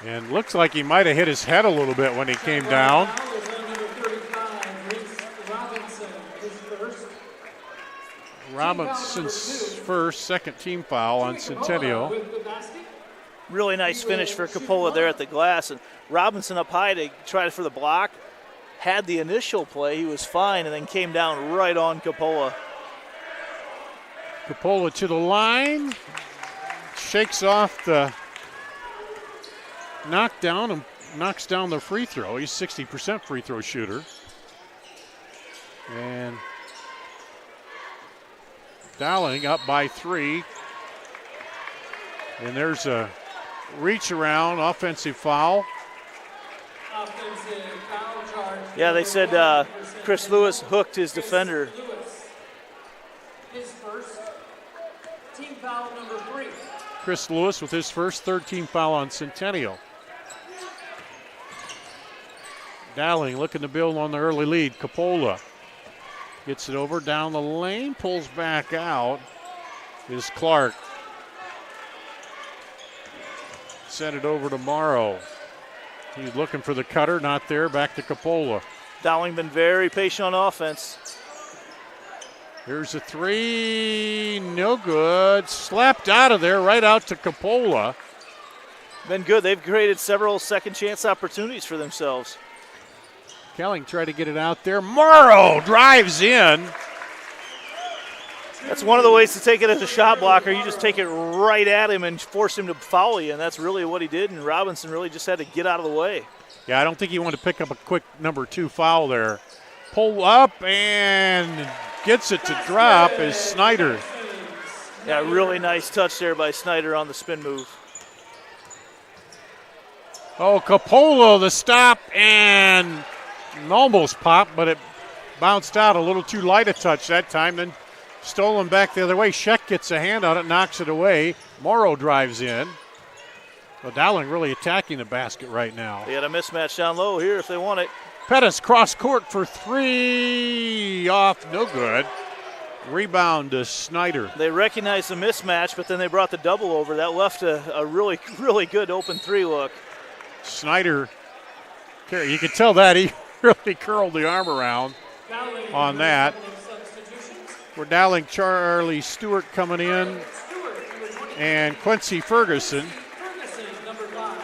and looks like he might have hit his head a little bit when he came down. Robinson's first, second team foul on Centennial. Really nice finish for Coppola there at the glass. And Robinson up high to try for the block. Had the initial play, he was fine, and then came down right on Coppola. Coppola to the line. Shakes off the knockdown and knocks down the free throw. He's 60% free throw shooter. And Dowling up by 3. And there's a reach around, offensive foul. Yeah, they said Chris Lewis hooked his defender. His first team foul number 3. Chris Lewis with his first third-team foul on Centennial. Dowling looking to build on the early lead. Coppola gets it over down the lane, pulls back out. Is Clark. Sent it over to Morrow. He's looking for the cutter, not there. Back to Coppola. Dowling been very patient on offense. Here's a three, no good. Slapped out of there, right out to Coppola. Been good. They've created several second chance opportunities for themselves. Kelling tried to get it out there. Morrow drives in. That's one of the ways to take it as a shot blocker. You just take it right at him and force him to foul you, and that's really what he did, and Robinson really just had to get out of the way. Yeah, I don't think he wanted to pick up a quick number 2 foul there. Pull up and gets it to drop is Snyder. Yeah, really nice touch there by Snyder on the spin move. Oh, Coppola, the stop, and almost popped, but it bounced out a little too light a touch that time, then stolen back the other way. Scheck gets a hand on it, knocks it away. Morrow drives in. Well, Dowling really attacking the basket right now. They got a mismatch down low here if they want it. Pettis cross court for 3, off, no good. Rebound to Snyder. They recognized the mismatch, but then they brought the double over. That left a really, really good open 3 look. Snyder, you can tell that he really curled the arm around on that. For Dowling, Charlie Stewart coming in. and Quincy Ferguson. Number 5.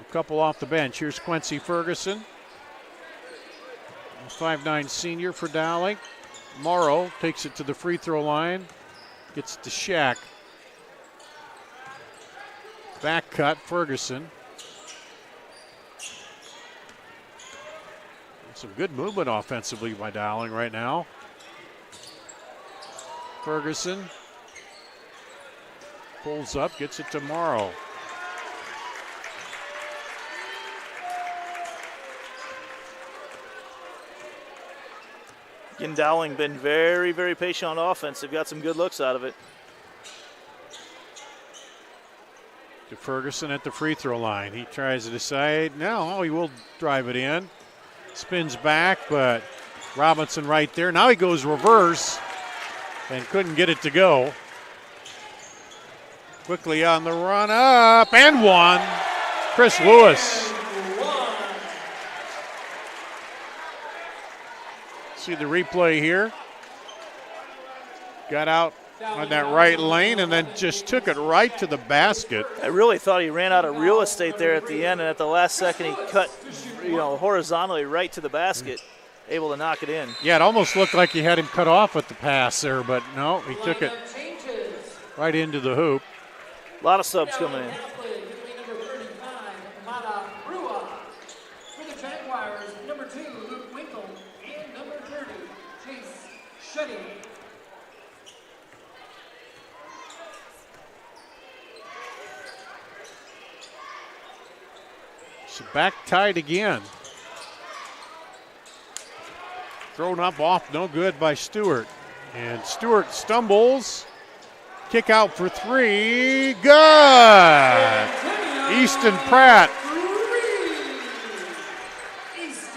A couple off the bench. Here's Quincy Ferguson, a 5'9" senior for Dowling. Morrow takes it to the free throw line, gets to Shaq. Back cut, Ferguson. Some good movement offensively by Dowling right now. Ferguson pulls up, gets it to Morrow. Again, Dowling been very, very patient on offense. They've got some good looks out of it. To Ferguson at the free throw line. He tries to decide. No, he will drive it in. Spins back, but Robinson right there. Now he goes reverse and couldn't get it to go. Quickly on the run up and one. Chris Lewis. See the replay here. Got out on that right lane and then just took it right to the basket. I really thought he ran out of real estate there at the end, and at the last second he cut, horizontally right to the basket, able to knock it in. Yeah, it almost looked like he had him cut off at the pass there, but no, he took it right into the hoop. A lot of subs coming in. For the Jaguars, number 2, Luke Winkle, and number 30, Chase Shetty. So back tied again. Thrown up off, no good by Stewart. And Stewart stumbles. Kick out for 3. Good! Easton Pratt.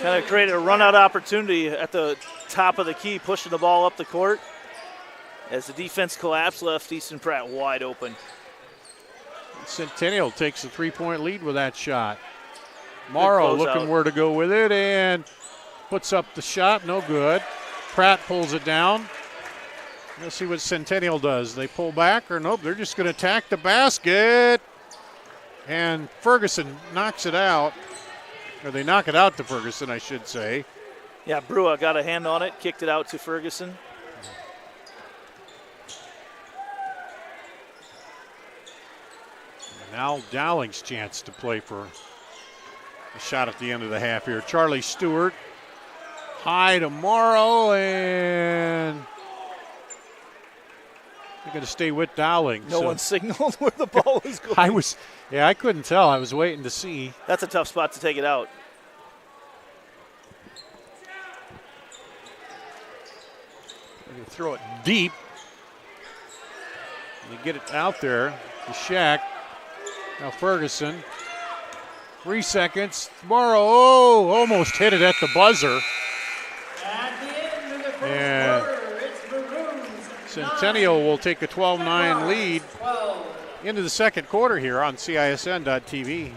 Kind of created a run-out opportunity at the top of the key, pushing the ball up the court. As the defense collapsed, left Easton Pratt wide open. Centennial takes a 3-point lead with that shot. Morrow looking where to go with it and puts up the shot, no good. Pratt pulls it down. Let's see what Centennial does. They pull back or nope, they're just going to attack the basket. And Ferguson knocks it out. Or they knock it out to Ferguson, I should say. Yeah, Brua got a hand on it, kicked it out to Ferguson. Now Dowling's chance to play for a shot at the end of the half here. Charlie Stewart, high to Morrow, and they're going to stay with Dowling. No one signaled where the ball was going. I couldn't tell. I was waiting to see. That's a tough spot to take it out. They're going to throw it deep. They get it out there to Shaq. Now Ferguson. 3 seconds. Morrow, almost hit it at the buzzer. And Centennial will take a 12-9 lead into the second quarter here on CISN.TV.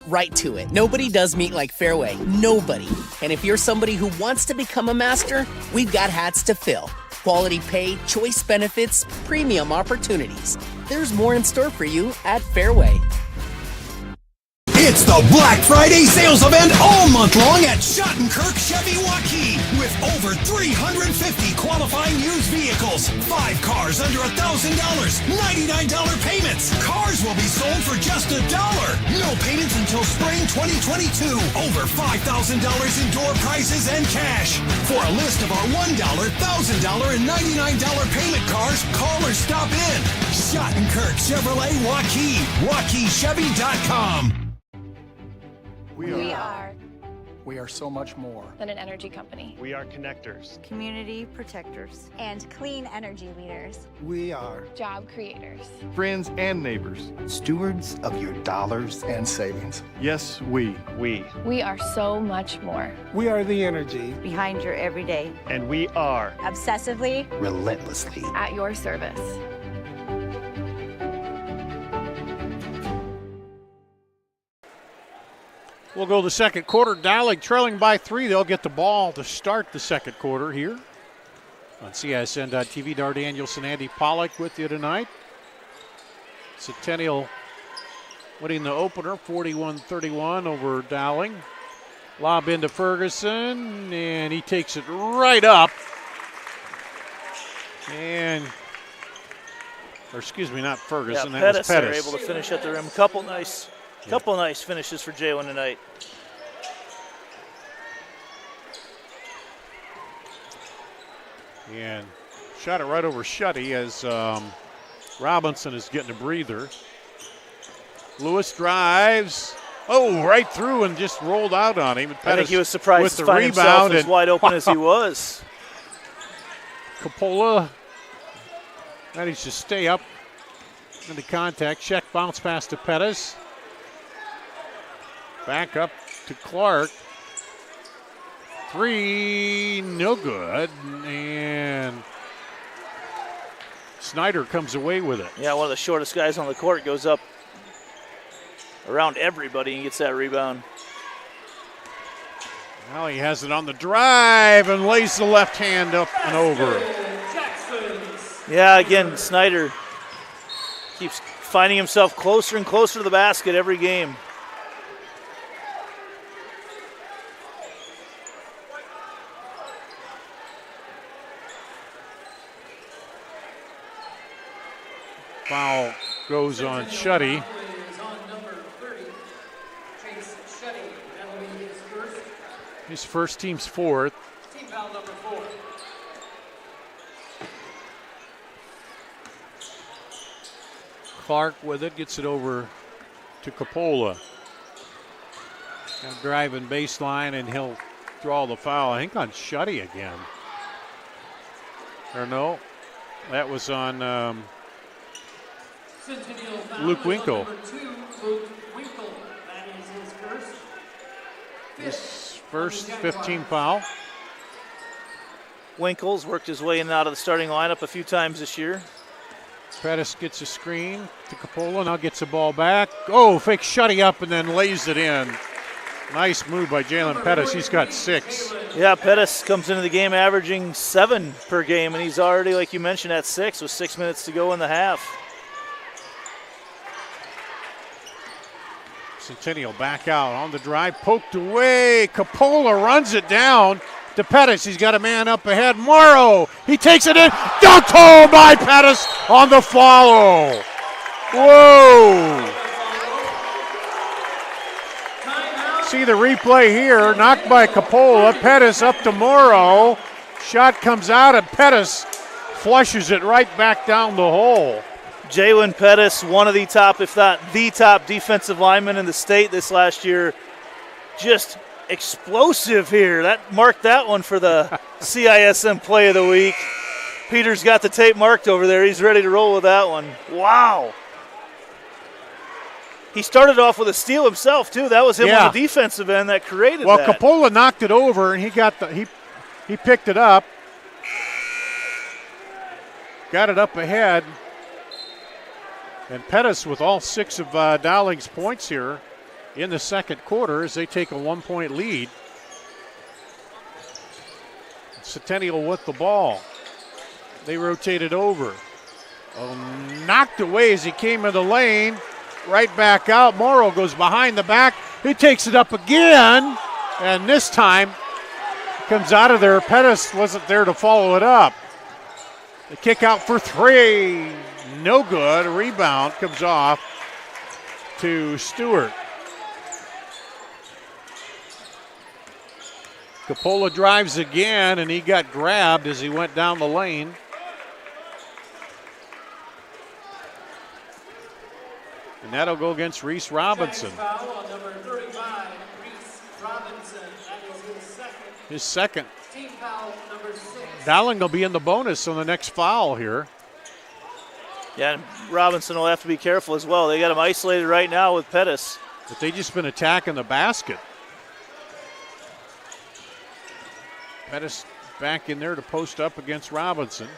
Right to it. Nobody does meat like Fairway. Nobody. And if you're somebody who wants to become a master, we've got hats to fill. Quality pay, choice benefits, premium opportunities. There's more in store for you at Fairway. It's the Black Friday sales event all month long at Schattenkirk Chevy Waukee with over 350 qualifying used vehicles, 5 cars under $1,000, $99 payments. Cars will be sold for just $1. No payments until spring 2022. Over $5,000 in door prices and cash. For a list of our $1, $1,000, and $99 payment cars, call or stop in. Schattenkirk Chevrolet Waukee, WaukeeChevy.com. We are so much more than an energy company. We are connectors, community protectors, and clean energy leaders. We are job creators, friends and neighbors, stewards of your dollars and savings. Yes, we. We are so much more. We are the energy behind your everyday. And we are obsessively, relentlessly at your service. We'll go the second quarter. Dowling trailing by 3. They'll get the ball to start the second quarter here. On CISN.TV, Dar Danielson, Andy Pollock with you tonight. Centennial winning the opener 41-31 over Dowling. Lob into Ferguson, and he takes it right up. Not Ferguson, that was Pettis. They're able to finish at the rim. Couple nice finishes for Jalen tonight. And shot it right over Shutty as Robinson is getting a breather. Lewis drives. Oh, right through and just rolled out on him. I think he was surprised to find himself as wide open as he was. Coppola managed to stay up into contact. Check bounce pass to Pettis. Back up to Clark. Three, no good. And Snyder comes away with it. Yeah, one of the shortest guys on the court goes up around everybody and gets that rebound. Now he has it on the drive and lays the left hand up and over. Yeah, again, Snyder keeps finding himself closer and closer to the basket every game. Foul goes on Shutty. His first, team's fourth. Team foul number 4. Clark with it, gets it over to Coppola. Now driving baseline, and he'll draw the foul, I think, on Shutty again. Or no, that was on Luke Winkle. His first 15 foul. Winkle's worked his way in and out of the starting lineup a few times this year. Pettis gets a screen to Coppola, now gets the ball back. Oh, fake Shutty up and then lays it in. Nice move by Jalen Pettis. He's got 6. Yeah, Pettis comes into the game averaging 7 per game, and he's already, like you mentioned, at 6 with 6 minutes to go in the half. Centennial back out on the drive, poked away. Coppola runs it down to Pettis. He's got a man up ahead. Morrow, he takes it in. Dunked home by Pettis on the follow. Whoa. See the replay here. Knocked by Coppola. Pettis up to Morrow. Shot comes out, and Pettis flushes it right back down the hole. Jalen Pettis, one of the top, if not the top defensive lineman in the state this last year. Just explosive here. That marked that one for the CISM play of the week. Peter's got the tape marked over there. He's ready to roll with that one. Wow. He started off with a steal himself, too. That was him on the defensive end that created that. Well, Coppola knocked it over, and he picked it up. Got it up ahead. And Pettis with all 6 of Dowling's points here in the second quarter as they take a 1-point lead. Centennial with the ball. They rotate it over. Knocked away as he came in the lane. Right back out. Morrow goes behind the back. He takes it up again. And this time comes out of there. Pettis wasn't there to follow it up. The kick out for 3. No good. A rebound comes off to Stewart. Coppola drives again, and he got grabbed as he went down the lane. And that'll go against Reese Robinson. Foul on number 35, Reese Robinson. That is his second. His second. Team foul number 6. Dowling will be in the bonus on the next foul here. Yeah, and Robinson will have to be careful as well. They got him isolated right now with Pettis. But they just been attacking the basket. Pettis back in there to post up against Robinson.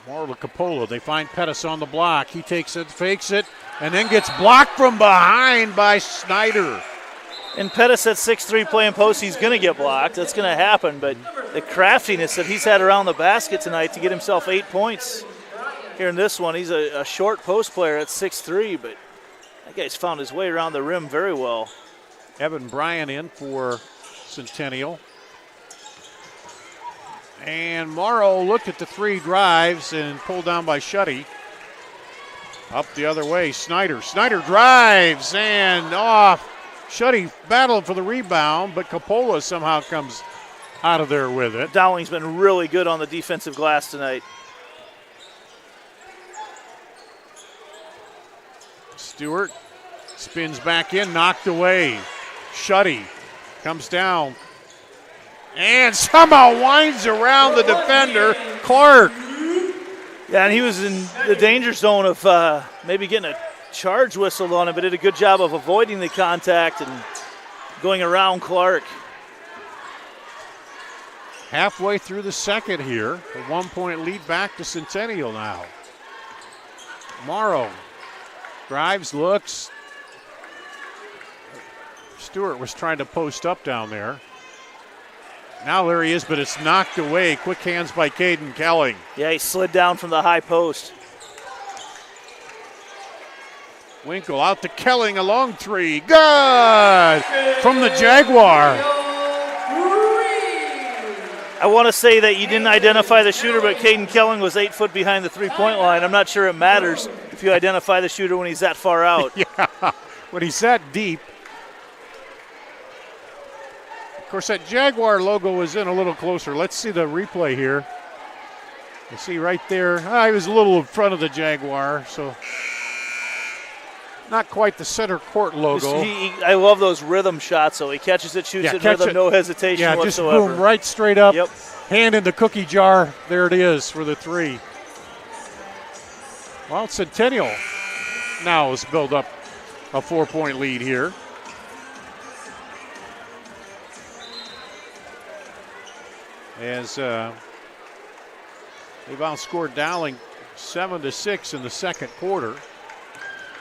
More to Coppola. They find Pettis on the block. He takes it, fakes it, and then gets blocked from behind by Snyder. And Pettis at 6'3" playing post, he's going to get blocked. That's going to happen, but the craftiness that he's had around the basket tonight to get himself 8 points here in this one. He's a short post player at 6'3", but that guy's found his way around the rim very well. Evan Bryan in for Centennial. And Morrow looked at the 3 drives and pulled down by Shutty. Up the other way, Snyder. Snyder drives and off. Shutty battled for the rebound, but Coppola somehow comes out of there with it. Dowling's been really good on the defensive glass tonight. Stewart spins back in, knocked away. Shutty comes down and somehow winds around the defender, Clark. Yeah, and he was in the danger zone of maybe getting a charge whistled on him, but did a good job of avoiding the contact and going around Clark. Halfway through the second here, a 1-point lead back to Centennial now. Morrow drives, looks. Stewart was trying to post up down there. Now there he is, but it's knocked away. Quick hands by Caden Kelling. Yeah, he slid down from the high post. Winkle out to Kelling, a long 3. Good! From the Jaguar. I want to say that you didn't identify the shooter, but Caden Kelling was 8 foot behind the 3-point line. I'm not sure it matters if you identify the shooter when he's that far out. Yeah, when he's that deep. Of course, that Jaguar logo is in a little closer. Let's see the replay here. You see right there, he was a little in front of the Jaguar, so not quite the center court logo. I love those rhythm shots, so he catches it, shoots it in rhythm, no hesitation whatsoever. Just boom, right straight up, yep. Hand in the cookie jar. There it is for the 3. Well, Centennial now has built up a 4-point lead here. As they've outscored Dowling 7-6 in the second quarter.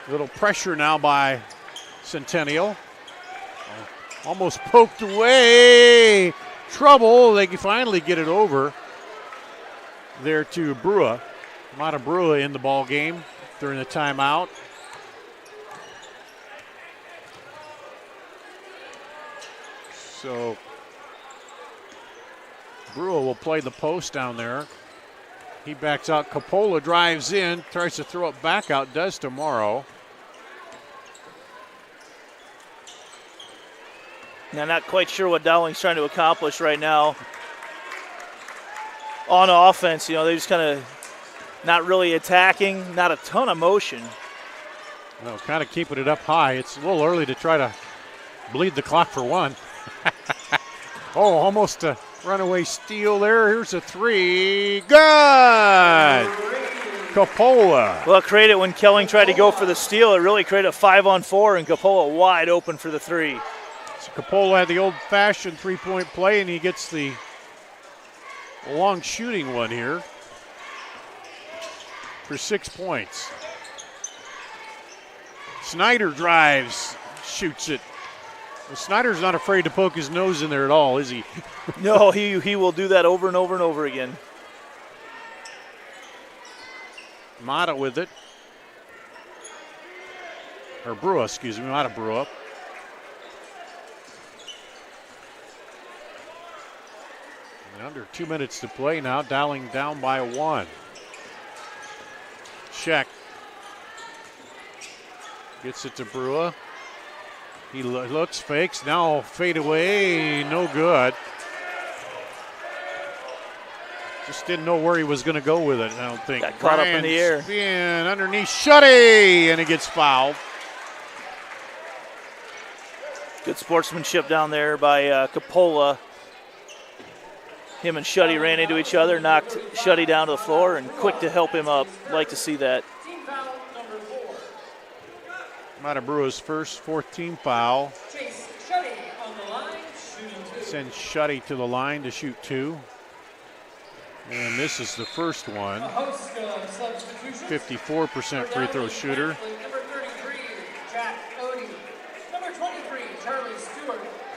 A little pressure now by Centennial. Almost poked away. Trouble. They can finally get it over there to Brua. Mata Brua in the ball game during the timeout. So Brua will play the post down there. He backs out. Coppola drives in, tries to throw it back out, does tomorrow. Now, not quite sure what Dowling's trying to accomplish right now. On offense, they're just kind of not really attacking, not a ton of motion. No, kind of keeping it up high. It's a little early to try to bleed the clock for one. Oh, almost a runaway steal there. Here's a 3. Good! Coppola. Well, it created when Kelling tried to go for the steal. It really created a 5-on-4, and Coppola wide open for the 3. So Coppola had the old-fashioned 3-point play, and he gets the long shooting one here for 6 points. Snyder drives, shoots it. Well, Snyder's not afraid to poke his nose in there at all, is he? No, he will do that over and over and over again. Mata with it. Or Brua, excuse me, Mata Brua. And under 2 minutes to play now. Dowling down by 1. Scheck gets it to Brua. He looks, fakes, now fade away, no good. Just didn't know where he was going to go with it, I don't think. Got caught up in the air. Spin underneath Shutty, and he gets fouled. Good sportsmanship down there by Coppola. Him and Shutty ran into each other, knocked Shutty down to the floor, and quick to help him up. Like to see that. Mata Brua's fourth team foul. Sends Shutty to the line to shoot 2. And this is the first one. 54% free throw shooter.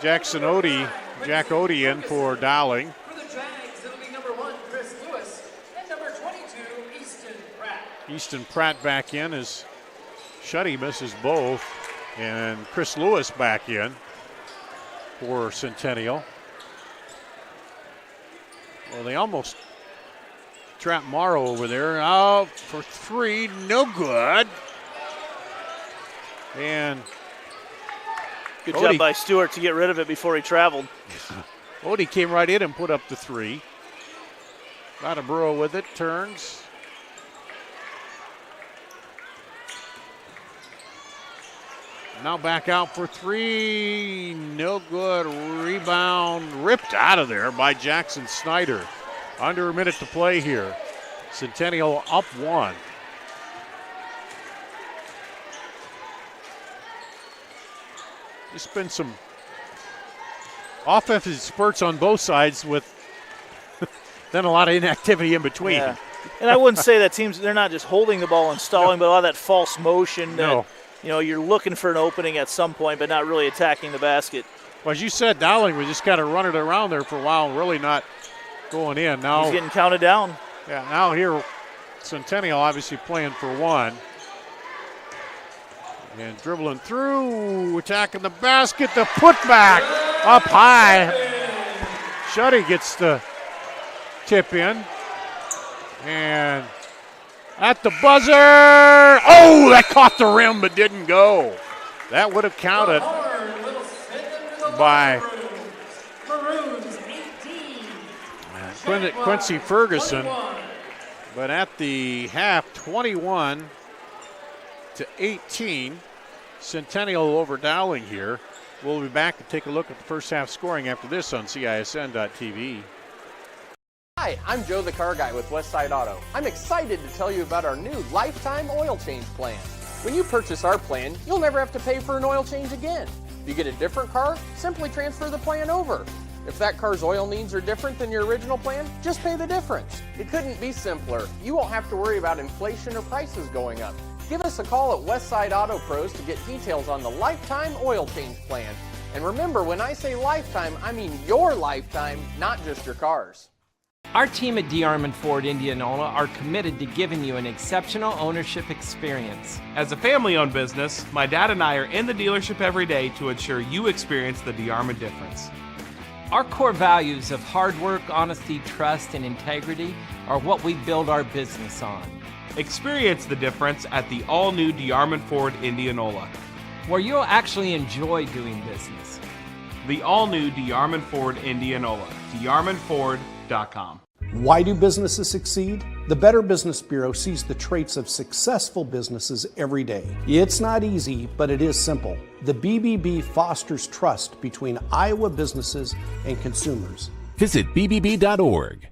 Jack Odie in for Dowling. For the Jags, it'll be number 1, Chris Lewis, and number 22, Easton Pratt. Easton Pratt back in as Shutty misses both. And Chris Lewis back in for Centennial. Well, they almost trapped Morrow over there. Out for 3, no good. And good job by Stewart to get rid of it before he traveled. Odie came right in and put up the 3. Attleboro with it, turns. Now back out for 3, no good. Rebound ripped out of there by Jackson Snyder. Under a minute to play here. Centennial up 1. There's been some offensive spurts on both sides with then a lot of inactivity in between. Yeah. And I wouldn't say that teams, they're not just holding the ball and stalling, but a lot of that false motion. No. You're looking for an opening at some point, but not really attacking the basket. Well, as you said, Dowling was just kind of running around there for a while, really not going in. Now he's getting counted down. Yeah, now here, Centennial obviously playing for 1. And dribbling through, attacking the basket, the putback up high. Shutty gets the tip in. And at the buzzer, oh, that caught the rim but didn't go. That would have counted by Quincy Ferguson. But at the half, 21-18, Centennial over Dowling here. We'll be back to take a look at the first half scoring after this on CISN.TV. Hi, I'm Joe the Car Guy with Westside Auto. I'm excited to tell you about our new lifetime oil change plan. When you purchase our plan, you'll never have to pay for an oil change again. If you get a different car, simply transfer the plan over. If that car's oil needs are different than your original plan, just pay the difference. It couldn't be simpler. You won't have to worry about inflation or prices going up. Give us a call at Westside Auto Pros to get details on the lifetime oil change plan. And remember, when I say lifetime, I mean your lifetime, not just your car's. Our team at DeArmond Ford Indianola are committed to giving you an exceptional ownership experience. As a family-owned business, my dad and I are in the dealership every day to ensure you experience the DeArmond difference. Our core values of hard work, honesty, trust, and integrity are what we build our business on. Experience the difference at the all-new DeArmond Ford Indianola, where you'll actually enjoy doing business. The all-new DeArmond Ford Indianola, DeArmondFord.com. Why do businesses succeed? The Better Business Bureau sees the traits of successful businesses every day. It's not easy, but it is simple. The BBB fosters trust between Iowa businesses and consumers. Visit bbb.org.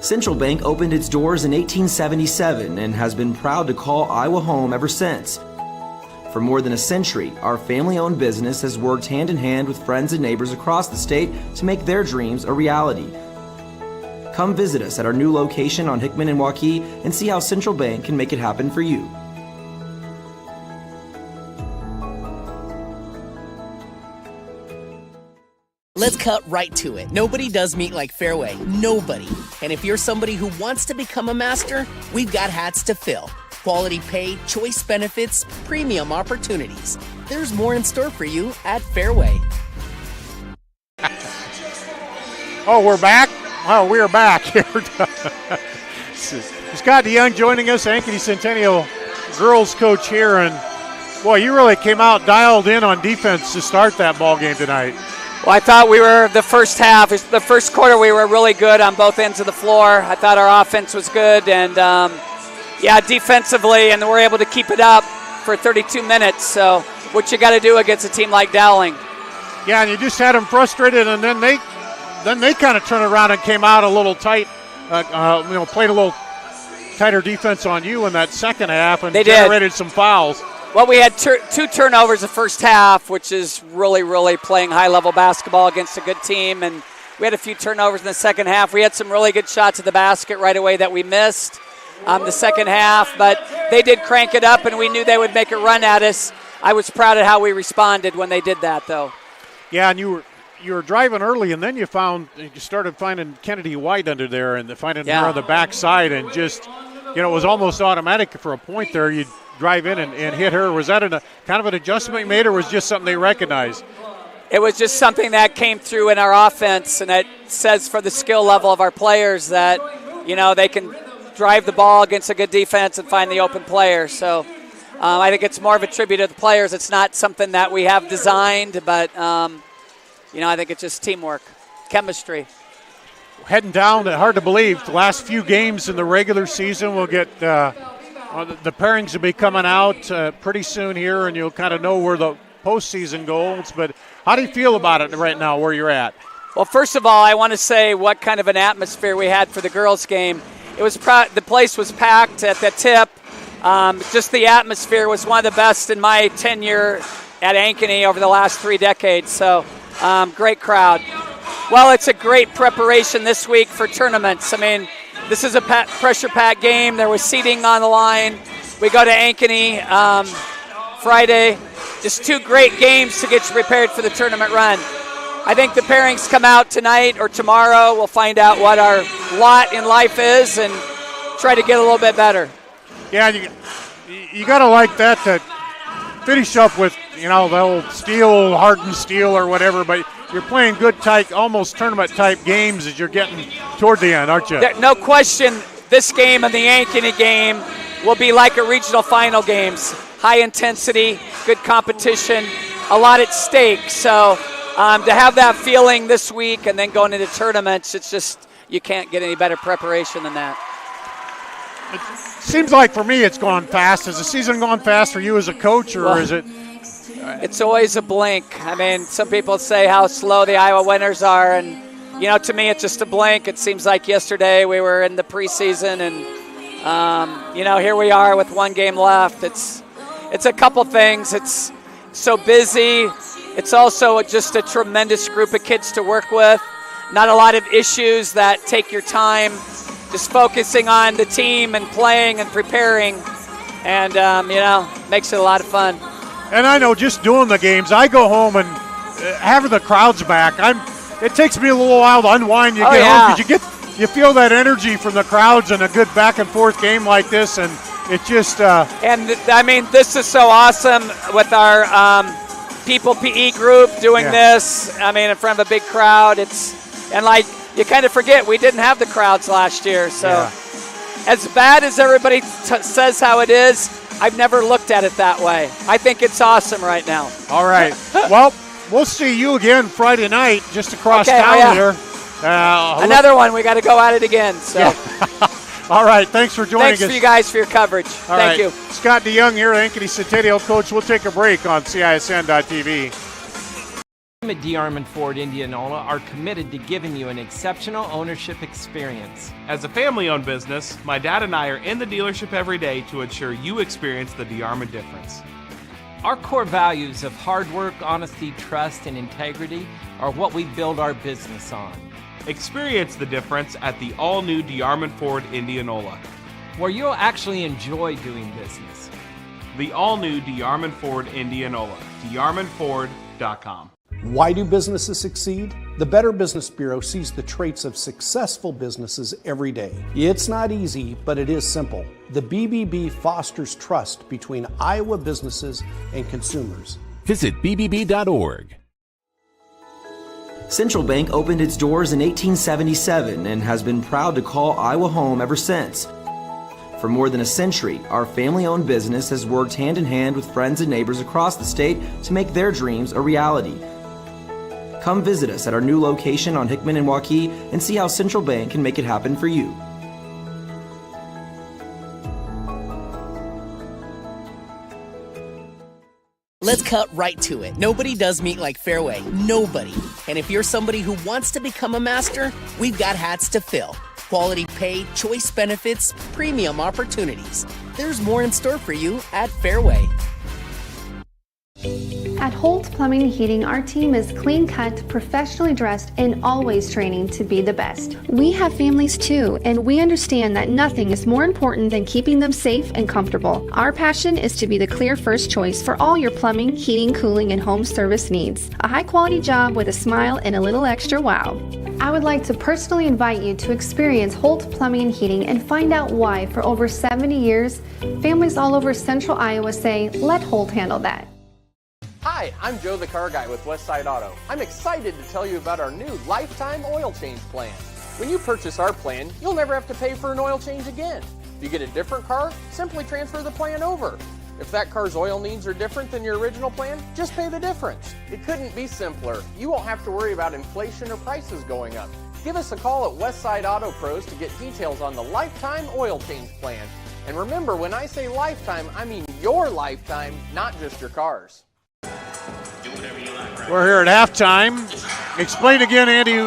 Central Bank opened its doors in 1877 and has been proud to call Iowa home ever since. For more than a century, our family-owned business has worked hand in hand with friends and neighbors across the state to make their dreams a reality. Come visit us at our new location on Hickman and Waukee and see how Central Bank can make it happen for you. Let's cut right to it. Nobody does meat like Fairway. Nobody. And if you're somebody who wants to become a master, we've got hats to fill. Quality pay, choice benefits, premium opportunities. There's more in store for you at Fairway. Oh, we're back? Oh, we're back here. Scott DeYoung joining us, Ankeny Centennial girls coach here. And, boy, you really came out dialed in on defense to start that ball game tonight. Well, I thought we were the first half, the first quarter, we were really good on both ends of the floor. I thought our offense was good, and defensively, and we're able to keep it up for 32 minutes. So, what you got to do against a team like Dowling. Yeah, and you just had them frustrated, and then they kind of turned around and came out a little tight. Played a little tighter defense on you in that second half, and generated some fouls. Well, we had 2 turnovers the first half, which is really, really playing high-level basketball against a good team. And we had a few turnovers in the second half. We had some really good shots at the basket right away that we missed the second half. But they did crank it up, and we knew they would make a run at us. I was proud of how we responded when they did that, though. Yeah, and you were driving early, and then you started finding Kennedy White under there and finding her on the backside, and just, it was almost automatic for a point there. You'd drive in and hit her. Was that kind of an adjustment you made, or was it just something they recognized? It was just something that came through in our offense, and it says for the skill level of our players that, they can drive the ball against a good defense and find the open player. So I think it's more of a tribute to the players. It's not something that we have designed, but, I think it's just teamwork, chemistry. Heading down, hard to believe, the last few games in the regular season, we'll get the pairings will be coming out pretty soon here, and you'll kind of know where the postseason goes. But how do you feel about it right now, where you're at? Well, first of all, I want to say what kind of an atmosphere we had for the girls' game. It was the place was packed at the tip. Just the atmosphere was one of the best in my tenure at Ankeny over the last 3 decades. So great crowd. Well, it's a great preparation this week for tournaments. I mean, this is a pressure-packed game. There was seating on the line. We go to Ankeny Friday. Just 2 great games to get you prepared for the tournament run. I think the pairings come out tonight or tomorrow. We'll find out what our lot in life is and try to get a little bit better. Yeah, you got to like that to finish up with, the old steel, hardened steel or whatever, but you're playing good type, almost tournament-type games as you're getting toward the end, aren't you? No question, this game and the Ankeny game will be like a regional final games. High intensity, good competition, a lot at stake. So to have that feeling this week and then going into tournaments, it's just, you can't get any better preparation than that. It seems like for me it's gone fast. Has the season gone fast for you as a coach, or is it? It's always a blink. I mean, some people say how slow the Iowa winters are, and, to me it's just a blink. It seems like yesterday we were in the preseason, and, here we are with 1 game left. It's a couple things. It's so busy. It's also just a tremendous group of kids to work with. Not a lot of issues that take your time. Just focusing on the team and playing and preparing, and, makes it a lot of fun. And I know just doing the games, I go home and having the crowds back, it takes me a little while to unwind. You get home because you feel that energy from the crowds in a good back and forth game like this, and it just. This is so awesome with our People PE group doing this. In front of a big crowd. You kind of forget we didn't have the crowds last year. So as bad as everybody says how it is, I've never looked at it that way. I think it's awesome right now. All right. Well, we'll see you again Friday night just across town here. Another one. We got to go at it again. So. All right. Thanks for joining us. Thanks for you guys for your coverage. Thank you. DeYoung here at Ankeny Centennial. Coach, we'll take a break on CISN.TV. At DeArmond Ford Indianola are committed to giving you an exceptional ownership experience. As a family-owned business, my dad and I are in the dealership every day to ensure you experience the DeArmond difference. Our core values of hard work, honesty, trust, and integrity are what we build our business on. Experience the difference at the all-new DeArmond Ford Indianola, where you'll actually enjoy doing business. The all-new DeArmond Ford Indianola, DeArmondFord.com. Why do businesses succeed? The Better Business Bureau sees the traits of successful businesses every day. It's not easy, but it is simple. The BBB fosters trust between Iowa businesses and consumers. Visit bbb.org. Central Bank opened its doors in 1877 and has been proud to call Iowa home ever since. For more than a century, our family-owned business has worked hand in hand with friends and neighbors across the state to make their dreams a reality. Come visit us at our new location on Hickman and Waukee and see how Central Bank can make it happen for you. Let's cut right to it. Nobody does meat like Fairway. Nobody. And if you're somebody who wants to become a master, we've got hats to fill. Quality pay, choice benefits, premium opportunities. There's more in store for you at Fairway. At At Holt Plumbing and Heating, our team is clean-cut, professionally dressed, and always training to be the best. We have families too, and we understand that nothing is more important than keeping them safe and comfortable. Our passion is to be the clear first choice for all your plumbing, heating, cooling, and home service needs. A high-quality job with a smile and a little extra wow. I would like to personally invite you to experience Holt Plumbing and Heating and find out why for over 70 years, families all over central Iowa say, let Holt handle that. Hi, I'm Joe the Car Guy with Westside Auto. I'm excited to tell you about our new lifetime oil change plan. When you purchase our plan, you'll never have to pay for an oil change again. If you get a different car, simply transfer the plan over. If that car's oil needs are different than your original plan, just pay the difference. It couldn't be simpler. You won't have to worry about inflation or prices going up. Give us a call at Westside Auto Pros to get details on the lifetime oil change plan. And remember, when I say lifetime, I mean your lifetime, not just your car's. We're here at halftime. Explain again, Andy,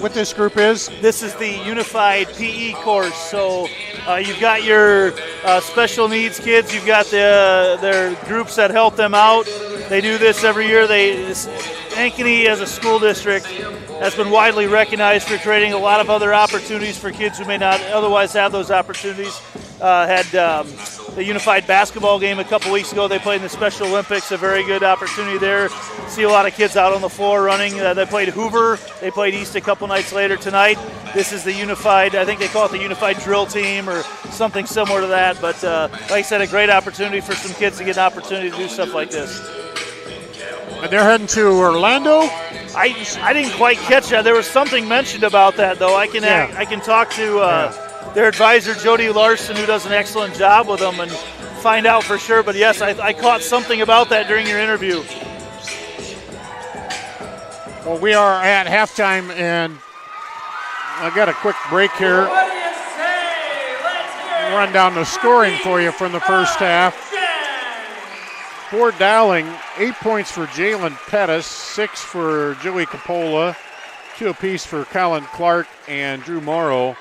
what this group is. This is the Unified PE course. So you've got your special needs kids. You've got their groups that help them out. They do this every year. Ankeny, as a school district, has been widely recognized for creating a lot of other opportunities for kids who may not otherwise have those opportunities. Had the Unified basketball game a couple weeks ago. They played in the Special Olympics, a very good opportunity there. See a lot of kids out on the floor running. They played Hoover. They played East a couple nights later tonight. This is the Unified, I think they call it the Unified drill team or something similar to that. But like I said, a great opportunity for some kids to get an opportunity to do stuff like this. And they're heading to Orlando? I didn't quite catch that. There was something mentioned about that, though. I can talk to their advisor, Jody Larson, who does an excellent job with them, and find out for sure. But yes, I caught something about that during your interview. Well, we are at halftime, and I got a quick break here. Run down the scoring for you from the first half. For Dowling, 8 points for Jalen Pettis, 6 for Joey Capola, 2 apiece for Colin Clark and Drew Morrow.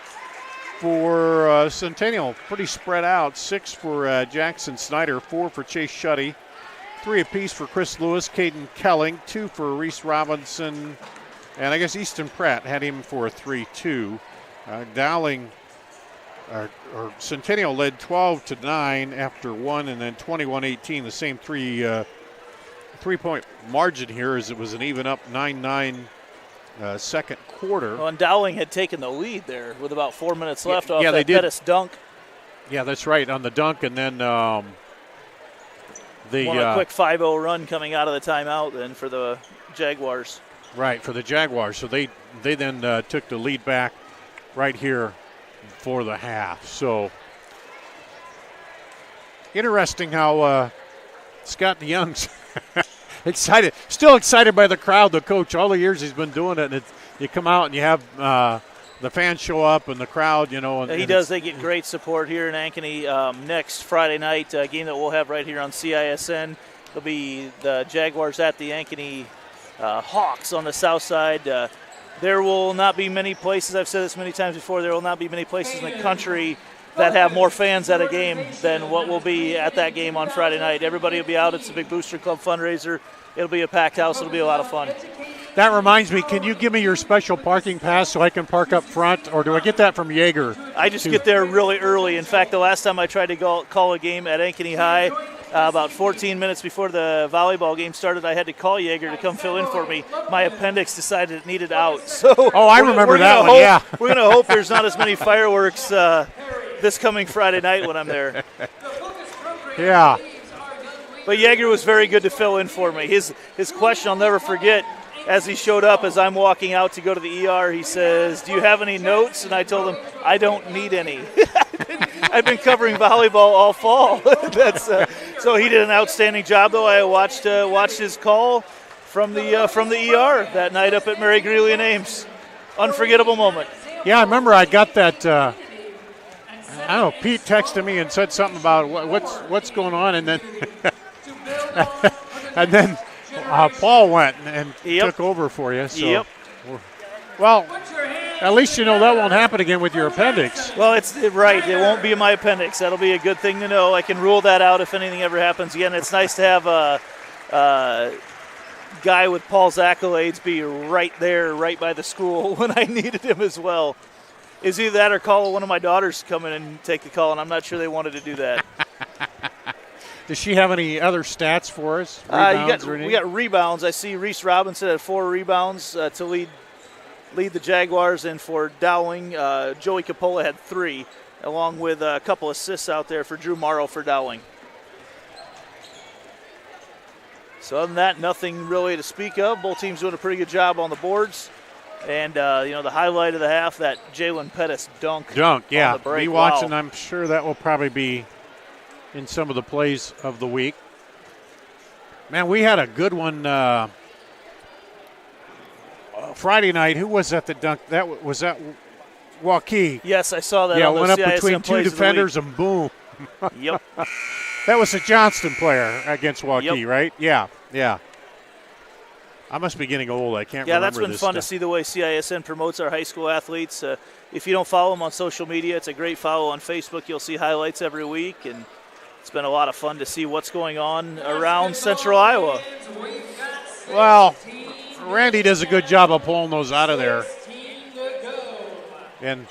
For Centennial, pretty spread out, 6 for Jackson Snyder, 4 for Chase Shuddy, 3 apiece for Chris Lewis, Caden Kelling, 2 for Reese Robinson, and I guess Easton Pratt had him for a 3-2. Dowling, or Centennial led 12-9 after 1, and then 21-18, the same three-point margin here as it was an even up 9-9 second quarter. Well, and Dowling had taken the lead there with about 4 minutes left off that Pettis dunk. Yeah, that's right, on the dunk, and then a quick 5-0 run coming out of the timeout then for the Jaguars. Right, for the Jaguars. So they then took the lead back right here for the half. So interesting how Scott DeYoung's excited, still excited by the crowd, the coach, all the years he's been doing it. And you come out and you have the fans show up and the crowd, you know. And he does. They get great support here in Ankeny. Next Friday night game that we'll have right here on CISN. It'll be the Jaguars at the Ankeny Hawks on the south side. There will not be many places, I've said this many times before, there will not be many places in the country that have more fans at a game than what will be at that game on Friday night. Everybody will be out. It's a big Booster Club fundraiser. It'll be a packed house. It'll be a lot of fun. That reminds me, can you give me your special parking pass so I can park up front, or do I get that from Jaeger? I just get there really early. In fact, the last time I tried to call a game at Ankeny High, about 14 minutes before the volleyball game started, I had to call Jaeger to come fill in for me. My appendix decided it needed out. So I remember that one, yeah. We're going to hope there's not as many fireworks this coming Friday night when I'm there. Yeah. But Jaeger was very good to fill in for me. His question I'll never forget, as he showed up, as I'm walking out to go to the ER, he says, "Do you have any notes?" And I told him, "I don't need any." I've been covering volleyball all fall. So he did an outstanding job, though. I watched his call from the ER that night up at Mary Greeley and Ames. Unforgettable moment. Yeah, I remember I got that. I don't know. Pete texted me and said something about what's going on, and then Paul went and took over for you. So. Well, at least you know that won't happen again with your appendix. Well, it's right. It won't be in my appendix. That'll be a good thing to know. I can rule that out if anything ever happens again. It's nice to have guy with Paul's accolades be right there, right by the school when I needed him as well. Is either that or call one of my daughters to come in and take the call, and I'm not sure they wanted to do that. Does she have any other stats for us? We got rebounds. I see Reese Robinson had 4 rebounds to lead the Jaguars, and for Dowling, Joey Coppola had 3, along with a couple assists out there for Drew Morrow for Dowling. So other than that, nothing really to speak of. Both teams doing a pretty good job on the boards. And, the highlight of the half, that Jalen Pettis dunk. Yeah. On the break. Me watching, I'm sure that will probably be in some of the plays of the week. Man, we had a good one Friday night. Who was that dunk? Was that Waukee? Yes, I saw that. Yeah, on the went up CISM between 2 defenders and boom. Yep. That was a Johnston player against Waukee, Yep. right? Yeah. I must be getting old. I can't remember. Yeah, that's been this fun stuff. to see the way CISN promotes our high school athletes. If you don't follow them on social media, it's a great follow on Facebook. You'll see highlights every week, and it's been a lot of fun to see what's going on around Central Iowa. Well, Randy does a good job of pulling those out of there. And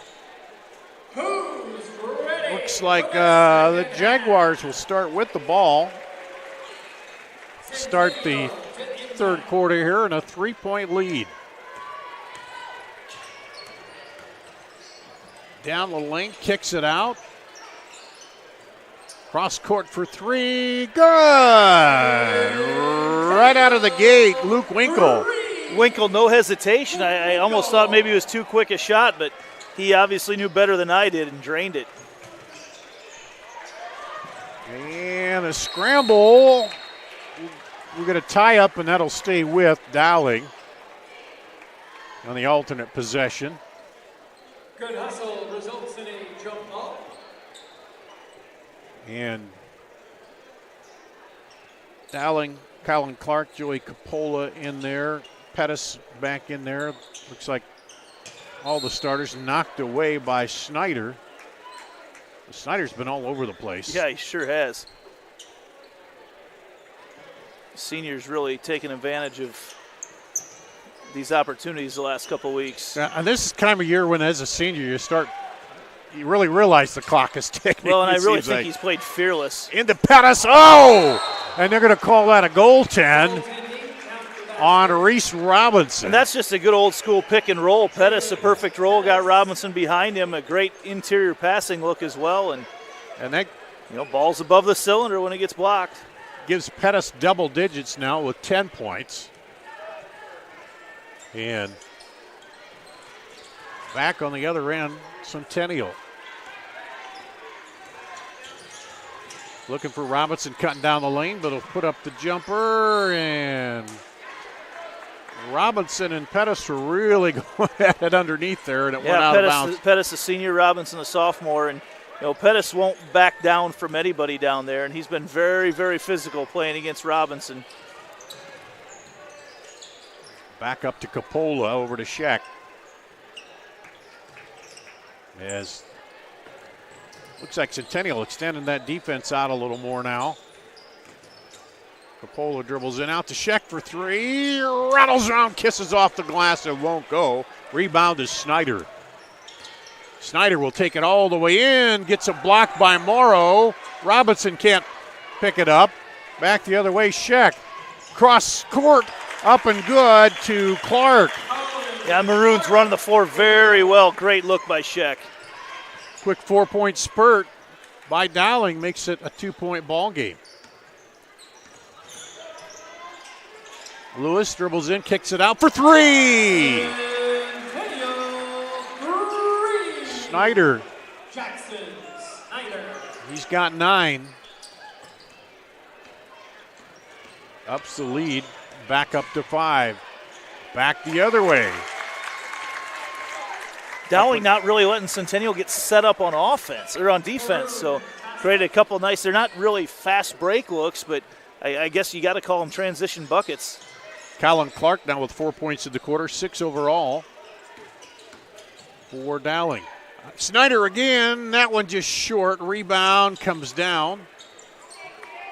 looks like the Jaguars will start with the ball. Start the third quarter here in a 3-point lead. Down the lane, kicks it out. Cross court for 3, good! Right out of the gate, Luke Winkle. Winkle, no hesitation. I almost thought maybe it was too quick a shot, but he obviously knew better than I did and drained it. And a scramble. We're going to tie up, and that'll stay with Dowling on the alternate possession. Good hustle results in a jump ball. And Dowling, Colin Clark, Joey Coppola in there. Pettis back in there. Looks like all the starters knocked away by Snyder. Snyder's been all over the place. Yeah, he sure has. Seniors really taking advantage of these opportunities the last couple of weeks. And this is time of year when, as a senior, you really realize the clock is ticking. Well, and I really think he's played fearless. Into Pettis, and they're going to call that a goaltend on Reese Robinson. And that's just a good old school pick and roll. Pettis, a perfect roll, got Robinson behind him, a great interior passing look as well, and that, ball's above the cylinder when it gets blocked. Gives Pettis double digits now with 10 points. And back on the other end, Centennial. Looking for Robinson cutting down the lane, but he'll put up the jumper, and Robinson and Pettis were really going at it underneath there, and it went out of bounds. Pettis, a senior, Robinson, a sophomore, and Pettis won't back down from anybody down there, and he's been very, very physical playing against Robinson. Back up to Coppola, over to Scheck. As looks like Centennial extending that defense out a little more now. Coppola dribbles in out to Scheck for 3. Rattles around, kisses off the glass, and won't go. Rebound is Snyder. Snyder will take it all the way in, gets a block by Morrow. Robinson can't pick it up. Back the other way, Scheck. Cross court, up and good to Clark. Yeah, Maroons running the floor very well. Great look by Scheck. Quick 4-point spurt by Dowling makes it a 2-point ball game. Lewis dribbles in, kicks it out for 3. Snyder. Jackson Snyder. He's got 9. Ups the lead, back up to 5. Back the other way. Dowling not really letting Centennial get set up on offense or on defense, so created a couple nice. They're not really fast break looks, but I guess you got to call them transition buckets. Colin Clark now with 4 points in the quarter, 6 overall for Dowling. Snyder again, that one just short. Rebound comes down.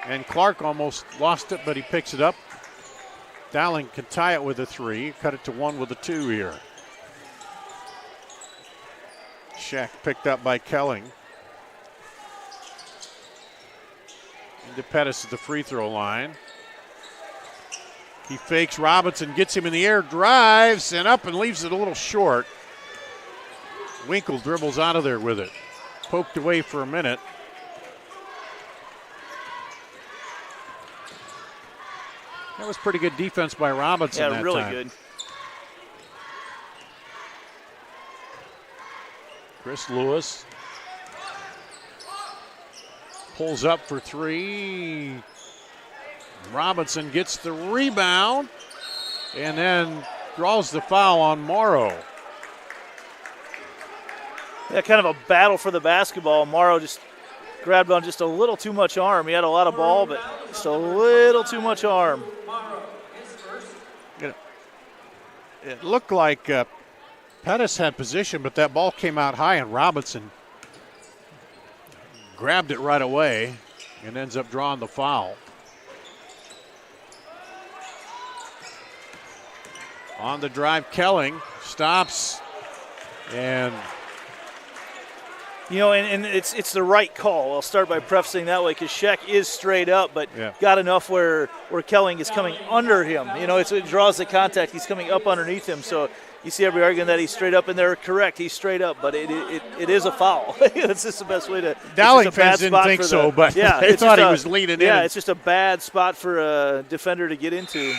And Clark almost lost it, but he picks it up. Dowling can tie it with a 3, cut it to 1 with a 2 here. Shack picked up by Kelling. Into Pettis at the free throw line. He fakes Robinson, gets him in the air, drives, and up and leaves it a little short. Winkle dribbles out of there with it. Poked away for a minute. That was pretty good defense by Robinson that really time. Good. Chris Lewis pulls up for 3. Robinson gets the rebound and then draws the foul on Morrow. Yeah, kind of a battle for the basketball. Morrow just grabbed on just a little too much arm. He had a lot of ball, but just a little too much arm. It looked like Pettis had position, but that ball came out high, and Robinson grabbed it right away and ends up drawing the foul. On the drive, Kelling stops, and and it's the right call. I'll start by prefacing that way because Sheck is straight up, but got enough where Kelling is coming under him. It draws the contact. He's coming up underneath him, so you see everybody arguing that he's straight up, and they're correct. He's straight up, but it is a foul. It's just the best way to. Dowling fans didn't think so, but they thought he was leaning in. Yeah, it's just a bad spot for a defender to get into.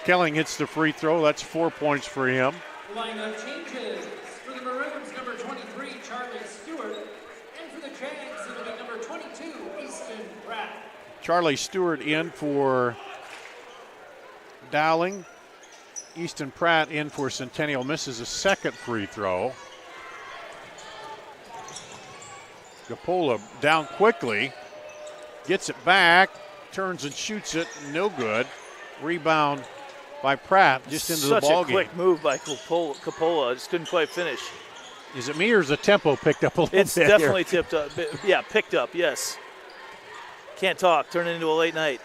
Kelling hits the free throw. That's 4 points for him. Lineup changes. For the Maroons, number 23, Charlie Stewart. And for the Jags, it'll be number 22, Easton Pratt. Charlie Stewart in for Dowling. Easton Pratt in for Centennial. Misses a second free throw. Gapola down quickly. Gets it back. Turns and shoots it. No good. Rebound by Pratt just into the ball game. Such a quick move by Capola. Just couldn't quite finish. Is it me or is the tempo picked up a little bit? It's definitely tipped up. Yeah, picked up, yes. Can't talk. Turn it into a late night.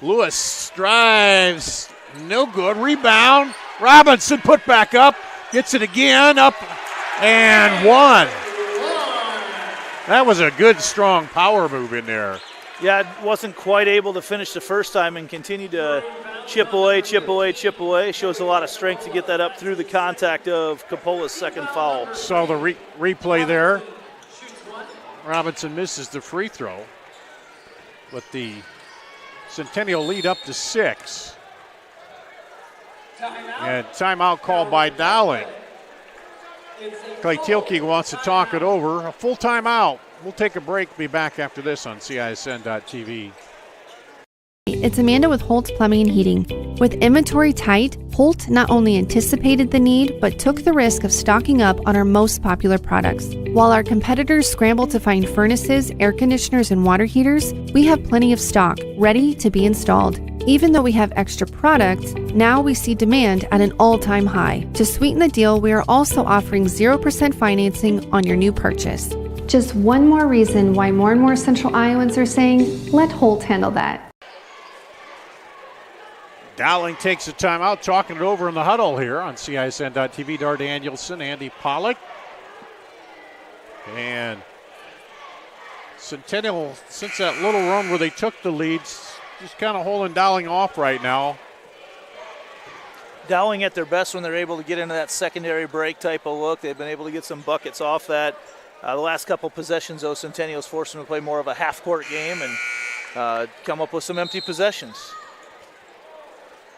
Lewis drives. No good. Rebound. Robinson put back up. Gets it again. Up and 1. That was a good, strong power move in there. Yeah, wasn't quite able to finish the first time and continued to chip away. Shows a lot of strength to get that up through the contact of Capola's second foul. Saw the replay there. Robinson misses the free throw, but the Centennial lead up to 6. And timeout called by Dowling. Clay Tilke wants to talk it over. A full timeout. We'll take a break. Be back after this on CISN.TV. It's Amanda with Holt Plumbing and Heating. With inventory tight, Holt not only anticipated the need, but took the risk of stocking up on our most popular products. While our competitors scramble to find furnaces, air conditioners, and water heaters, we have plenty of stock, ready to be installed. Even though we have extra products, now we see demand at an all-time high. To sweeten the deal, we are also offering 0% financing on your new purchase. Just one more reason why more and more Central Iowans are saying, let Holt handle that. Dowling takes a timeout, talking it over in the huddle here on CISN.TV. Dar Danielson, Andy Pollock. And Centennial, since that little run where they took the leads, just kind of holding Dowling off right now. Dowling at their best when they're able to get into that secondary break type of look. They've been able to get some buckets off that. The last couple possessions, though, Centennial's forced them to play more of a half-court game and come up with some empty possessions.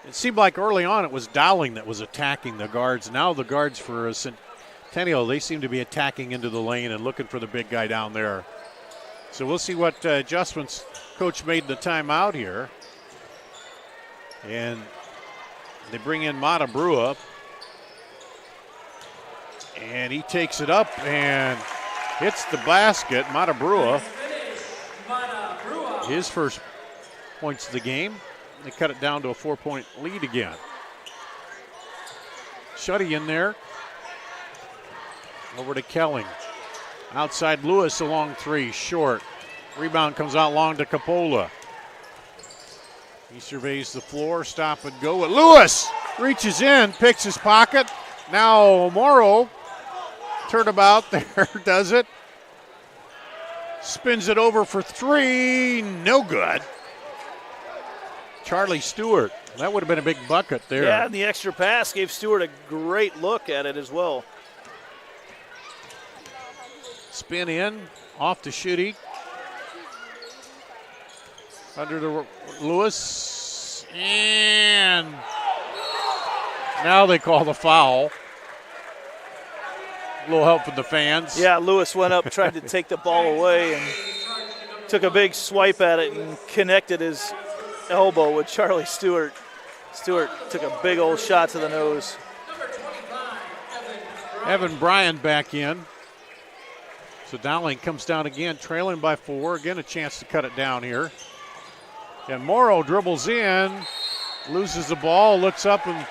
It seemed like early on it was Dowling that was attacking the guards. Now the guards for Centennial, they seem to be attacking into the lane and looking for the big guy down there. So we'll see what adjustments Coach made in the timeout here. And they bring in Mata Brua. And he takes it up and hits the basket. Mata Brua, his first points of the game. They cut it down to a 4-point lead again. Shutty in there. Over to Kelling. Outside Lewis along 3, short. Rebound comes out long to Capola. He surveys the floor, stop and go. Lewis reaches in, picks his pocket. Now Morrow, turnabout there, does it. Spins it over for three, no good. Charlie Stewart, that would have been a big bucket there. Yeah, and the extra pass gave Stewart a great look at it as well. Spin in, off to Schutte. Under the Lewis, and now they call the foul. A little help from the fans. Yeah, Lewis went up, tried to take the ball away, and took a big swipe at it and connected his elbow with Charlie Stewart. Stewart took a big old shot to the nose. Evan Bryant back in. So Dowling comes down again, trailing by 4. Again, a chance to cut it down here. And Morrow dribbles in, loses the ball, looks up, and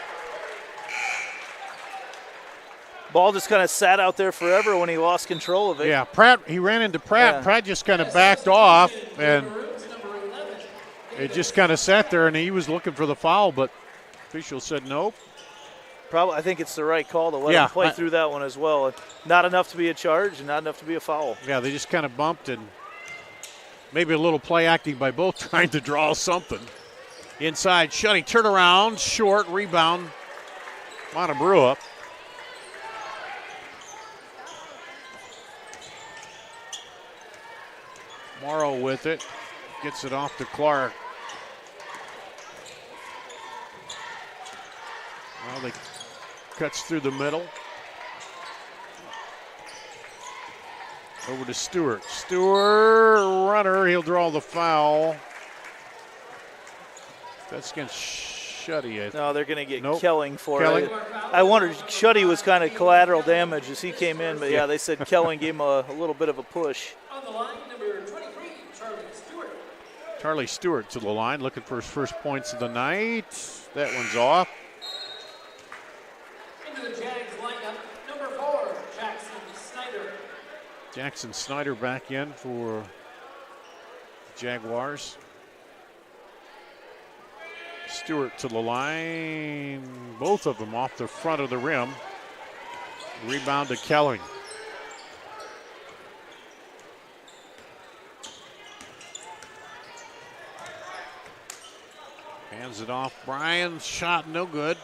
ball just kind of sat out there forever when he lost control of it. yeah, Pratt, he ran into Pratt. Yeah. Pratt just kind of backed off, and it just kind of sat there, and he was looking for the foul, but official said nope. Probably, I think it's the right call to let him play through that one as well. Not enough to be a charge and not enough to be a foul. Yeah, they just kind of bumped, and maybe a little play acting by both trying to draw something. Inside, Schutte, turnaround, short, rebound, Montebrua. Morrow with it, gets it off to Clark. Well, they cuts through the middle. Over to Stewart. Stewart, runner, he'll draw the foul. That's against Schutte. No, they're going to get Kelling for it. I wondered, Schutte was kind of collateral damage as he came in, but yeah, they said Kelling gave him a little bit of a push. On the line, number 23, Charlie Stewart. Charlie Stewart to the line, looking for his first points of the night. That one's off. Into the Jags lineup, number 4, Jackson Snyder. Jackson Snyder back in for Jaguars. Stewart to the line. Both of them off the front of the rim. Rebound to Kelling. Hands it off. Bryan's shot no good.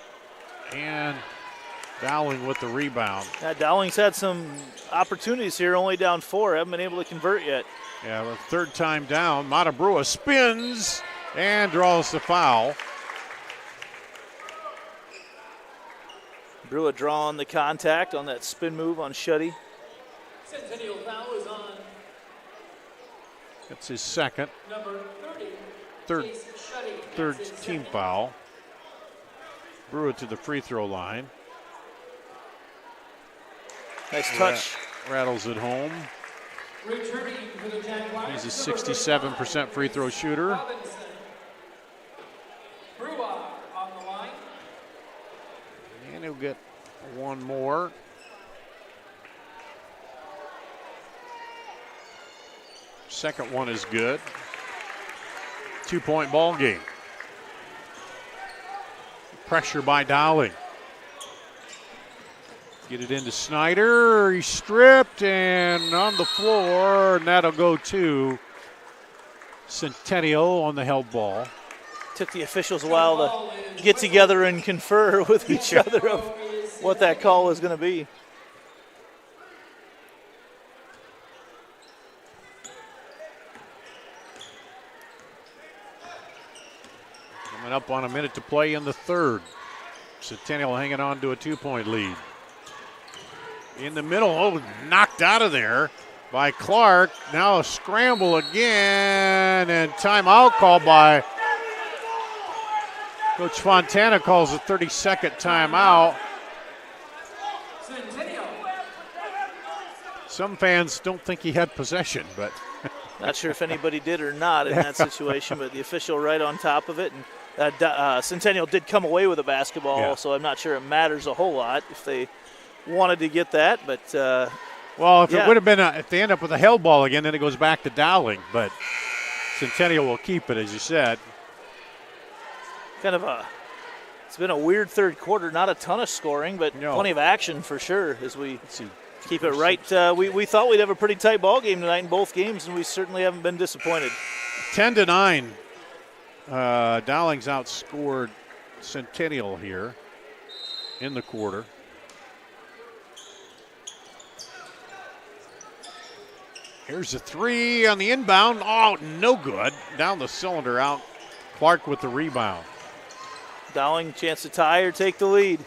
And Dowling with the rebound. Yeah, Dowling's had some opportunities here, only down 4. Haven't been able to convert yet. Yeah, the third time down. Montebrua spins and draws the foul. Brua drawing the contact on that spin move on Schutte. Centennial foul is on That's his second. number 30, Jason Schutte. Third That's his team second. foul. Brua to the free throw line. Nice touch. Rattles it home. Returning for the Jaguars. He's a 67% free throw shooter. Robinson. Brewer on the line. And he'll get one more. Second one is good. 2-point ball game. Pressure by Dowling. Get it into Snyder. He's stripped and on the floor, and that'll go to Centennial on the held ball. Took the officials a while to get together and confer with each other of what that call was going to be. Coming up on a minute to play in the third. Centennial hanging on to a 2-point lead. In the middle, knocked out of there by Clark. Now a scramble again, and timeout called by Coach Fontana. Calls a 30-second timeout. Some fans don't think he had possession, but not sure if anybody did or not in that situation, but the official right on top of it. And Centennial did come away with a basketball, so I'm not sure it matters a whole lot if they wanted to get that, but well, if it would have been if they end up with a held ball again, then it goes back to Dowling. But Centennial will keep it, as you said. It's been a weird third quarter. Not a ton of scoring, but plenty of action for sure as we keep it right. We thought we'd have a pretty tight ball game tonight in both games, and we certainly haven't been disappointed. 10-9. Dowling's outscored Centennial here in the quarter. Here's a three on the inbound. Oh, no good. Down the cylinder out. Clark with the rebound. Dowling, chance to tie or take the lead.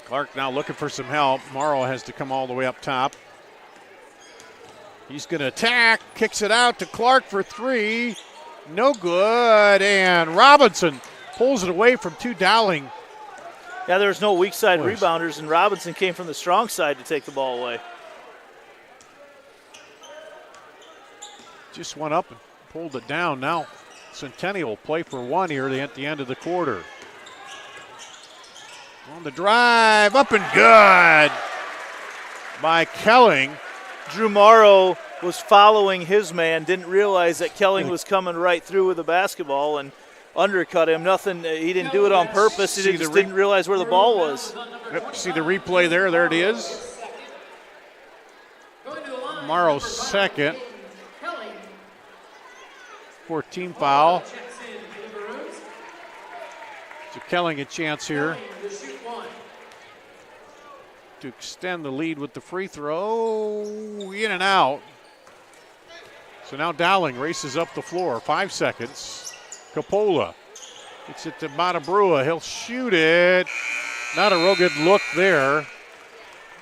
Clark now looking for some help. Morrow has to come all the way up top. He's going to attack. Kicks it out to Clark for three. No good. And Robinson pulls it away from two Dowling. Yeah, there was no weak side rebounders, and Robinson came from the strong side to take the ball away. Just went up and pulled it down. Now Centennial will play for one here at the end of the quarter. On the drive, up and good by Kelling. Drew Morrow was following his man, didn't realize that Kelling was coming right through with the basketball and undercut him. Nothing, he didn't do it on purpose. He just didn't realize where the ball was. Yep, see the replay there. There it is. Morrow second. 14 foul. So Kelling a chance here to extend the lead with the free throw. In and out. So now Dowling races up the floor. 5 seconds. Coppola gets it to Matabrua. He'll shoot it. Not a real good look there.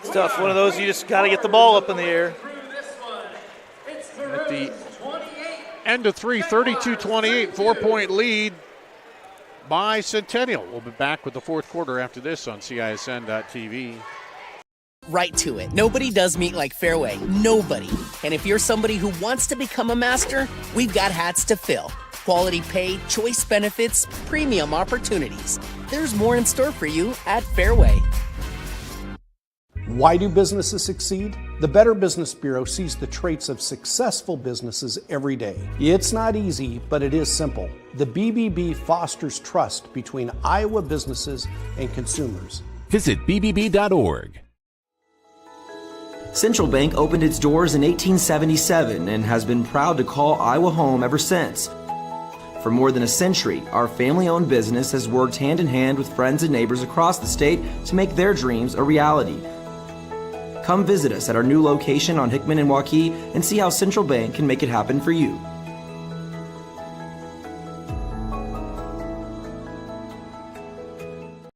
It's tough. One of those you just got to get the ball up in the air. At the end of 32-28, 4-point lead by Centennial. We'll be back with the fourth quarter after this on CISN.TV. Right to it. Nobody does meat like Fairway. Nobody. And if you're somebody who wants to become a master, we've got hats to fill. Quality pay, choice benefits, premium opportunities. There's more in store for you at Fairway. Why do businesses succeed? The Better Business Bureau sees the traits of successful businesses every day. It's not easy, but it is simple. The BBB fosters trust between Iowa businesses and consumers. Visit bbb.org. Central Bank opened its doors in 1877 and has been proud to call Iowa home ever since. For more than a century, our family-owned business has worked hand in hand with friends and neighbors across the state to make their dreams a reality. Come visit us at our new location on Hickman and Waukee and see how Central Bank can make it happen for you.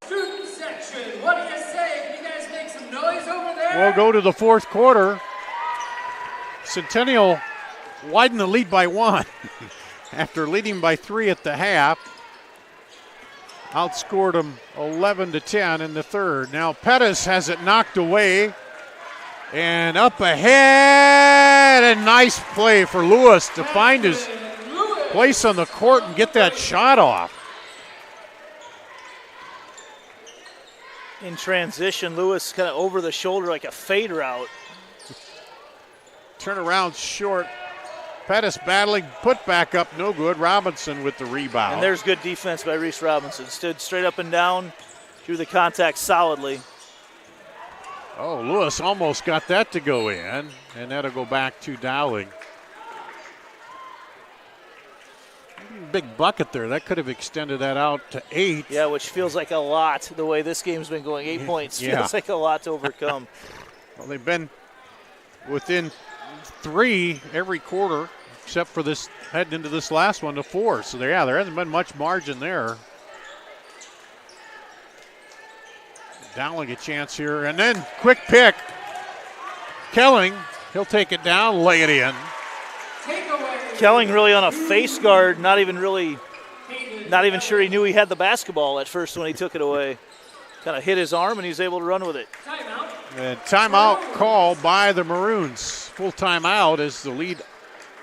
Student section, what do you say? Can you guys make some noise over there? We'll go to the fourth quarter. Centennial widened the lead by one after leading by 3 at the half. Outscored them 11-10 in the third. Now Pettis has it knocked away. And up ahead, a nice play for Lewis to find his place on the court and get that shot off. In transition, Lewis kind of over the shoulder like a fade route. Turn around short. Pettis battling, put back up, no good. Robinson with the rebound. And there's good defense by Reese Robinson. Stood straight up and down, drew the contact solidly. Oh, Lewis almost got that to go in, and that'll go back to Dowling. Big bucket there. That could have extended that out to 8. Yeah, which feels like a lot the way this game's been going. 8 points feels like a lot to overcome. Well, they've been within 3 every quarter, except for this heading into this last one to 4. So there hasn't been much margin there. Dowling a chance here, and then quick pick. Kelling, he'll take it down, lay it in. Kelling really on a face guard, not even sure he knew he had the basketball at first when he took it away. Kind of hit his arm, and he was able to run with it. And timeout call by the Maroons. Full timeout is the lead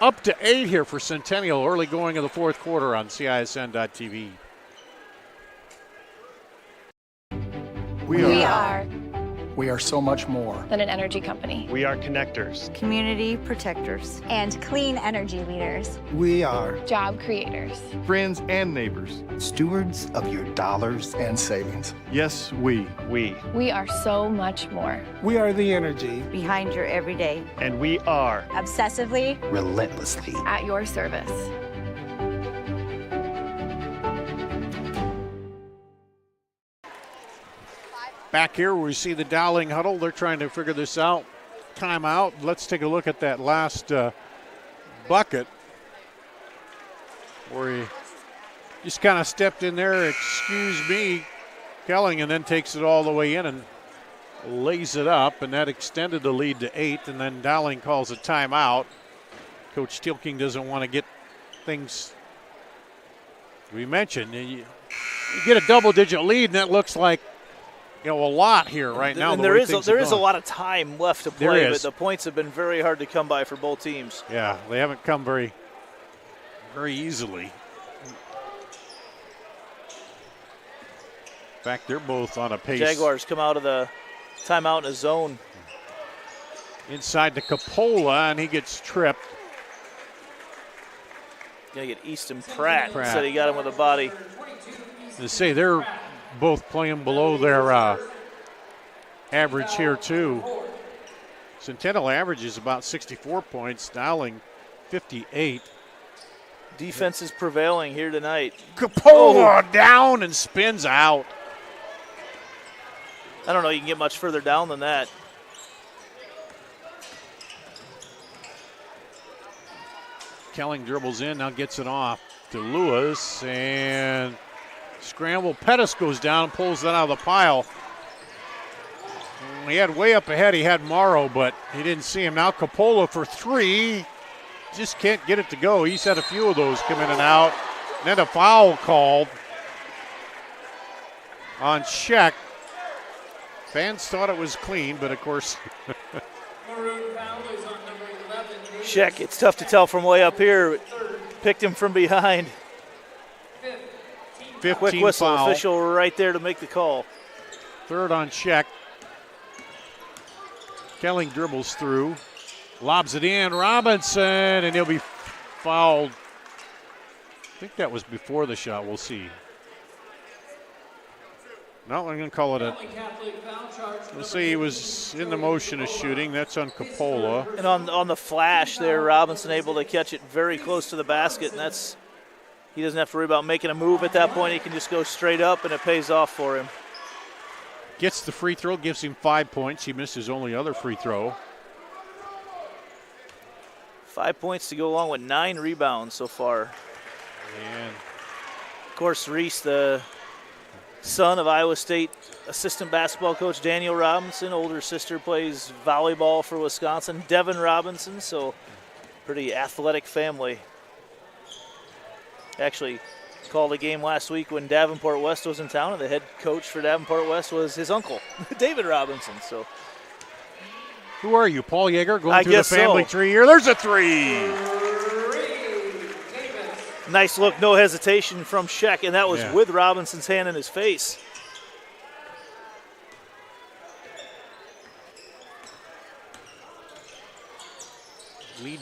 up to 8 here for Centennial, early going of the fourth quarter on CISN.TV. We are We are so much more than an energy company. We are connectors, community protectors, and clean energy leaders. We are Job creators. friends and neighbors. stewards of your dollars and savings. Yes, we. We are so much more. We are the energy Behind your everyday. And we are Obsessively. relentlessly. At your service. Back here, we see the Dowling huddle. They're trying to figure this out. Timeout. Let's take a look at that last bucket where he just kind of stepped in there, excuse me, Kelling, and then takes it all the way in and lays it up, and that extended the lead to 8, and then Dowling calls a timeout. Coach Steelking doesn't want to get things, we mentioned, you get a double-digit lead, and that looks like a lot here right now. And there is a lot of time left to play, but the points have been very hard to come by for both teams. Yeah, they haven't come very easily. In fact, they're both on a pace. Jaguars come out of the timeout in a zone. Inside to Capola, and he gets tripped. Gonna get Easton Pratt. Said he got him with a body. To say they're both playing below their average here too. Centennial average is about 64 points. Dowling 58. Defense is prevailing here tonight. Capola down and spins out. I don't know you can get much further down than that. Kelling dribbles in, now gets it off to Lewis, and scramble. Pettis goes down and pulls that out of the pile. He had way up ahead, he had Morrow, but he didn't see him. Now Capola for 3. Just can't get it to go. He's had a few of those come in and out. And then a foul called on Scheck. Fans thought it was clean, but of course. Scheck, it's tough to tell from way up here. Picked him from behind. 15 Quick whistle, foul. official right there to make the call. Third on Scheck. Kelling dribbles through. Lobs it in. Robinson, and he'll be fouled. I think that was before the shot. We'll see. No, I'm going to call it a. Let's see, he was in the motion of shooting. That's on Capola. And on the flash there, Robinson able to catch it very close to the basket, and he doesn't have to worry about making a move at that point. He can just go straight up, and it pays off for him. Gets the free throw, gives him 5 points. He missed his only other free throw. 5 points to go along with 9 rebounds so far. And of course, Reese, the son of Iowa State assistant basketball coach Daniel Robinson. Older sister plays volleyball for Wisconsin. Devin Robinson, so pretty athletic family. Actually called a game last week when Davenport West was in town, and the head coach for Davenport West was his uncle, David Robinson. So, who are you, Paul Yeager, going through the family tree here? There's a 3. Nice look, no hesitation from Scheck, and that was with Robinson's hand in his face. Lead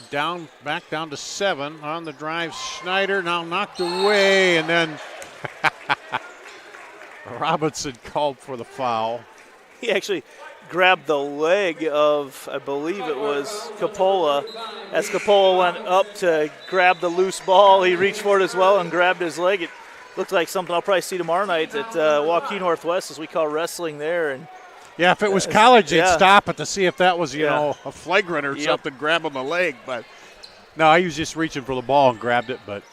back down to 7 on the drive. Schneider now knocked away, and then Robinson called for the foul. He actually grabbed the leg of, I believe it was Capola. As Capola went up to grab the loose ball, he reached for it as well and grabbed his leg. It looked like something I'll probably see tomorrow night at Waukee Northwest, as we call wrestling there. And yeah, if it was college, they'd stop it to see if that was, a flagrant or something, grabbing the leg. But no, he was just reaching for the ball and grabbed it. But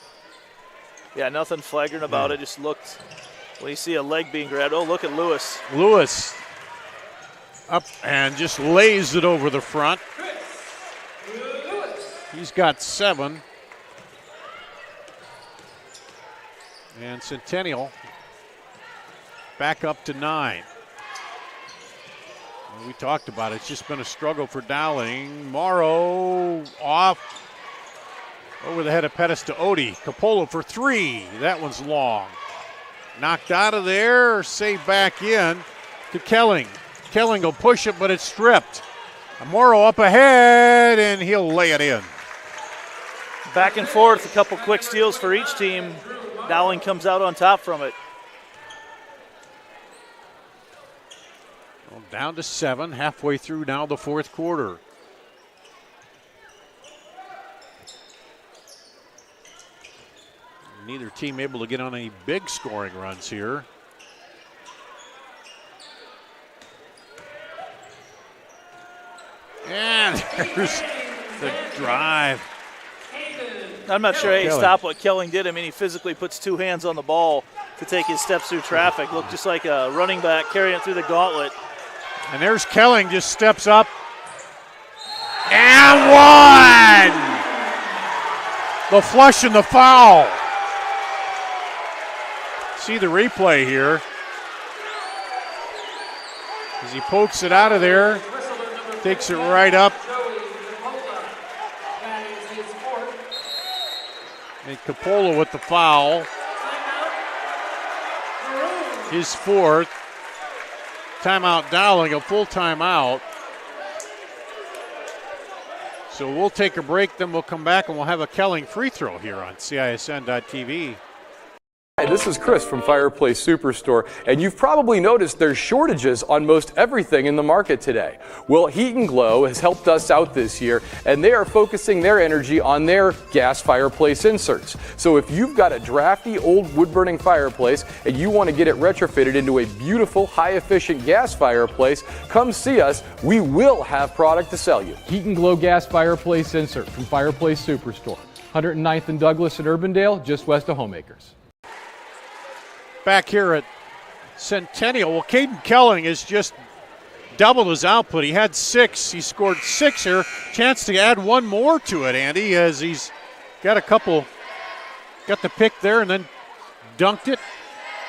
yeah, nothing flagrant about it. Just looked, when you see a leg being grabbed, oh, look at Lewis. Lewis up and just lays it over the front. He's got 7. And Centennial back up to 9. We talked about it. It's just been a struggle for Dowling. Morrow off over the head of Pettis to Odie. Capola for 3. That one's long. Knocked out of there. Saved back in to Kelling. Kelling will push it, but it's stripped. Amoro up ahead, and he'll lay it in. Back and forth, a couple quick steals for each team. Dowling comes out on top from it. Well, down to 7, halfway through now the fourth quarter. Neither team able to get on any big scoring runs here. And there's the drive. I'm not sure he stopped what Kelling did. I mean, he physically puts 2 hands on the ball to take his steps through traffic. Looked just like a running back carrying it through the gauntlet. And there's Kelling, just steps up. And one! The flush and the foul. See the replay here. As he pokes it out of there, takes it right up. And Coppola with the foul. His 4th. Timeout Dowling, a full timeout. So we'll take a break, then we'll come back and we'll have a Kelling free throw here on CISN.TV. Hi, this is Chris from Fireplace Superstore, and you've probably noticed there's shortages on most everything in the market today. Well, Heat and Glow has helped us out this year, and they are focusing their energy on their gas fireplace inserts. So if you've got a drafty old wood-burning fireplace and you want to get it retrofitted into a beautiful, high-efficient gas fireplace, come see us. We will have product to sell you. Heat and Glow gas fireplace insert from Fireplace Superstore. 109th and Douglas in Urbandale, just west of Homemakers. Back here at Centennial, well, Caden Kelling has just doubled his output. He had 6. He scored 6 here. Chance to add one more to it, Andy, as he's got a couple, got the pick there and then dunked it.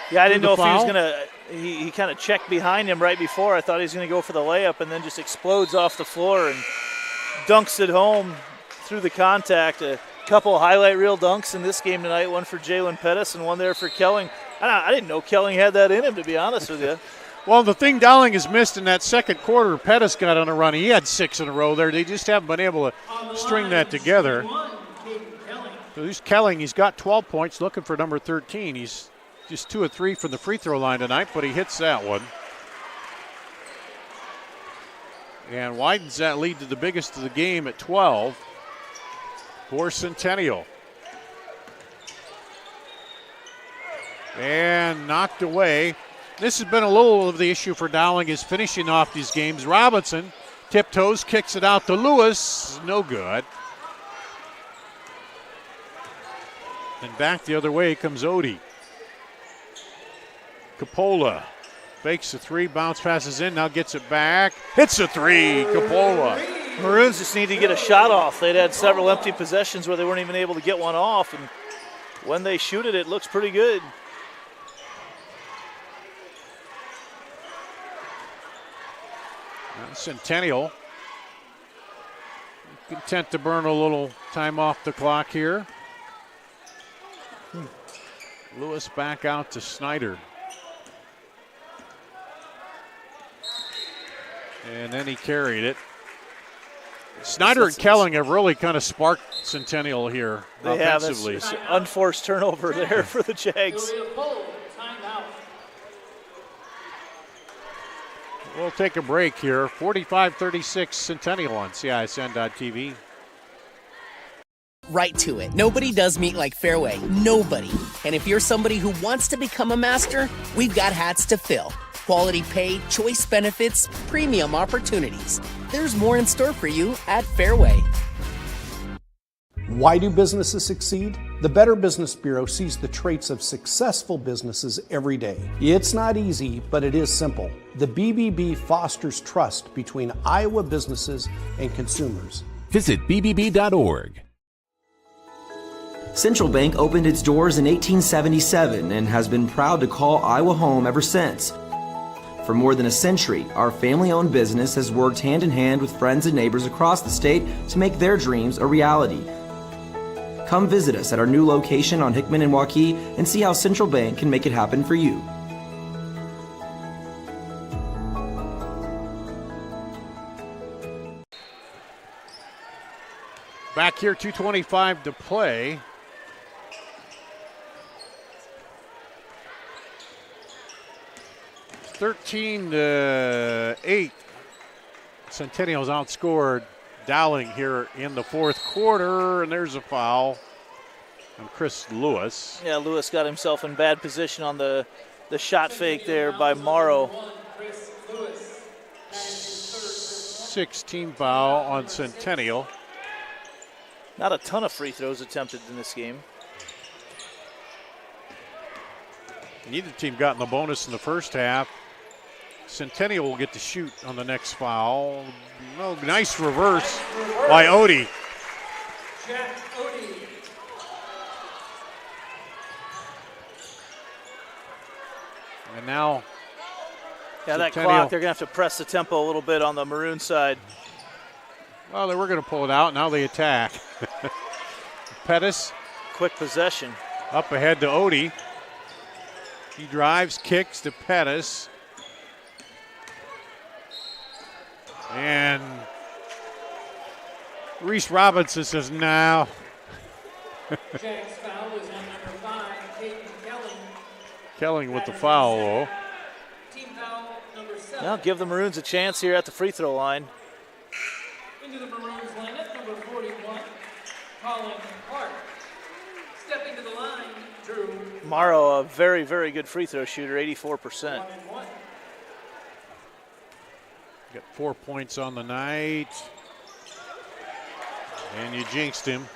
Yeah, I didn't know if he was going to, he kind of checked behind him right before. I thought he was going to go for the layup and then just explodes off the floor and dunks it home through the contact. A couple of highlight reel dunks in this game tonight, one for Jalen Pettis and one there for Kelling. I didn't know Kelling had that in him, to be honest with you. Well, the thing Dowling has missed in that second quarter, Pettis got on a run. He had 6 in a row there. They just haven't been able to string that together. So here's Kelling. He's got 12 points, looking for number 13. He's just 2 of 3 from the free throw line tonight, but he hits that one. And widens that lead to the biggest of the game at 12 for Centennial. And knocked away. This has been a little of the issue for Dowling, is finishing off these games. Robinson tiptoes, kicks it out to Lewis. No good. And back the other way comes Odie. Coppola fakes the 3, bounce passes in, now gets it back. Hits a 3, Coppola. Maroons just need to get a shot off. They'd had several empty possessions where they weren't even able to get one off. And when they shoot it, it looks pretty good. Centennial content to burn a little time off the clock here. Lewis back out to Snyder. And then he carried it. Snyder and Kelling have really kind of sparked Centennial here they offensively. Have. It's an unforced turnover there for the Jags. We'll take a break here. 45-36 Centennial on CISN.TV. Right to it. Nobody does meat like Fairway. Nobody. And if you're somebody who wants to become a master, we've got hats to fill. Quality pay, choice benefits, premium opportunities. There's more in store for you at Fairway. Why do businesses succeed? The Better Business Bureau sees the traits of successful businesses every day. It's not easy, but it is simple. The BBB fosters trust between Iowa businesses and consumers. Visit bbb.org. Central Bank opened its doors in 1877 and has been proud to call Iowa home ever since. For more than a century, our family-owned business has worked hand-in-hand with friends and neighbors across the state to make their dreams a reality. Come visit us at our new location on Hickman and Waukee and see how Central Bank can make it happen for you. Back here, 2:25 to play. It's 13-8. Centennial's outscored Dowling here in the fourth quarter, and there's a foul on Chris Lewis. Yeah, Lewis got himself in bad position on the shot fake there by Morrow. 16 foul on Centennial. Not a ton of free throws attempted in this game. Neither team got in the bonus in the first half. Centennial will get to shoot on the next foul. Oh, nice reverse by Odie. And now, yeah, that clock, they're going to have to press the tempo a little bit on the Maroon side. Well, they were going to pull it out. Now they attack. Pettis. Quick possession. Up ahead to Odie. He drives, kicks to Pettis. And Reese Robinson says, no. Jack's foul is on number 5, Caden Kelling. Kelling with the foul, though. Team foul number 7. Now give the Maroons a chance here at the free throw line. Into the Maroons lineup, number 41, Colin Clark. Stepping to the line, Drew. Morrow, a very, very good free throw shooter, 84%. Got 4 points on the night. And you jinxed him.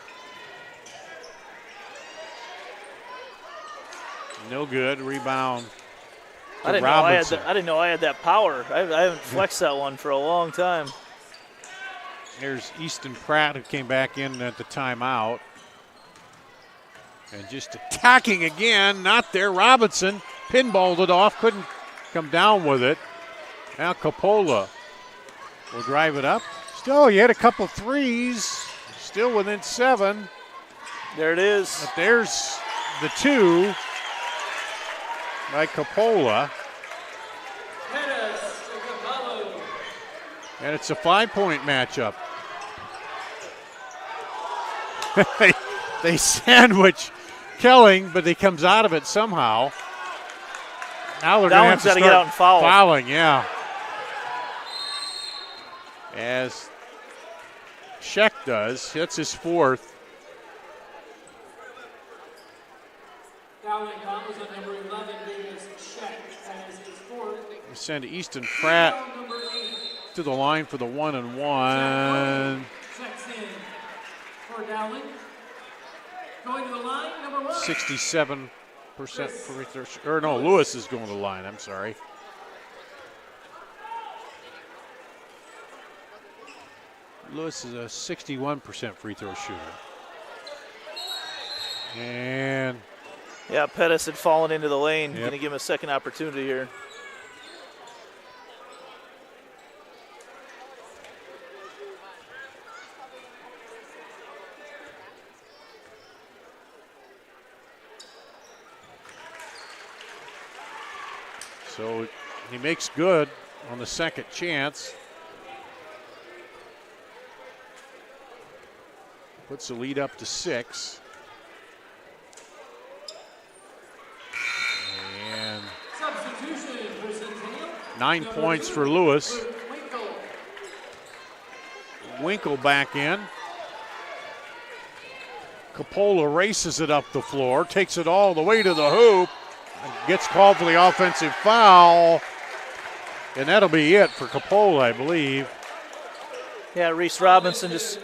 No good. Rebound. I didn't know I had that power. I haven't flexed that one for a long time. There's Easton Pratt, who came back in at the timeout. And just attacking again. Not there. Robinson pinballed it off. Couldn't come down with it. Now Coppola will drive it up. Still, he had a couple threes. Still within 7. There it is. But there's the 2 by Coppola. And it's a 5-point matchup. They sandwich Kelling, but he comes out of it somehow. Now they're going to have to start get out and foul. Fouling, yeah. As Scheck does. That's his 4th. Dowling fouls on number 11, Davis Scheck. That is his 4th. We send Easton Pratt to the line for the 1-and-1. Checks in for Dowling. Going to the line, number 1. 67% free throw. Or no, Lewis is going to the line. I'm sorry. Lewis is a 61% free throw shooter. And yeah, Pettis had fallen into the lane. Yep. Going to give him a second opportunity here. so he makes good on the second chance. Puts the lead up to 6. And 9 points for Lewis. Winkle back in. Coppola races it up the floor, takes it all the way to the hoop, and gets called for the offensive foul. And that'll be it for Coppola, I believe. Yeah, Reese Robinson just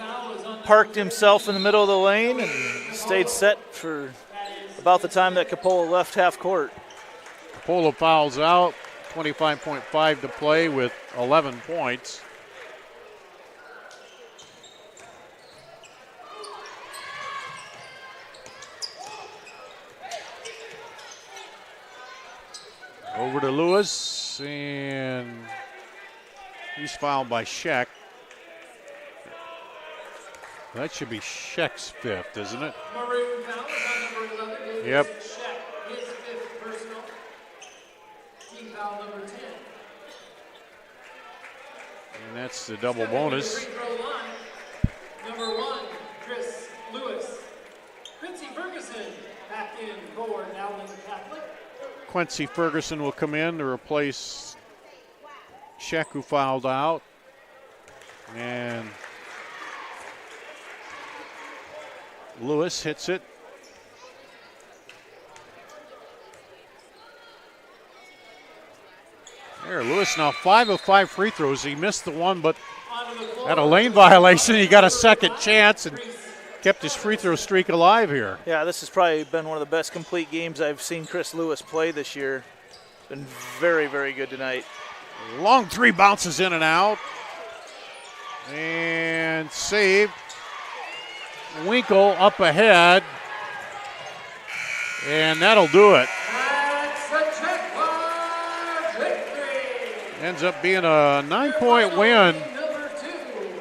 parked himself in the middle of the lane and stayed set for about the time that Coppola left half court. Coppola fouls out, 25.5 to play with 11 points. Over to Lewis, and he's fouled by Scheck. That should be Scheck's 5th, isn't it? Maroon foul is on number 11. Yep. Scheck, his 5th personal. Team foul number 10. And that's the double bonus. Free throw line. Number 1, Chris Ferguson back in for Dowling Catholic. Quincy Ferguson will come in to replace Sheck, who fouled out. And Lewis hits it. There, Lewis now 5 of 5 free throws. He missed the one, but had a lane violation. He got a second chance and kept his free throw streak alive here. Yeah, this has probably been one of the best complete games I've seen Chris Lewis play this year. Been very, very good tonight. Long three bounces in and out. And saved. Winkle up ahead. And that'll do it. Ends up being a 9-point win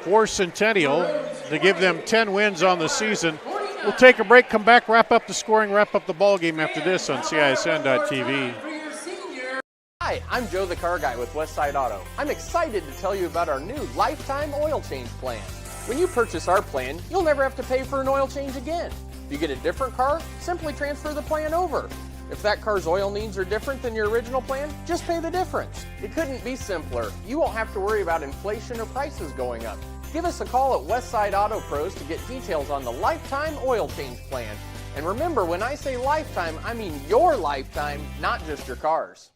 for Centennial to give them 10 wins on the season. We'll take a break, come back, wrap up the scoring, wrap up the ball game after this on CISN.TV. Hi, I'm Joe the Car Guy with Westside Auto. I'm excited to tell you about our new lifetime oil change plan. When you purchase our plan, you'll never have to pay for an oil change again. If you get a different car, simply transfer the plan over. If that car's oil needs are different than your original plan, just pay the difference. It couldn't be simpler. You won't have to worry about inflation or prices going up. Give us a call at Westside Auto Pros to get details on the lifetime oil change plan. And remember, when I say lifetime, I mean your lifetime, not just your car's.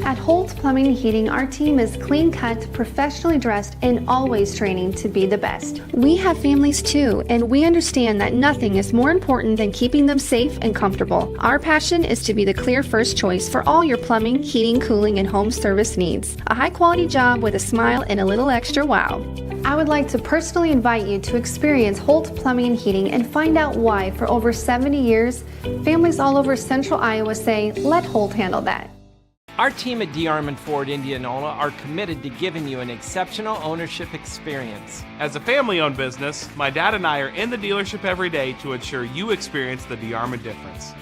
At Holt Plumbing and Heating, our team is clean cut, professionally dressed, and always training to be the best. We have families too, and we understand that nothing is more important than keeping them safe and comfortable. Our passion is to be the clear first choice for all your plumbing, heating, cooling, and home service needs. A high quality job with a smile and a little extra wow. I would like to personally invite you to experience Holt Plumbing and Heating and find out why for over 70 years, families all over central Iowa say, let Holt handle that. Our team at D. Ford Indianola are committed to giving you an exceptional ownership experience. As a family-owned business, my dad and I are in the dealership every day to ensure you experience the DeArmond difference.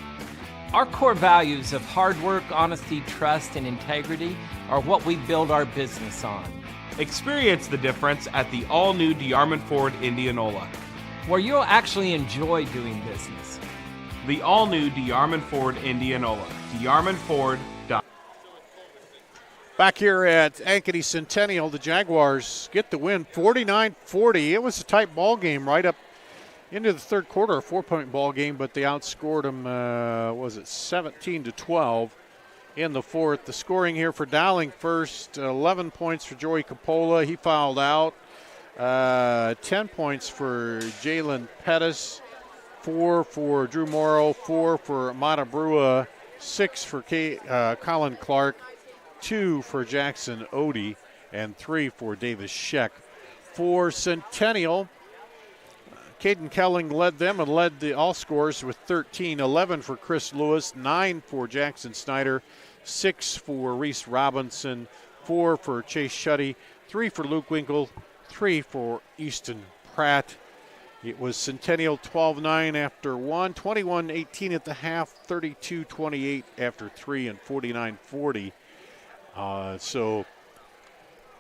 Our core values of hard work, honesty, trust, and integrity are what we build our business on. Experience the difference at the all-new DeArmond Ford Indianola, where you'll actually enjoy doing business. The all-new DeArmond Ford Indianola, DeArmondFord.com. Back here at Ankeny Centennial, the Jaguars get the win 49-40. It was a tight ball game right up into the third quarter, a 4-point ball game, but they outscored them, 17-12 in the fourth. The scoring here for Dowling first, 11 points for Joey Coppola. He fouled out. 10 points for Jalen Pettis, 4 for Drew Morrow, 4 for Mata Brua, 6 for Colin Clark, 2 for Jackson Odie, and 3 for Davis Sheck. For Centennial, Caden Kelling led them and led the all scores with 13, 11 for Chris Lewis, 9 for Jackson Snyder, 6 for Reese Robinson, 4 for Chase Shuddy, 3 for Luke Winkle, 3 for Easton Pratt. It was Centennial 12-9 after 1, 21-18 at the half, 32-28 after 3, and 49-40. So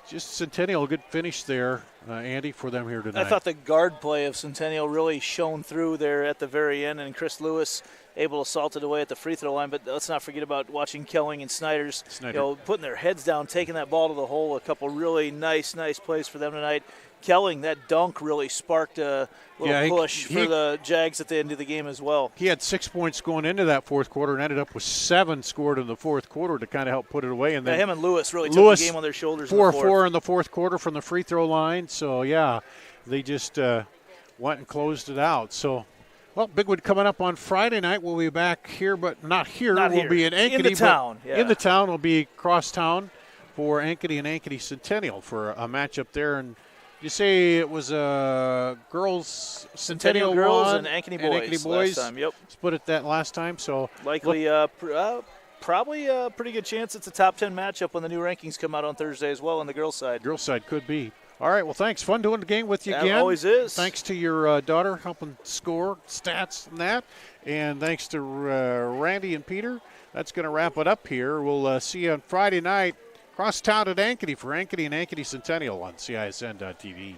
just Centennial, a good finish there, Andy, for them here tonight. I thought the guard play of Centennial really shone through there at the very end, and Chris Lewis able to salt it away at the free throw line. But let's not forget about watching Kelling and Snyder. Putting their heads down, taking that ball to the hole. A couple really nice plays for them tonight. Kelling, that dunk really sparked a little push for the Jags at the end of the game as well. He had 6 points going into that fourth quarter and ended up with 7 scored in the fourth quarter to kind of help put it away. And then him and Lewis really took the game on their shoulders. 4-4 in the fourth quarter from the free throw line. So, yeah, they just went and closed it out. So, well, Bigwood coming up on Friday night. We'll be back here, but not here. We'll be in Ankeny. In the town. Yeah. In the town. We'll be crosstown for Ankeny and Ankeny Centennial for a matchup there. And you say it was girls Centennial girls won, and Ankeny boys last time. Yep. Split it that last time. So likely, probably a pretty good chance it's a top 10 matchup when the new rankings come out on Thursday as well on the girls' side. Girls' side could be. All right. Well, thanks. Fun doing the game with you again. It always is. Thanks to your daughter helping score stats and that, and thanks to Randy and Peter. That's going to wrap it up here. We'll see you on Friday night. Crosstown at Ankeny for Ankeny and Ankeny Centennial on CISN.TV.